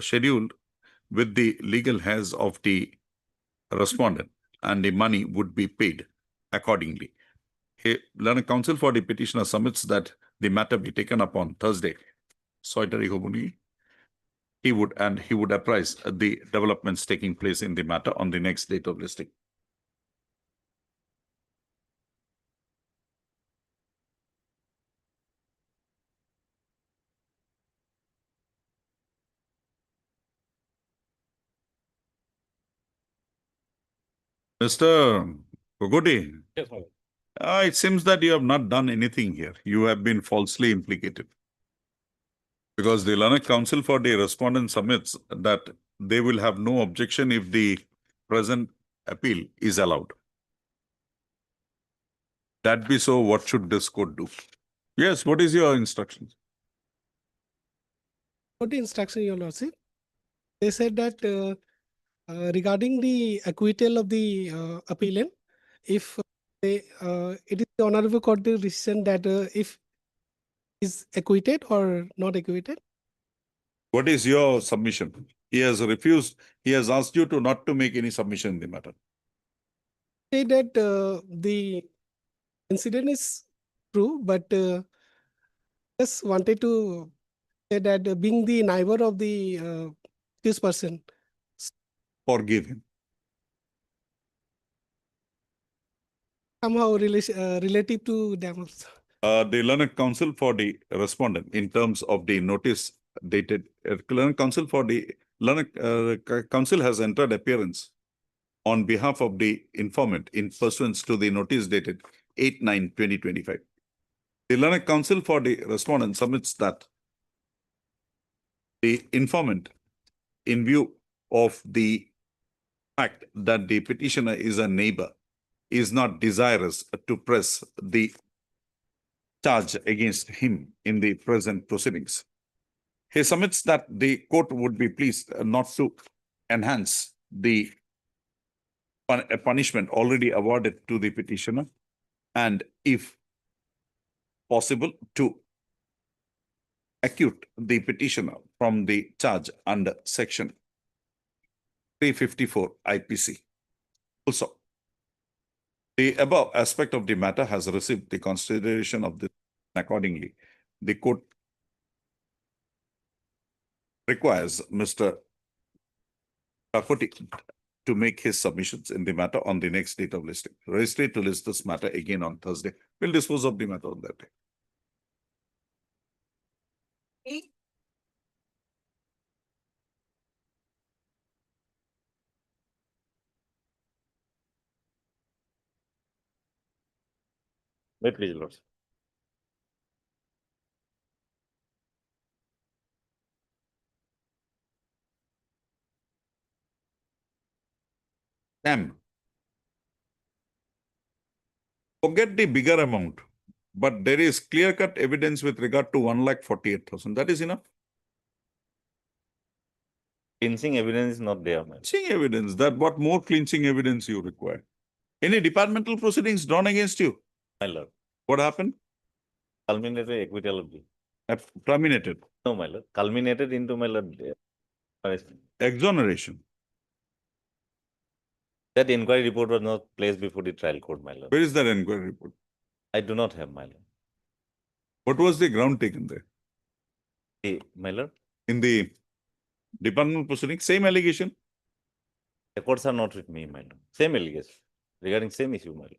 scheduled with the legal heirs of the respondent, and the money would be paid accordingly. Learned counsel for the petitioner submits that the matter be taken up on Thursday. Soitari Hobuni. He would apprise the developments taking place in the matter on the next date of listing. Mr. Gogoti, Yes, my lord. it seems that you have not done anything here. You have been falsely implicated. Because the learned counsel for the respondent submits that they will have no objection if the present appeal is allowed. That be so, what should this court do? Yes, what is your instruction? What the instruction, Your Lordship? They said that regarding the acquittal of the appellant, if it is the Honorable Court the decision that if is acquitted or not acquitted. What is your submission? He has refused. He has asked you to not to make any submission in the matter. Say that the incident is true, but just wanted to say that being the neighbor of the this person, Forgive him. somehow relative to them also. The learned counsel for the respondent in terms of the notice dated, learned counsel for the learned counsel has entered appearance on behalf of the informant in pursuance to the notice dated 8/9/2025. The learned counsel for the respondent submits that the informant, in view of the fact that the petitioner is a neighbor, is not desirous to press the charge against him in the present proceedings. He submits that the court would be pleased not to enhance the punishment already awarded to the petitioner, and if possible, to acquit the petitioner from the charge under section 354 IPC. Also, the above aspect of the matter has received the consideration of this. Accordingly, the court requires Mr. Kakoti to make his submissions in the matter on the next date of listing. Registry to list this matter again on Thursday. We'll dispose of the matter on that day. Wait, please, Lord. Forget the bigger amount, but there is clear-cut evidence with regard to 1,48,000. That is enough. Cleansing evidence is not there, man. Clinching evidence. That what more clinching evidence you require? Any departmental proceedings drawn against you? My lord. What happened? Culminated acquittal of the. Terminated. No, my lord. Culminated into my lord. Exoneration. That inquiry report was not placed before the trial court, my lord. Where is that inquiry report? I do not have, my lord. What was the ground taken there? My lord. In the departmental proceedings, same allegation. Records are not with me, my lord. Same allegation regarding same issue, my lord.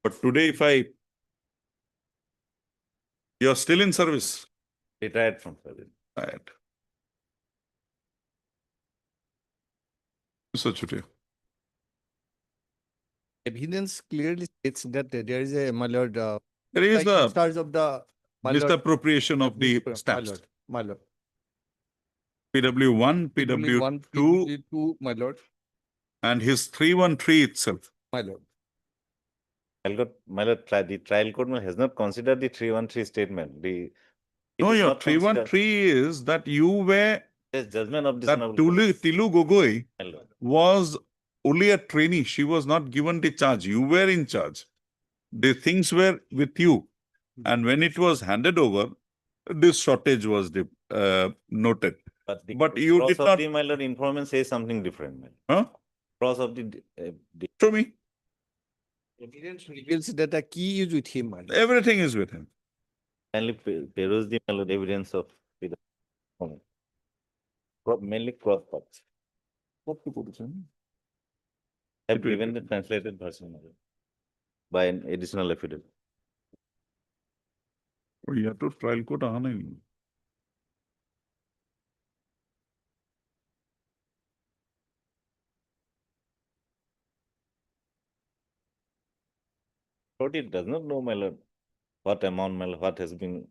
But today, you're still in service. Retired from service. Right. Mr. Chutia. Evidence clearly states that there is a, my lord, There is a charge of the, my lord, misappropriation of the my stamps. lord, my lord. PW1, PW1, PW2, PW2, my lord, and his 313 itself. my lord. My lord, the trial court has not considered the 313 statement. It No, is your not considered- 313 is that you were, Yes, judgment of that dishonorable court, Tilu Gogoi my lord. was only a trainee. She was not given the charge. You were in charge. The things were with you. And when it was handed over, this shortage was noted. But But you cross did of not- the, my lord, informant says something different, my lord. Huh? Cross of the Show me. Evidence reveals that the key is with him, my lord. Everything is with him. kindly peruse the, my lord, evidence of the informant. Mainly cross parts. Have given the translated version, my lord, by an additional affidavit. Oh, you have to trial court आना ही नहीं. But it does not know, my lord, what amount, my lord, what has been.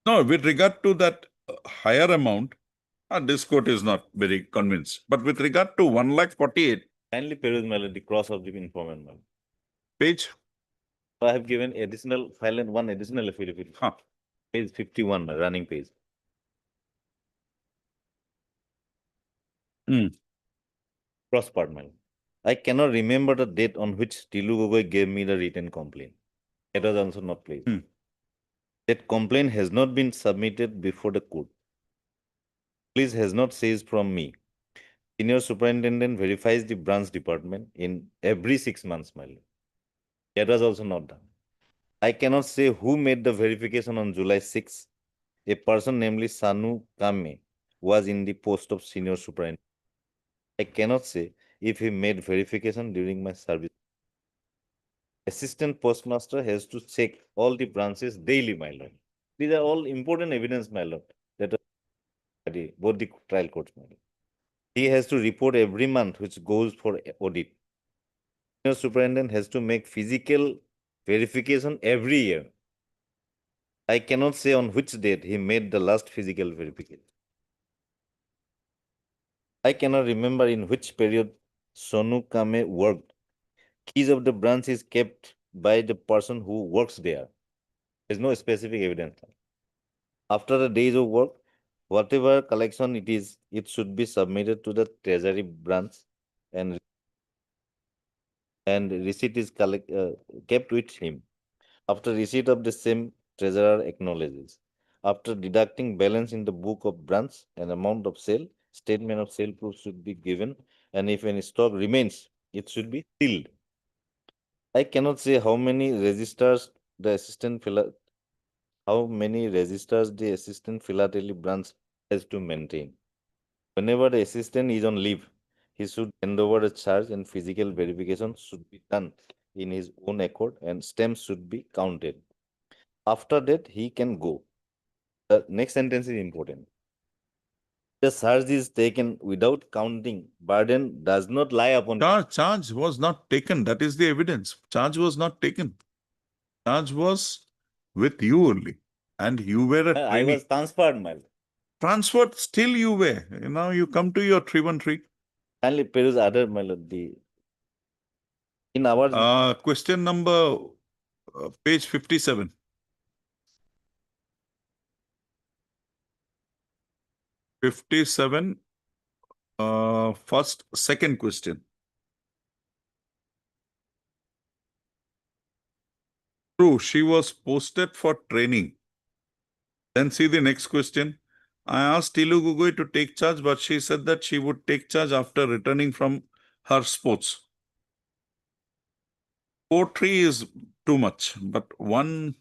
No, with regard to that higher amount, this court is not very convinced. But with regard to 1,48,000, Kindly peruse, my lord, the cross of the informant, my lord. page, I have given additional file and one additional affidavit. huh, Page 51, my running page. Hmm. Cross part, my lord. I cannot remember the date on which Tilu Gogoi gave me the written complaint. It was also not placed. Hmm. That complaint has not been submitted before the court. Please has not seized from me. Senior superintendent verifies the branch department in every 6 months, my lord. That was also not done. I cannot say who made the verification on July 6. A person, namely Sanu Kame, was in the post of senior superintendent. I cannot say if he made verification during my service. Assistant postmaster has to check all the branches daily, my lord. These are all important evidence, my lord, that both the trial courts, my lord. He has to report every month, which goes for audit. Senior superintendent has to make physical verification every year. I cannot say on which date he made the last physical verification. I cannot remember in which period Sonu Kame worked. Keys of the branch is kept by the person who works there. There is no specific evidence. After the days of work, whatever collection it is, it should be submitted to the treasury branch and receipt is kept with him. After receipt of the same, treasurer acknowledges. After deducting balance in the book of branch, an amount of sale, statement of sale proof should be given, and if any stock remains, it should be sealed. I cannot say how many registers the assistant philately branch has to maintain. Whenever the assistant is on leave, he should hand over a charge and physical verification should be done in his own accord and stamps should be counted. After that, he can go. The next sentence is important. The charge is taken without counting. Burden does not lie upon. charge was not taken. That is the evidence. Charge was not taken. Charge was with you only. And you were a I trainee. was transferred, my lord. Transferred, still you were. Now you come to your 313. Kindly peruse other, my lord, in our Question number, page 57. Second question. True, she was posted for training. Then see the next question. I asked Tilu Gogoi to take charge, but she said that she would take charge after returning from her sports. 4-3 is too much, but one.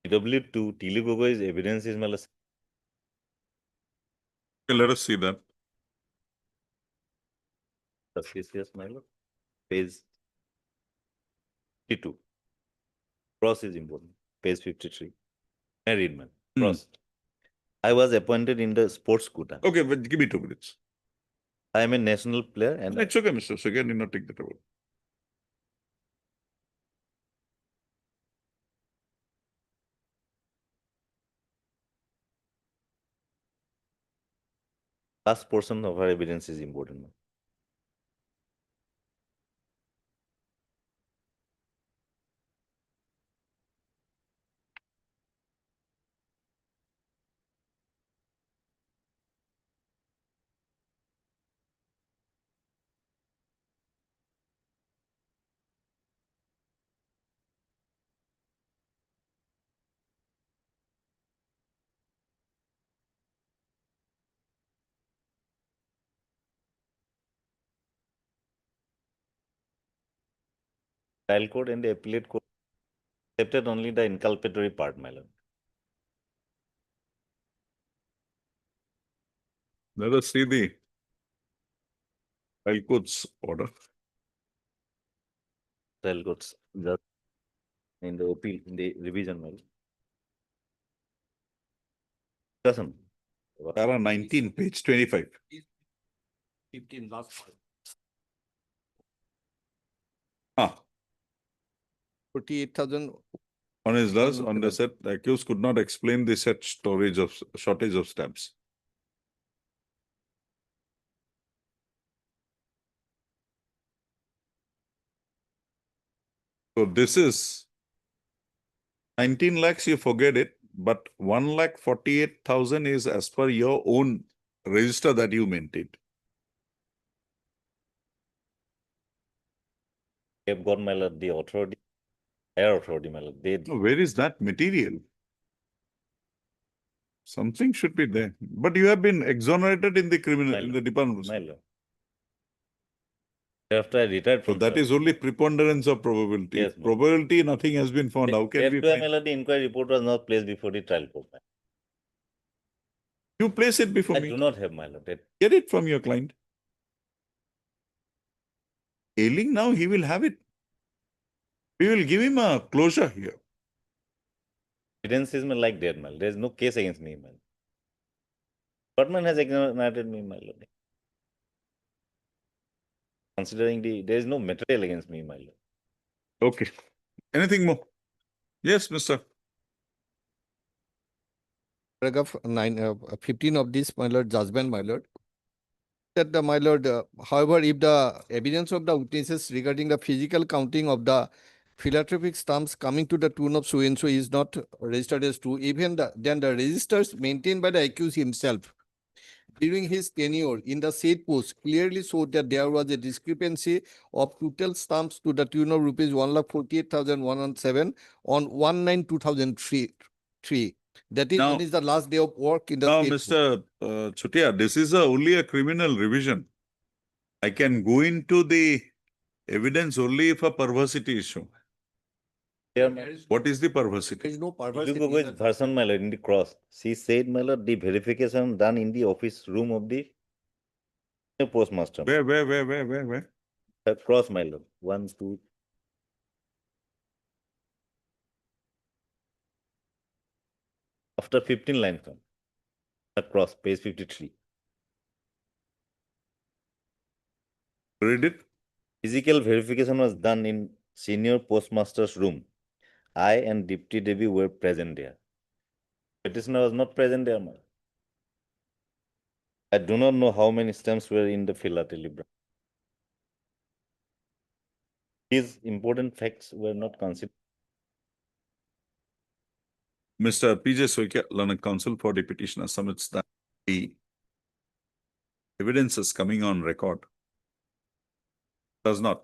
W2 Tili Gogoi's evidence is my lord. Okay, let us see that. Suspicious, my lord. Page 52. Cross is important. Page 53. Married man. Cross. I was appointed in the sports quota. Okay, but give me 2 minutes. I am a national player and It's okay, Mr. Segar, need not take that away. last portion of our evidence is important. Trial court and the appellate court accepted only the inculpatory part, my lord. Let us see the trial court's order. Trial courts just in the appeal, in the revision, my lord. Discussion. Para 19, page 25. 15 last one. Ah, 48,000. on his last, on the set, the accused could not explain the set shortage of stamps. So this is 19 lakhs, you forget it, but 1,48,000 is as per your own register that you maintained. They've got, my lord, the authority, higher authority, my lord. They Where is that material? Something should be there. But you have been exonerated in the criminal, My in lord. the department. My lord. After I retired So from that is only preponderance of probability. Yes, If ma'am. probability, nothing has been found. How can we my find? lord, the inquiry report was not placed before the trial court. my lord. You place it before I me. do not have, my lord. Get it from your client. Ailing now, he will have it. We will give him a closure here. Evidence is like that, my lord. There is no case against me, my lord. Department has exonerated me, my lord. Considering there is no material against me, my lord. Okay. Anything more? Yes, Mr. Paragraph 15 of this, my lord, judgment, my lord. That the, my lord, however, if the evidence of the witnesses regarding the physical counting of the philanthropic stamps coming to the tune of so and so is not registered as true, even then the registers maintained by the accused himself during his tenure in the said post clearly showed that there was a discrepancy of total stamps to the tune of rupees 1,48,107 on 1/9/2003. That is, Now- when is the last day of work in the Now, state Mr. Chutia, this is only a criminal revision. I can go into the evidence only if a perversity is shown. There, my lord. What is the There perversity? is no Tilu perversity. Gogoi's version, my lord, in the cross. She said, my lord, the verification done in the office room of the postmaster. Where? The cross, my lord. 1, 2. After 15 lines from across page 53. Read it. Physical verification was done in senior postmaster's room. I and Dipti Devi were present there. Petitioner was not present there, my lord. I do not know how many stamps were in the philately branch. These important facts were not considered. Mr. P.J. Soikia, learned counsel for the petitioner, submits that the evidence is coming on record does not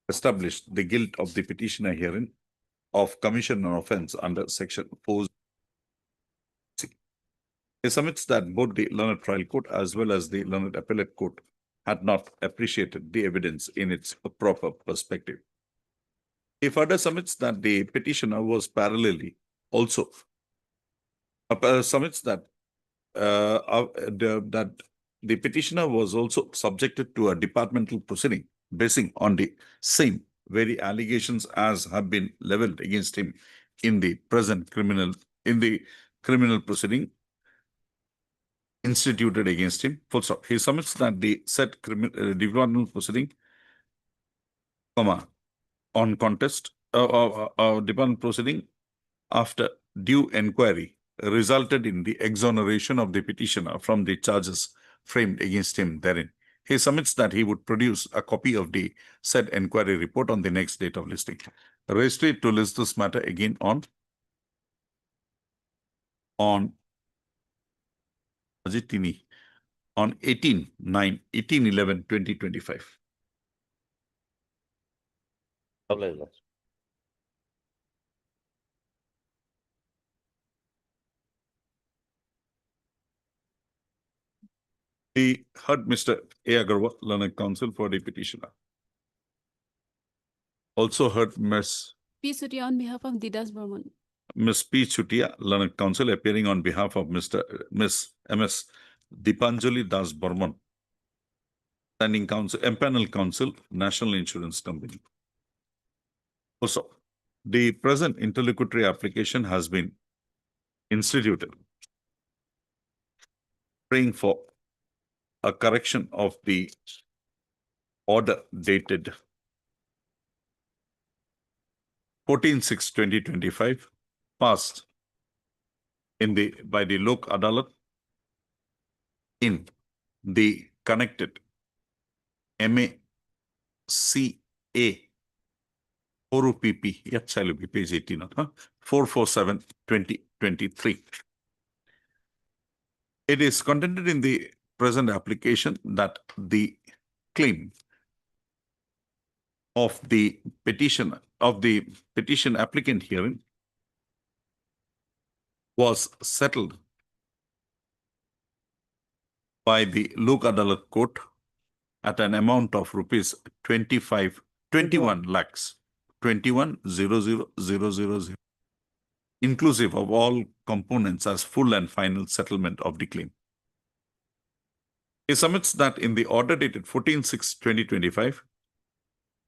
establish the guilt of the petitioner herein of commission or offense under section 4. He submits that both the learned trial court as well as the learned appellate court had not appreciated the evidence in its proper perspective. He further submits that the petitioner was parallelly also submits that that the petitioner was also subjected to a departmental proceeding basing on the same very allegations as have been leveled against him in the present criminal proceeding instituted against him. Full stop. He submits that the said departmental proceeding, on contest, departmental proceeding after due inquiry resulted in the exoneration of the petitioner from the charges framed against him therein. He submits that he would produce a copy of the said inquiry report on the next date of listing. Registry to list this matter again on 18/11/2025. We heard Mr. A. Agarwal, learned counsel for the petitioner. Also heard Ms. P. Sutia on behalf of Didas Burman. Ms. P. Chutia, learned counsel, appearing on behalf of Ms. M.S. Dipanjali Das Burman, standing counsel, empanel counsel, National Insurance Company. Also, the present interlocutory application has been instituted, praying for a correction of the order dated 14/6/2025, passed by the Lok Adalat in the connected MACA 4PP, page 18, 447/2023. It is contended in the present application that the claim of the petition applicant herein was settled by the Lok Adalat court at an amount of rupees 21 lakhs, 21,000,000, inclusive of all components as full and final settlement of the claim. He submits that in the order dated 14/6/2025,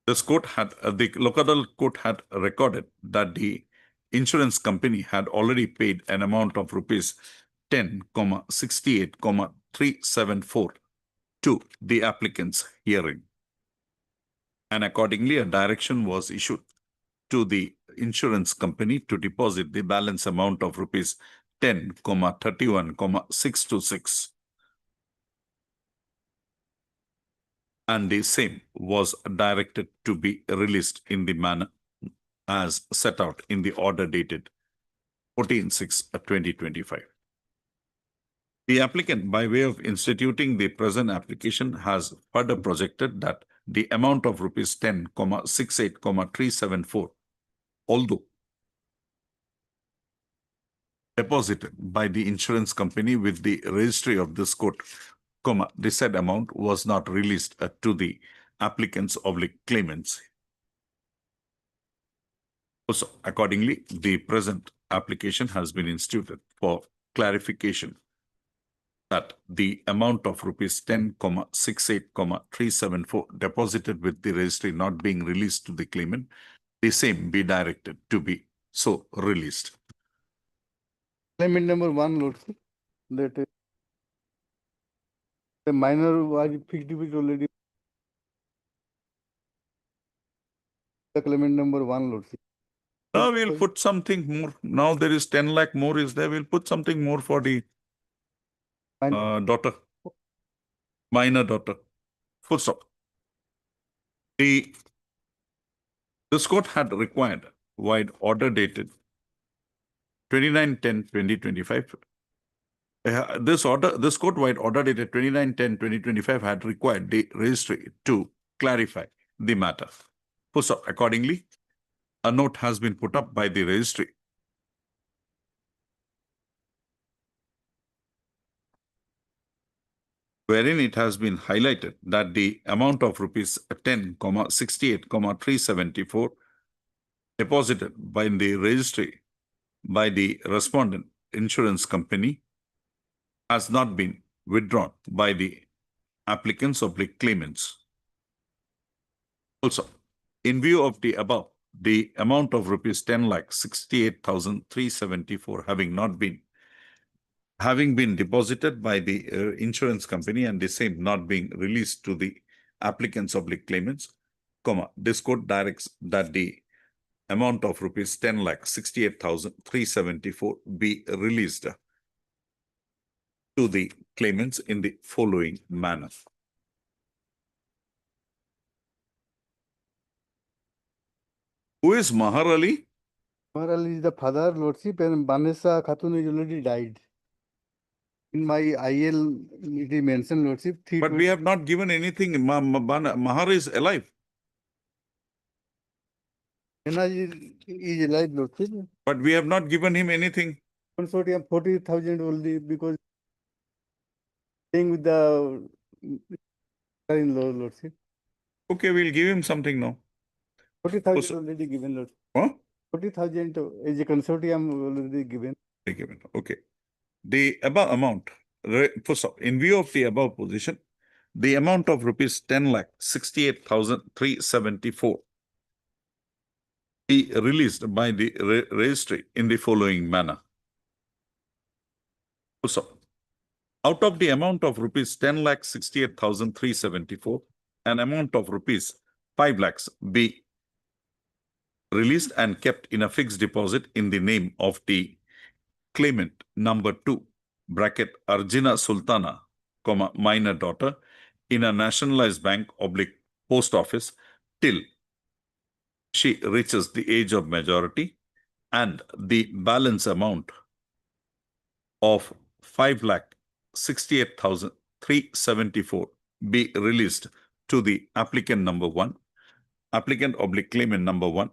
this court had the Lok Adalat court had recorded that the insurance company had already paid an amount of rupees 10,68,374 to the applicant's hearing, and accordingly a direction was issued to the insurance company to deposit the balance amount of rupees 10,31,626. And the same was directed to be released in the manner as set out in the order dated 14/6/2025. The applicant, by way of instituting the present application, has further projected that the amount of rupees 10,68,374, although deposited by the insurance company with the registry of this court, the said amount was not released to the applicants or claimants. Also, accordingly, the present application has been instituted for clarification that the amount of rupees 10,68,374 deposited with the registry not being released to the claimant, the same be directed to be so released. Claimant number 1, Lordship, that the minor was fixed deposit already. The claimant number 1, Lordship. Now we'll put something more. Now there is 10 lakh more is there. We'll put something more for the daughter, minor daughter. Full stop. This court had required wide order dated 29/10/2025. This court wide order dated 29/10/2025 had required the registry to clarify the matter. Full stop. Accordingly, a note has been put up by the registry wherein it has been highlighted that the amount of rupees 10,68,374 deposited by the registry by the respondent insurance company has not been withdrawn by the applicants or claimants. Also, in view of the above, the amount of rupees 10,68,374 having been deposited by the insurance company and the same not being released to the applicants or claimants, this court directs that the amount of rupees 10,68,374 be released to the claimants in the following manner. Who is Mahar Ali? Mahar Ali is the father, Lordship, and Vanessa Khatun is already died. In my IL, it is mentioned, Lordship. But we have not given anything. Mahar is alive. Is alive, Lordship. But we have not given him anything. Consortium 40,000 only because staying with the in-law, Lordship. Okay, we'll give him something now. 40,000 already given, Lordship. Huh? 40,000 is a consortium already given. Okay. The above amount, in view of the above position, the amount of rupees 10,68,374 be released by the registry in the following manner. Also, out of the amount of rupees 10,68,374, an amount of rupees 5 lakhs be released and kept in a fixed deposit in the name of the claimant number 2, bracket Arjina Sultana, minor daughter, in a nationalized bank / post office till she reaches the age of majority, and the balance amount of 5,68,374 be released to the applicant number 1, applicant / claimant number 1,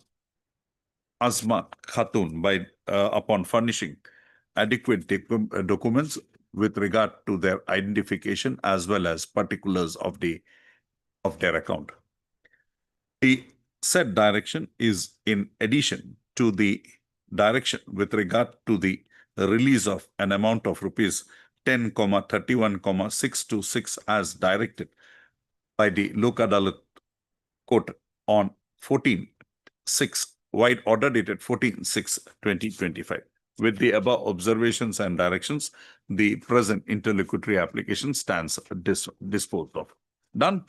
Asma Khatun, by upon furnishing adequate documents with regard to their identification as well as particulars of their account. The said direction is in addition to the direction with regard to the release of an amount of rupees 10,31,626 as directed by the Lok Adalat Court on 14/6, wide order dated 14/6/2025. With the above observations and directions, the present interlocutory application stands disposed of. Done?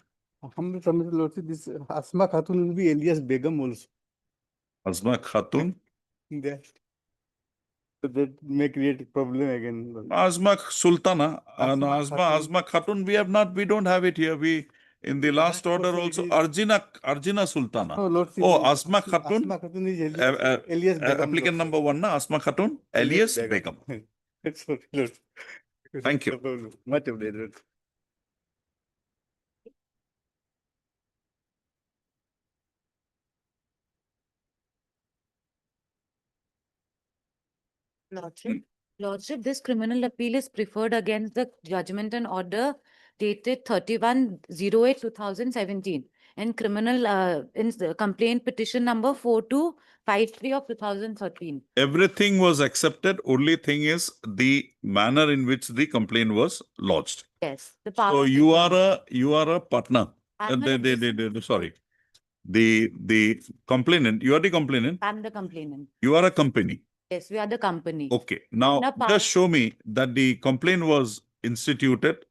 Lordship, this Asma Khatun will be alias Begum also. Asma Khatun? So that may create a problem again. Asma Sultana. Asma Khatun, we don't have it here. In the last order also, Arjina Sultana. No, Lordship. Asma Khatun. Asma Khatun is alias Begum. Applicant number 1, Asma Khatun, alias Begum. Sorry, Lord. Thank you. Much obliged. Lordship, this criminal appeal is preferred against the judgment and order dated 31/08/2017 and criminal in the complaint petition number 4253 of 2013. Everything was accepted. Only thing is the manner in which the complaint was lodged. Yes. So you are a partner. I'm Sorry. The complainant, you are the complainant. I'm the complainant. You are a company. Yes, we are the company. Okay. Now, just show me that the complaint was instituted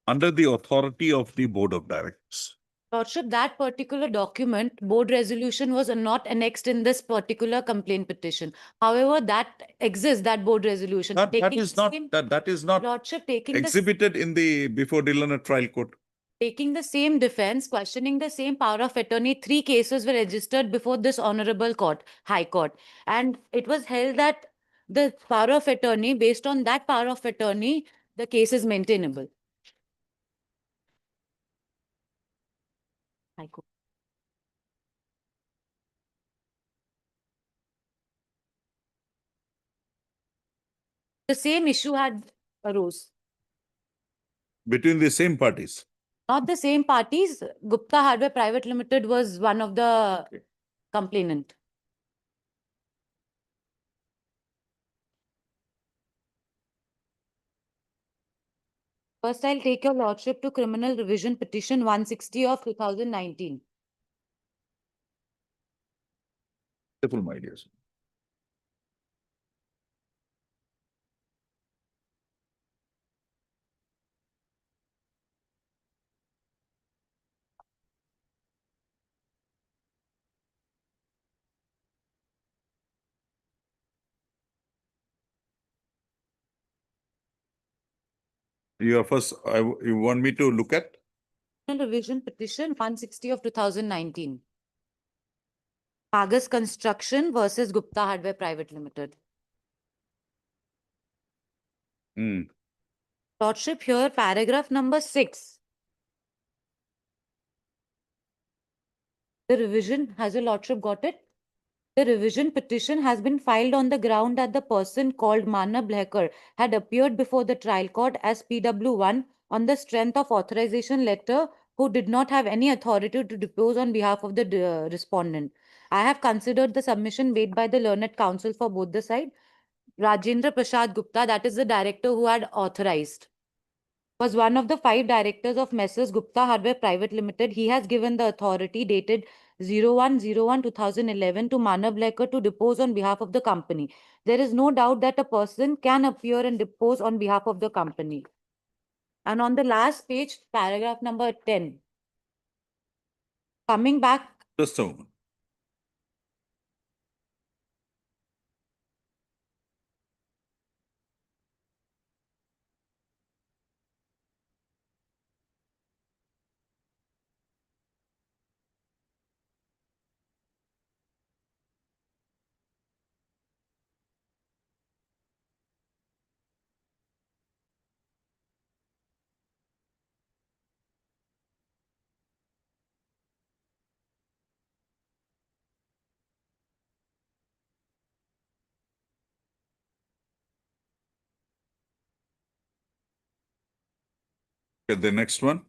under the authority of the board of directors. Lordship, that particular document, board resolution, was not annexed in this particular complaint petition. However, that exists, that board resolution. That is not Lordship, taking exhibited in the before the learned trial court. taking the same defense, questioning the same power of attorney, 3 cases were registered before this honorable court, High Court. And it was held that the power of attorney, based on that power of attorney, the case is maintainable. High Court. The same issue had arose. Between the same parties. Not the same parties. Gupta Hardware Private Limited was one of the complainant. First, I'll take your lordship to criminal revision petition 160 of 2019. Beautiful, my dears. You are first, you want me to look at? Criminal revision petition 160 of 2019. Magus Construction versus Gupta Hardware Private Limited. Lordship, here paragraph number 6. The revision, has your lordship got it? The revision petition has been filed on the ground that the person called Manab Lehkar had appeared before the trial court as PW1 on the strength of authorization letter, who did not have any authority to depose on behalf of the respondent. I have considered the submission made by the learned counsel for both the side. Rajendra Prasad Gupta, that is the director who had authorized, was one of the 5 directors of Messrs Gupta Hardware Private Limited. He has given the authority dated 01/01/2011 to Manav Lehkar to depose on behalf of the company. There is no doubt that a person can appear and depose on behalf of the company. And on the last page, paragraph number 10. Coming back. Just a moment. Okay, the next one.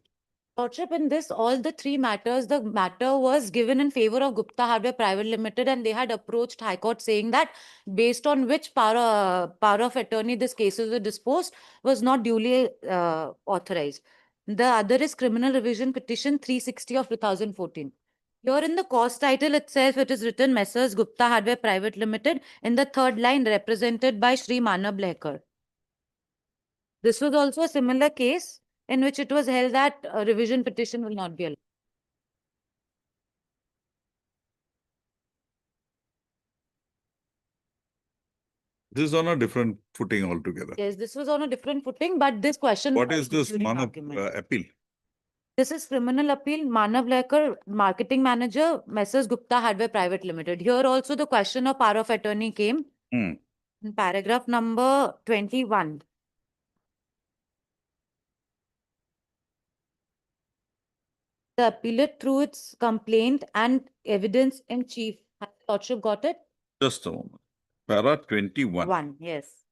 Lordship, in this, all the 3 matters, the matter was given in favor of Gupta Hardware Private Limited, and they had approached High Court saying that based on which power of attorney these cases were disposed was not duly authorized. The other is Criminal Revision Petition 360 of 2014. Here in the cause title itself, it is written Messrs Gupta Hardware Private Limited, in the 3rd line represented by Shri Manab Lehkar. This was also a similar case in which it was held that a revision petition will not be allowed. This is on a different footing altogether. Yes, this was on a different footing, but this question. What is this during Manav argument. appeal? This is criminal appeal, Manav Lehkar, marketing manager, Messrs Gupta Hardware Private Limited. Here also the question of power of attorney came in paragraph number 21. The appellate through its complaint and evidence in chief. Has the lordship got it? Just a moment. Para 21. Yes.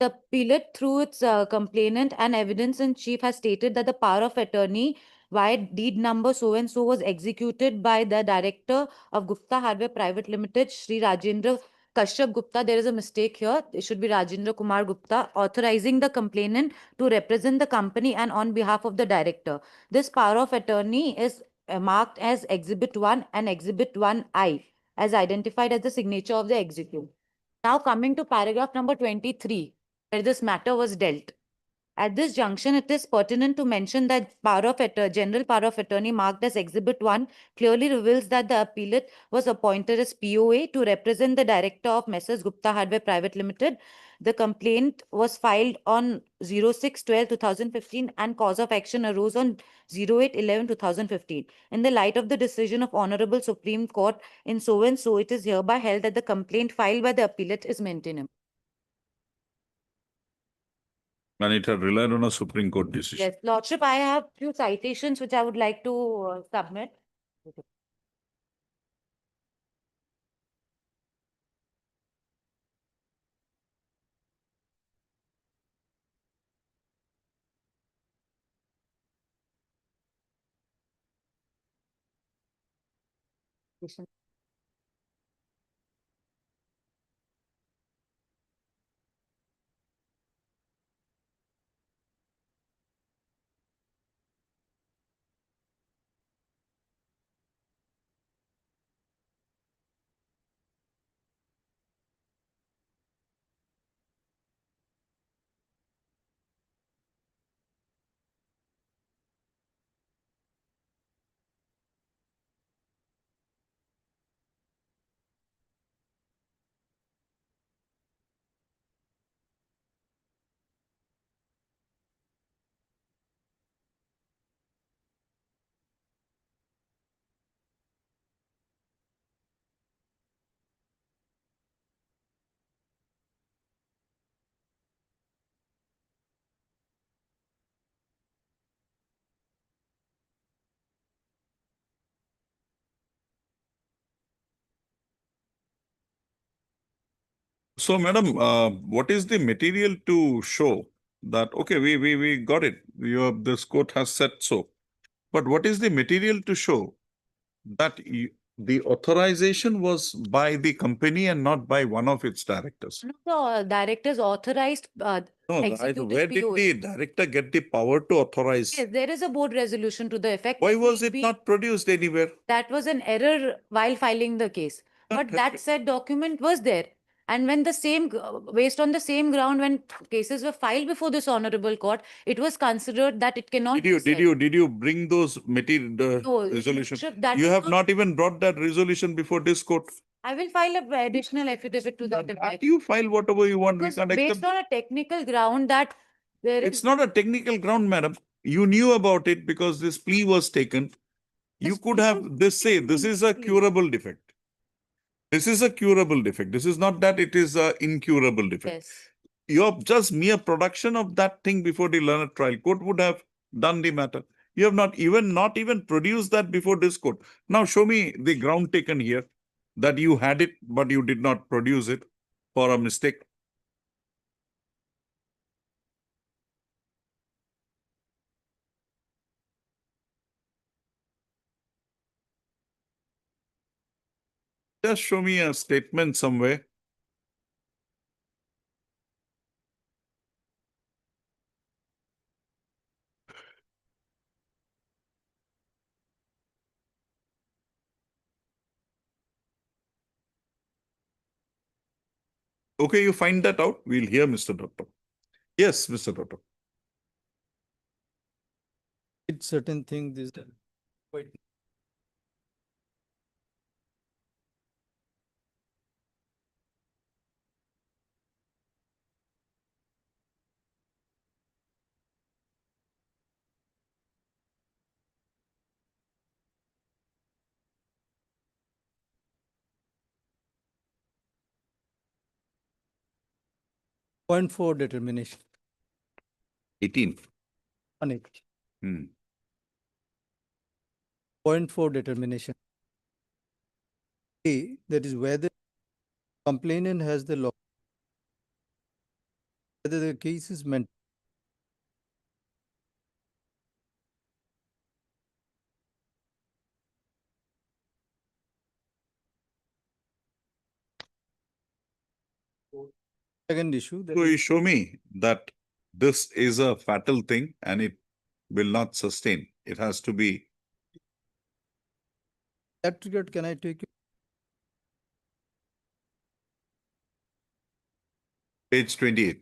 The appellate through its complainant and evidence in chief has stated that the power of attorney via deed number so and so was executed by the director of Gupta Hardware Private Limited, Shri Rajendra Kashyap Gupta. There is a mistake here. It should be Rajendra Kumar Gupta, authorizing the complainant to represent the company and on behalf of the director. This power of attorney is marked as Exhibit 1 and Exhibit 1I, as identified as the signature of the executive. Now coming to paragraph number 23, where this matter was dealt. At this junction, it is pertinent to mention that general power of attorney marked as Exhibit 1 clearly reveals that the appellate was appointed as POA to represent the director of Messrs Gupta Hardware Private Limited. The complaint was filed on 06/12/2015 and cause of action arose on 08/11/2015. In the light of the decision of Honorable Supreme Court in so and so, it is hereby held that the complaint filed by the appellate is maintainable. And it had relied on a Supreme Court decision. Yes, Lordship, I have few citations which I would like to submit. So, madam, what is the material to show that, okay, we got it. This court has said so. But what is the material to show that the authorization was by the company and not by one of its directors? One of the directors authorized No, executive where did POs. the director get the power to authorize? Yes, there is a board resolution to the effect. Why that was may it be- not produced anywhere? That was an error while filing the case. But that said document was there. And when the same, based on the same ground, when cases were filed before this honorable court, it was considered that it cannot be said. Did you bring those material, No, resolution? that You is have not even brought that resolution before this court. I will file a additional affidavit to that That effect. you file whatever you want. We Because can't based accept. on a technical ground that there It's is, not a technical ground, madam. You knew about it because this plea was taken. You This could plea have was this say, taken this in is a plea. curable defect. This is a curable defect. This is not that it is a incurable defect. yes. Your just mere production of that thing before the learned trial court would have done the matter. You have not even produced that before this court. Now show me the ground taken here that you had it, but you did not produce it for a mistake. Just show me a statement somewhere. Okay, you find that out. We'll hear Mr. Doctor. Yes, Mr. Doctor. It's certain things is quite. Point 4 determination 18. on it. Hmm. Point 4 determination. A, that is whether complainant has the law, whether the case is meant. Second issue. That So is- you show me that this is a fatal thing and it will not sustain. It has to be. That regard, can I take you? Page 28.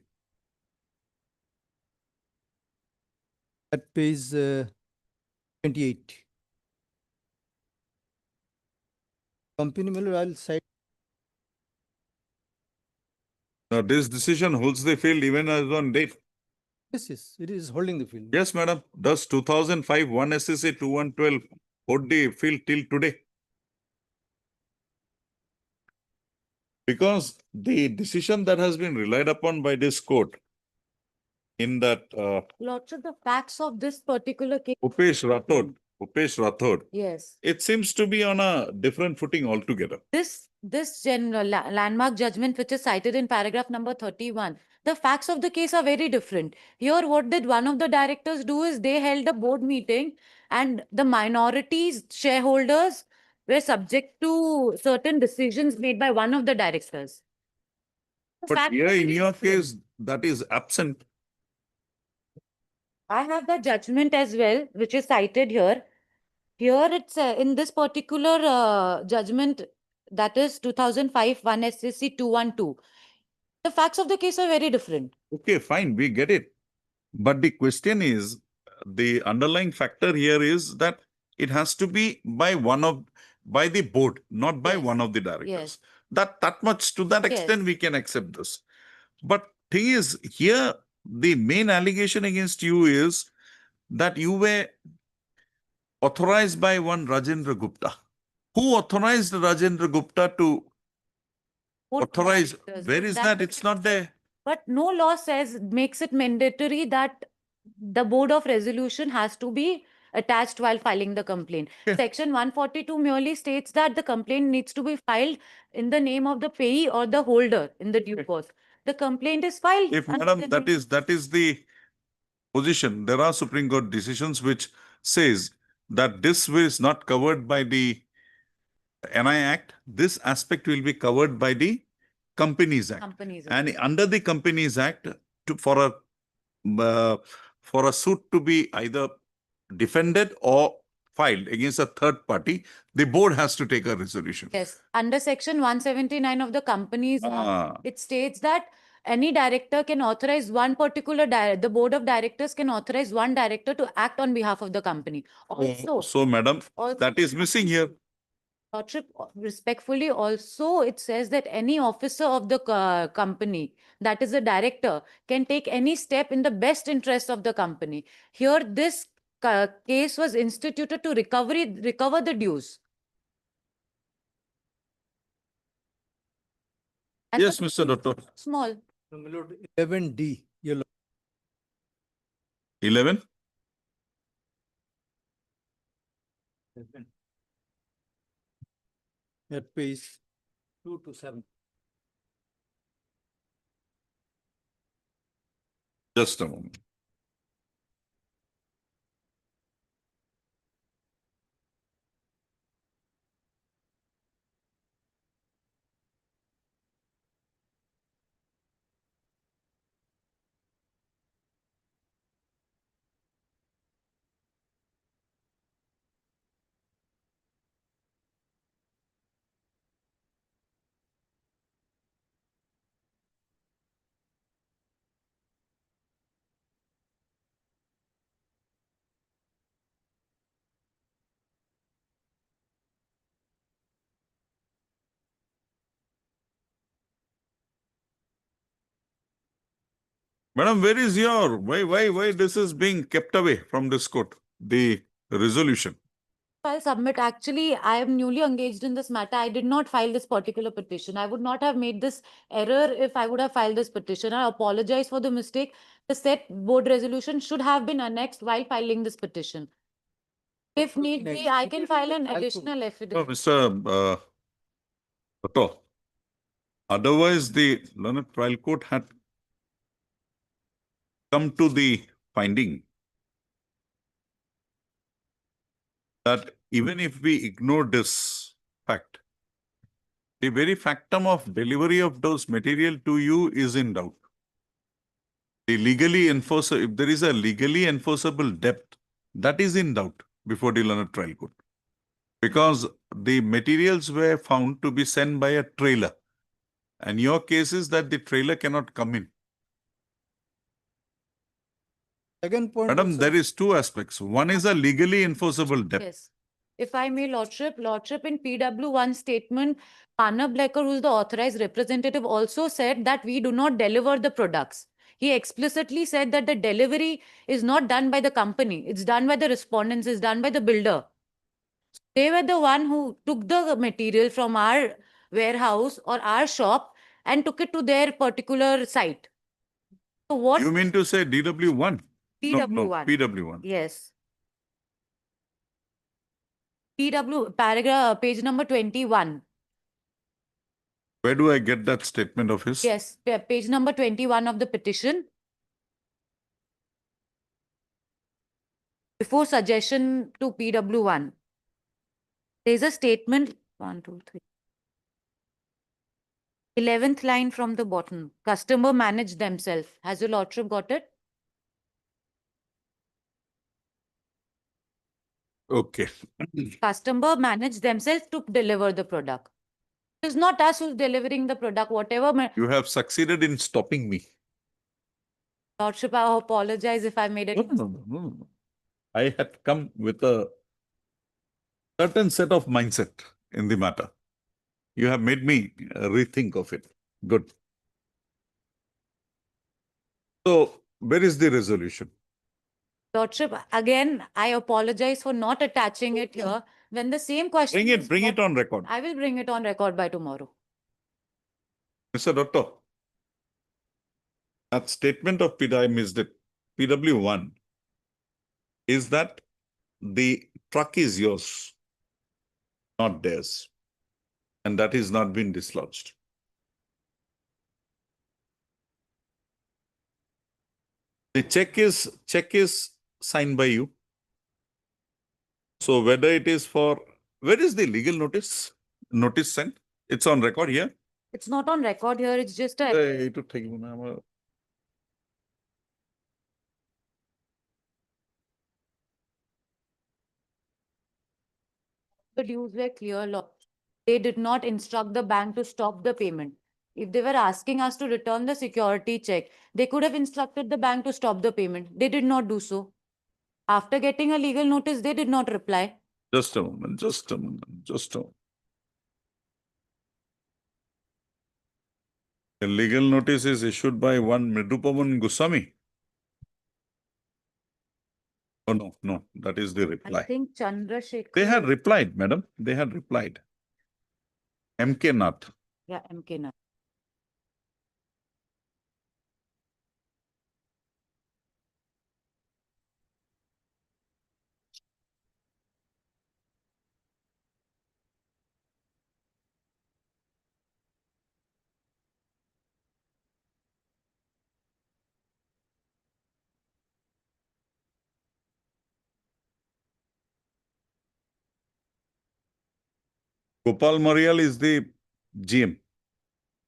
At page 28. Company Miller, I'll cite. Now, this decision holds the field even as on date. Yes, yes, it is holding the field. Yes, madam. Does 2005 1 SSA 2112 hold the field till today? Because the decision that has been relied upon by this court in that Lots of the facts of this particular case. Upesh Rathod, Yes. it seems to be on a different footing altogether. This general landmark judgment, which is cited in paragraph number 31, the facts of the case are very different. Here, what did one of the directors do is they held a board meeting and the minorities shareholders were subject to certain decisions made by one of the directors. The But facts here are in very your different. case, that is absent. I have the judgment as well, which is cited here. Here it's in this particular judgment, that is 2005 1 SCC 212. The facts of the case are very different. Okay, fine, we get it. But the question is, the underlying factor here is that it has to be by the board, not by Yes. one of the directors. Yes. That much, to that extent, Yes. we can accept this. But thing is, here, the main allegation against you is that you were authorized by one Rajendra Gupta. Who authorized Rajendra Gupta to Board authorize? directors, Where is that that? is- It's not there. But no law makes it mandatory that the board of resolution has to be attached while filing the complaint. Yeah. Section 142 merely states that the complaint needs to be filed in the name of the payee or the holder in the due course. The complaint is filed. If under madam, the that name- is the position, there are Supreme Court decisions which says that this is not covered by the NI Act. This aspect will be covered by the Companies Act. Companies. And under the Companies Act, for a suit to be either defended or filed against a third party, the board has to take a resolution. Yes, under section 179 of the Companies Act, Ah. it states that any director can authorize one particular the board of directors can authorize one director to act on behalf of the company. Also, So, madam, also- that is missing here. Lordship, respectfully, also it says that any officer of the company, that is a director, can take any step in the best interest of the company. Here, this case was instituted to recover the dues. And Yes, the Mr. Dotto. small. 11D, your lord. 11? At page 2 to 7. Just a moment. Madam, where is your, why this is being kept away from this court? The resolution. I'll submit. Actually, I am newly engaged in this matter. I did not file this particular petition. I would not have made this error if I would have filed this petition. I apologize for the mistake. The said board resolution should have been annexed while filing this petition. If need be, I can file an additional No, affidavit. Mr. Dotto. Otherwise, the learned trial court had come to the finding that even if we ignore this fact, the very factum of delivery of those material to you is in doubt. The legally enforceable, if there is a legally enforceable debt, that is in doubt before the learned trial court. Because the materials were found to be sent by a trailer. And your case is that the trailer cannot come in. Second point. Madam, also- there is two aspects. One is a legally enforceable debt. Yes. If I may, Lordship, in PW1 statement, Panna Blecker, who is the authorized representative, also said that we do not deliver the products. He explicitly said that the delivery is not done by the company. It's done by the respondents, it's done by the builder. They were the one who took the material from our warehouse or our shop and took it to their particular site. So what? You mean to say DW1? No, PW1. PW1. Yes. Paragraph, page number 21. Where do I get that statement of his? Yes, page number 21 of the petition. Before suggestion to PW1. There is a statement, 1, 2, 3. 11th line from the bottom. Customer manage themselves. Has your lordship got it? Okay. Customer manage themselves to deliver the product. It's not us who's delivering the product, whatever. You have succeeded in stopping me. Lordship, I apologize if I made it. No. I had come with a certain set of mindset in the matter. You have made me rethink of it. Good. So, where is the resolution? Lordship, again, I apologize for not attaching it here. When the same question. Bring it on record. I will bring it on record by tomorrow. Mr. Dotto, that statement of I missed it. PW1 is that the truck is yours, not theirs. And that is not been dislodged. The check is signed by you. So whether it is for, where is the legal notice? Notice sent? It's on record here? It's not on record here, it's just a এইটো থাকিব না আমাৰ the dues were clear law. They did not instruct the bank to stop the payment. If they were asking us to return the security check, they could have instructed the bank to stop the payment. They did not do so. After getting a legal notice, they did not reply. Just a moment, just a moment, just a moment. The legal notice is issued by one Mridupavan Goswami. Oh, no, no, that is the I reply. think Chandrasekhar. They had replied, madam. They had replied. MK Nath. Yeah, MK Nath. Gopal Marial is the GM.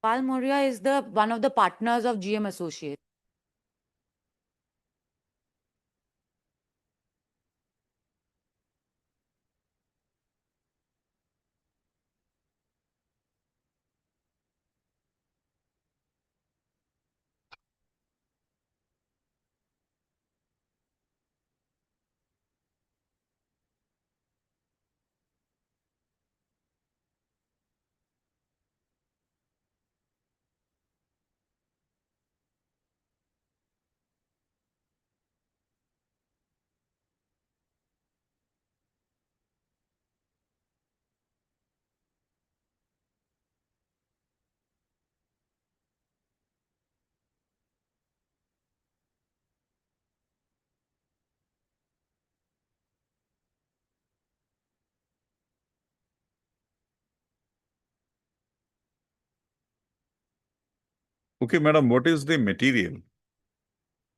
Pal Moria is the one of the partners of GM Associates. Okay, madam, what is the material?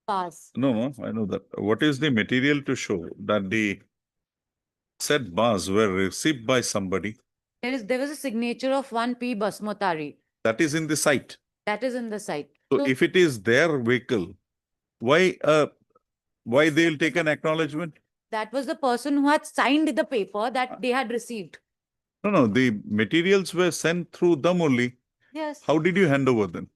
Pass. No, no, I know that. What is the material to show that the said bars were received by somebody? There was a signature of one P. Basmotari. That is in the site. That is in the site. So if it is their vehicle, why they'll take an acknowledgement? That was the person who had signed the paper that they had received. No, no, the materials were sent through them only. Yes. How did you hand over them?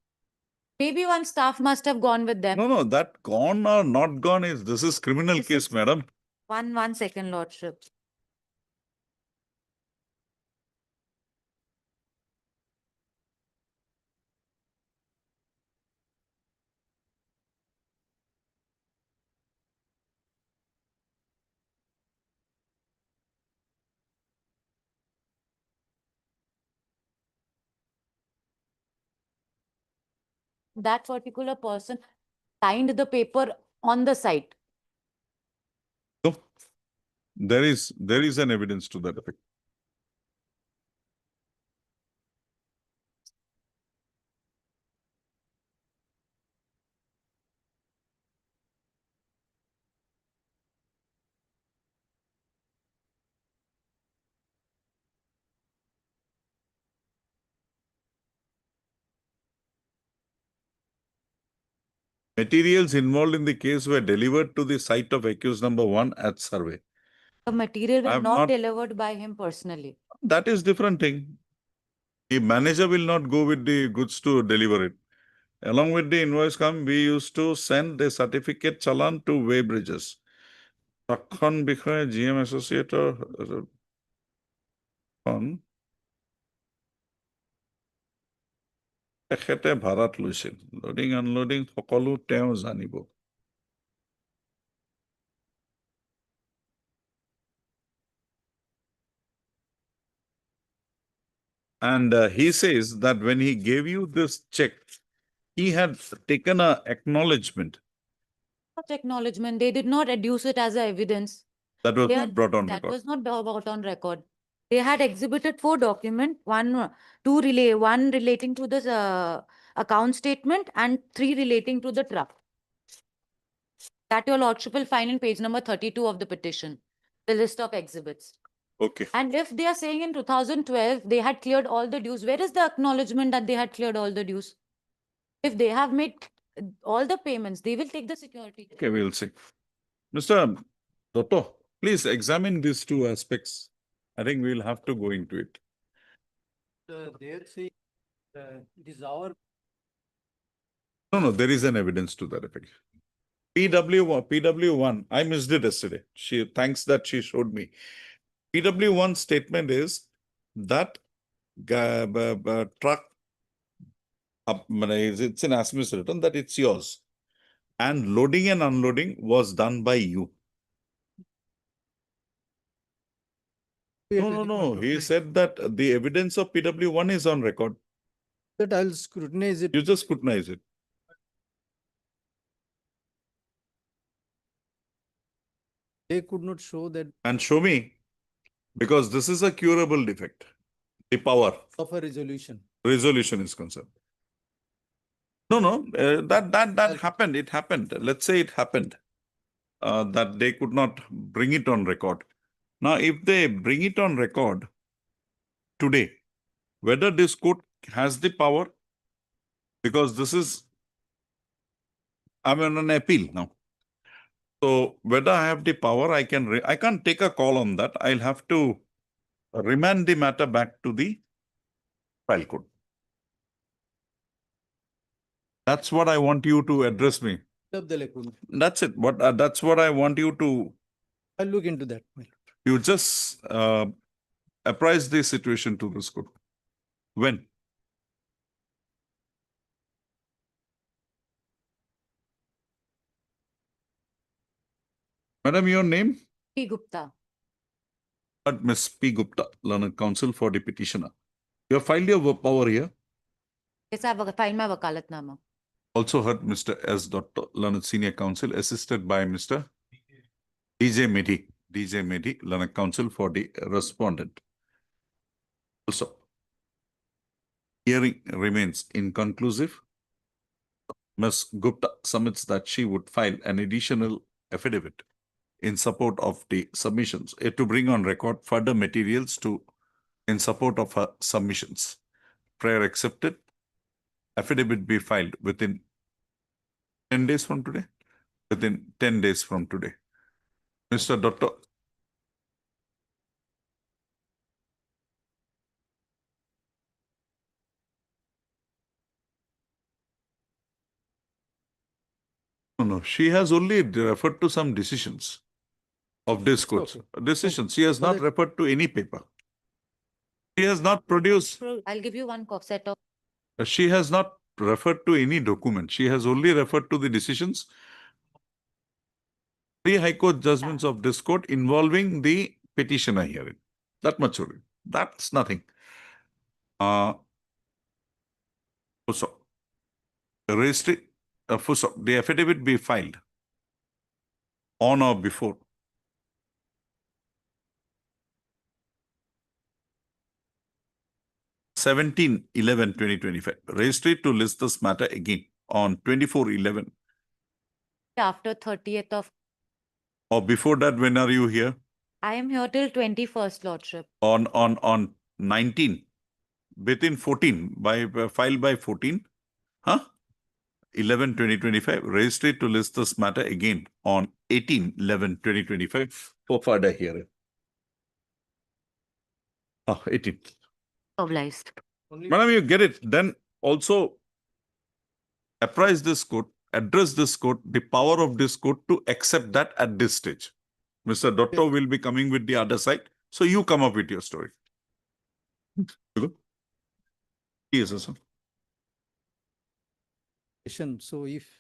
Maybe one staff must have gone with them. No, no, that gone or not gone this is criminal This case, is- madam. One second, Lordship. That particular person signed the paper on the site. No, there is an evidence to that effect. Materials involved in the case were delivered to the site of accused number 1 at survey. The material I was have not not- delivered by him personally. That is different thing. The manager will not go with the goods to deliver it. Along with the invoice we used to send the certificate challan to Weybridges. Takhon bikhoye GM associate তেখেতে ভাড়াত লৈছিল loading unloading সকলো তেওঁ জানিব and he says that when he gave you this check he had taken a acknowledgement. Such acknowledgement, they did not adduce it as a evidence. That was They are- brought on That record. was not brought on record. They had exhibited 4 documents, one relating to the account statement and 3 relating to the trust. That your lordship will find in page number 32 of the petition, the list of exhibits. Okay. And if they are saying in 2012, they had cleared all the dues, where is the acknowledgement that they had cleared all the dues? If they have made all the payments, they will take the security. Okay, we'll see. Mr. Dotto, please examine these 2 aspects. I think we'll have to go into it. They are saying, it is our No, there is an evidence to that effect. PW1, I missed it yesterday. Thanks that she showed me. PW1 statement is that truck, it's an Asmus written that it's yours. And loading and unloading was done by you. No. He said that the evidence of PW1 is on record. that I'll scrutinize it. You just scrutinize it. They could not show that And show me, because this is a curable defect. The power, of a resolution. resolution is concerned. No, that happened. It happened. Let's say it happened. That they could not bring it on record. Now, if they bring it on record today, whether this court has the power, because this is, I'm on an appeal now. So whether I have the power, I can't take a call on that. I'll have to remand the matter back to the trial court. That's what I want you to address me. Of the lacuna. That's it. That's what I want you to. I'll look into that. my lord. You just apprise the situation to this court. When? Madam, your name? P. Gupta. Ms. P. Gupta, Learned Counsel for the petitioner. You have filed your power here. Yes, I have filed my wakalatnama. Also heard Mr. S. Dr. Learned Senior Counsel, assisted by Mr. DJ Medi, Learned Counsel for the respondent. Also, hearing remains inconclusive. Ms. Gupta submits that she would file an additional affidavit in support of the submissions, to bring on record further materials in support of her submissions. Prayer accepted. Affidavit be filed within 10 days from today. Within 10 days from today. Mr. Dr. No, she has only referred to some decisions of this court. Decisions. She has not referred to any paper. She has not produced. I'll give you one set of. She has not referred to any document. She has only referred to the decisions. 3 High Court judgments of this court involving the petitioner hearing. That much only. That's nothing. So, registry, the affidavit be filed on or before 17/11/2025. Registry to list this matter again on 24/11. After 30th of. Or before that, when are you here? I am here till 21st, Lordship. On 19. Within 14. Filed by 14. 11/2025. Registry to list this matter again on 18/11/2025 for further hearing. 18. Obliged. Madam, you get it. Then also apprise this court, address this court, the power of this court to accept that at this stage. Mr. Dotto will be coming with the other side. So you come up with your story. Yes, sir. So if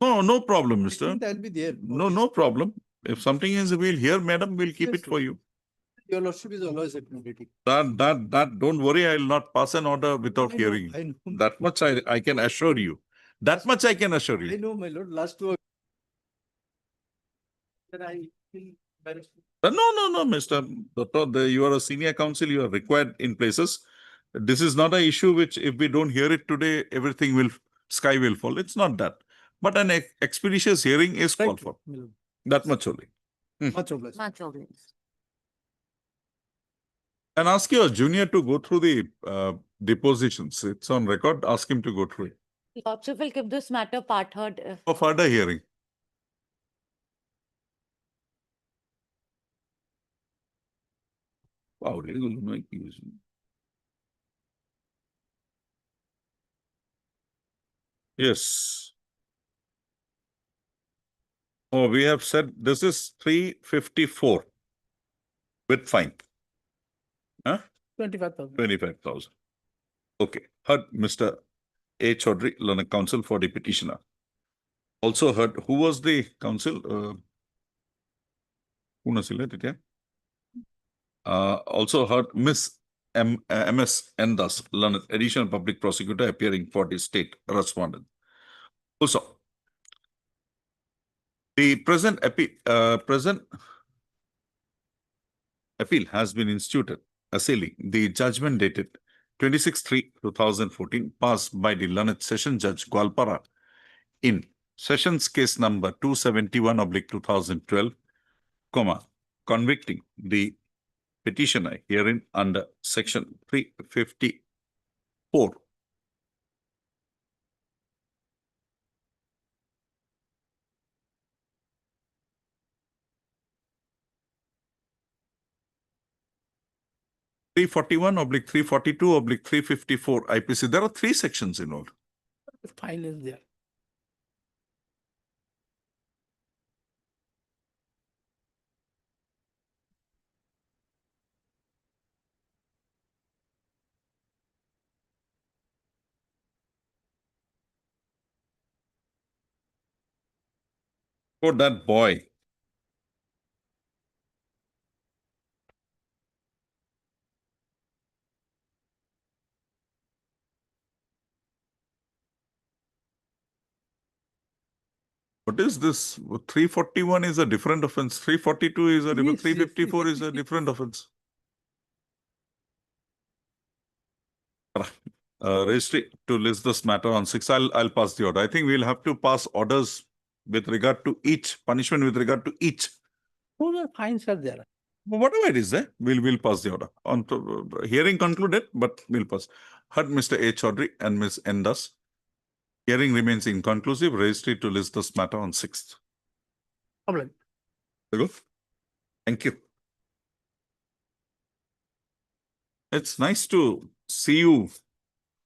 No problem, I mister. think I'll be there. No problem. If something is, we'll hear, madam, we'll keep Yes, it sir. for you. Your lordship is always accommodating. Don't worry, I'll not pass an order without I know, hearing. I know. That much I can assure you. That much I can assure I you. know, my lord, last 2 No, Mr. Dutta, you are a senior counsel, you are required in places. This is not an issue which if we don't hear it today, everything will, sky will fall. It's not that. But an expeditious hearing is called for. That much only. Much obliged. Much obvious. And ask your junior to go through the depositions. It's on record. Ask him to go through it. Lordship will keep this matter part heard if For further hearing. Wow, legal make use. Yes. Oh, we have said this is 354 with fine. Huh? 25,000. 25,000. Okay. Heard Mr. A. Chaudhary, learned counsel for the petitioner. Also heard, who was the counsel? Who was it? Also heard Miss M.S. Endas, learned additional public prosecutor appearing for the state respondent. Also, the present appeal has been instituted, assailing the judgment dated 26/3/2014, passed by the learned session judge Gwalpara in sessions case number 271/2012, convicting the petitioner herein under section 354. (341/342/354) IPC. There are three sections in all. The file is there. For that boy. What is this? 341 is a different offense. 342 is a different. 354 is a different offense. Registry to list this matter on 6. I'll pass the order. I think we'll have to pass orders with regard to each, punishment with regard to each. Those are fines are there. Whatever it is there, we'll pass the order. On to, hearing concluded, but we'll pass. Heard Mr. A. Chaudhary and Ms. Endas. Hearing remains inconclusive. Registry to list this matter on 6th. Problem. Thank you. It's nice to see you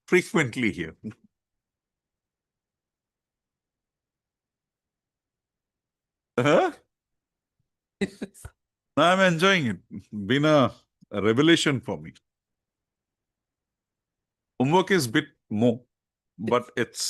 frequently here. Huh? I'm enjoying it. Been a revelation for me. Homework is a bit more, but it's